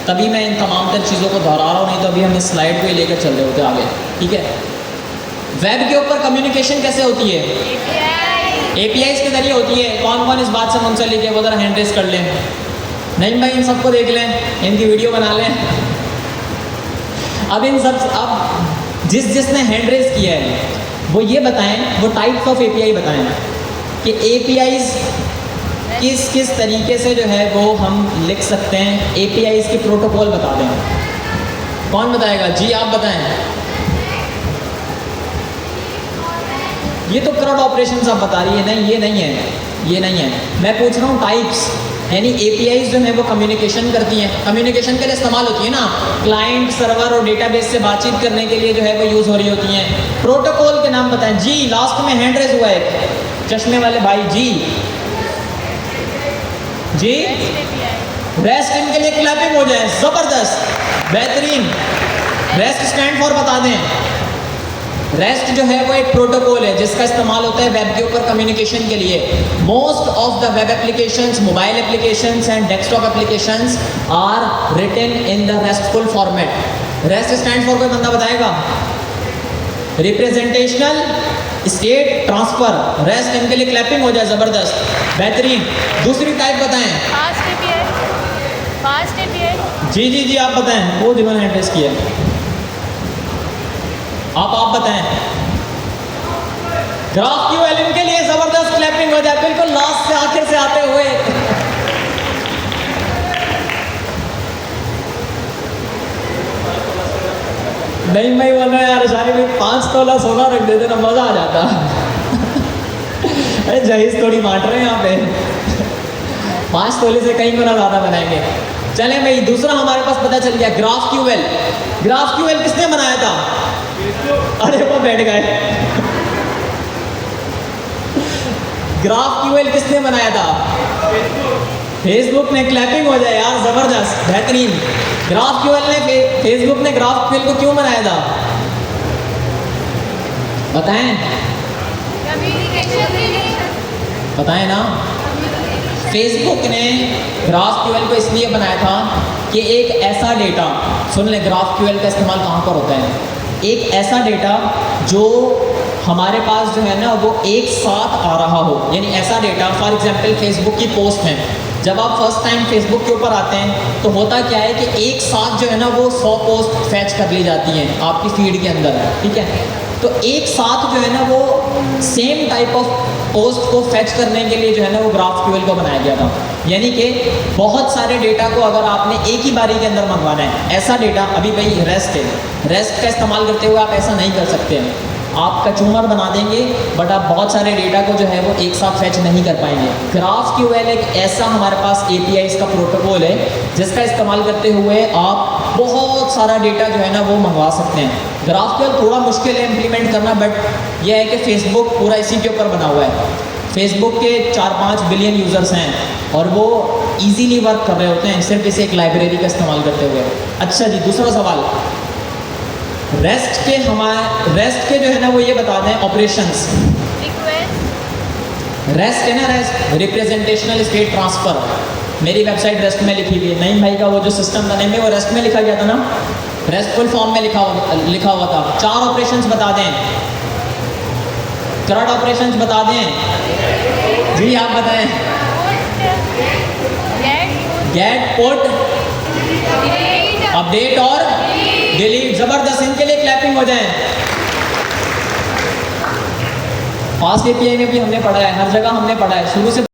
तभी मैं इन तमाम तर चीज़ों को दोहरा रहा हूँ, नहीं तो अभी हम इस स्लाइड को ही लेकर चल रहे होते आगे, ठीक है। वेब के ऊपर कम्युनिकेशन कैसे होती है? APIs के जरिए होती है। कौन कौन इस बात से मुंसलिक है वो ज़रा हैंड रेस कर लें। नहीं भाई इन सबको देख लें, इनकी वीडियो बना लें। अब जिसने हैंड रेस किया है वो ये बताएं, वो टाइप्स ऑफ API बताएं कि APIs किस तरीके से जो है वो हम लिख सकते हैं। APIs के प्रोटोकॉल बता दें। कौन बताएगा? जी आप बताएं। ये तो CRUD ऑपरेशंस आप बता रही है, नहीं ये नहीं है, ये नहीं है। मैं पूछ रहा हूँ टाइप्स, यानी APIs जो है वो कम्युनिकेशन करती हैं, कम्युनिकेशन के लिए इस्तेमाल होती है ना, क्लाइंट सर्वर और डेटाबेस से बातचीत करने के लिए जो है वो यूज़ हो रही होती हैं। प्रोटोकॉल के नाम बताएं। जी लास्ट में हैंड रेज हुआ है चश्मे वाले भाई, जी रेस्ट इनके लिए क्लैपिंग हो जाए, ज़बरदस्त, बेहतरीन। रेस्ट स्टैंड फॉर बता दें। रेस्ट जो है वो एक प्रोटोकॉल है जिसका इस्तेमाल होता है वेब के ऊपर कम्युनिकेशन के लिए। Most of the web applications, mobile applications and desktop applications are written in the restful format. Rest stand for कोई बंदा बताएगा? Representational state transfer. रेस्ट इनके लिए क्लैपिंग हो जाए, ज़बरदस्त, बेहतरीन। दूसरी टाइप बताएं। Fast API। जी आप बताएं, वो जिन्होंने एड्रेस किया आप बताएं। GraphQL इनके लिए ज़बरदस्त, क्लैपिंग हो जाए, बिल्कुल लास्ट से आखिर से आते हुए। नहीं भाई बोलो यार, शादी में 5 तोला सोना रख देते ना, मज़ा आ जाता। अरे जहीज थोड़ी बांट रहे हैं यहाँ पे। 5 तोले से कहीं गुना ज़्यादा बनाएंगे। चलें भाई, दूसरा हमारे पास पता चल गया, GraphQL। GraphQL किसने बनाया था? अरे वो बैठ गए। GraphQL किसने बनाया था? फेसबुक ने। क्लैपिंग हो जाए यार, ज़बरदस्त, बेहतरीन। GraphQL ने, फेसबुक ने GraphQL को क्यों बनाया था बताएं? बताएं ना। फेसबुक ने GraphQL को इसलिए बनाया था कि एक ऐसा डेटा, सुन लें GraphQL का इस्तेमाल कहाँ पर होता है, एक ऐसा डेटा जो हमारे पास जो है ना वो एक साथ आ रहा हो, यानी ऐसा डेटा, फॉर एग्जांपल फेसबुक की पोस्ट है, जब आप फर्स्ट टाइम फेसबुक के ऊपर आते हैं तो होता क्या है कि एक साथ जो है ना वो 100 पोस्ट फैच कर ली जाती हैं आपकी फीड के अंदर, ठीक है। तो एक साथ जो है ना वो सेम टाइप ऑफ पोस्ट को फैच करने के लिए जो है ना वो GraphQL को बनाया गया था। यानी कि बहुत सारे डेटा को अगर आपने एक ही बारी के अंदर मंगवाना है, ऐसा डेटा, अभी भाई रेस्ट है, रेस्ट का इस्तेमाल करते हुए आप ऐसा नहीं कर सकते हैं, आप कचूमर बना देंगे बट आप बहुत सारे डेटा को जो है वो एक साथ फैच नहीं कर पाएंगे। GraphQL एक ऐसा हमारे पास API इसका प्रोटोकॉल है जिसका इस्तेमाल करते हुए आप बहुत सारा डेटा जो है ना वो मंगवा सकते हैं। GraphQL थोड़ा मुश्किल है इम्प्लीमेंट करना, बट यह है कि फेसबुक पूरा इसी के ऊपर बना हुआ है। फेसबुक के 4-5 बिलियन यूज़र्स हैं और वो ईजीली वर्क कर रहे होते हैं सिर्फ इसे एक लाइब्रेरी का इस्तेमाल करते हुए। अच्छा जी, दूसरा सवाल, रेस्ट के जो है ना वो ये बता दें ऑपरेशंस। रेस्ट है ना, रेस्ट रिप्रेजेंटेशनल स्टेट ट्रांसफर, मेरी वेबसाइट रेस्ट में लिखी हुई है। नहीं भाई का वो जो सिस्टम था, नहीं में वो रेस्ट में लिखा गया था ना, रेस्टफुल फॉर्म में लिखा हुआ था। 4 ऑपरेशंस बता दें। CRUD ऑपरेशंस बता दें। जी आप बताएं। गेट, पुट, अपडेट और डिलीट, जबरदस्त, इनके लिए क्लैपिंग हो जाए। फास्ट API में भी हमने पढ़ा है, हर जगह हमने पढ़ा है शुरू से।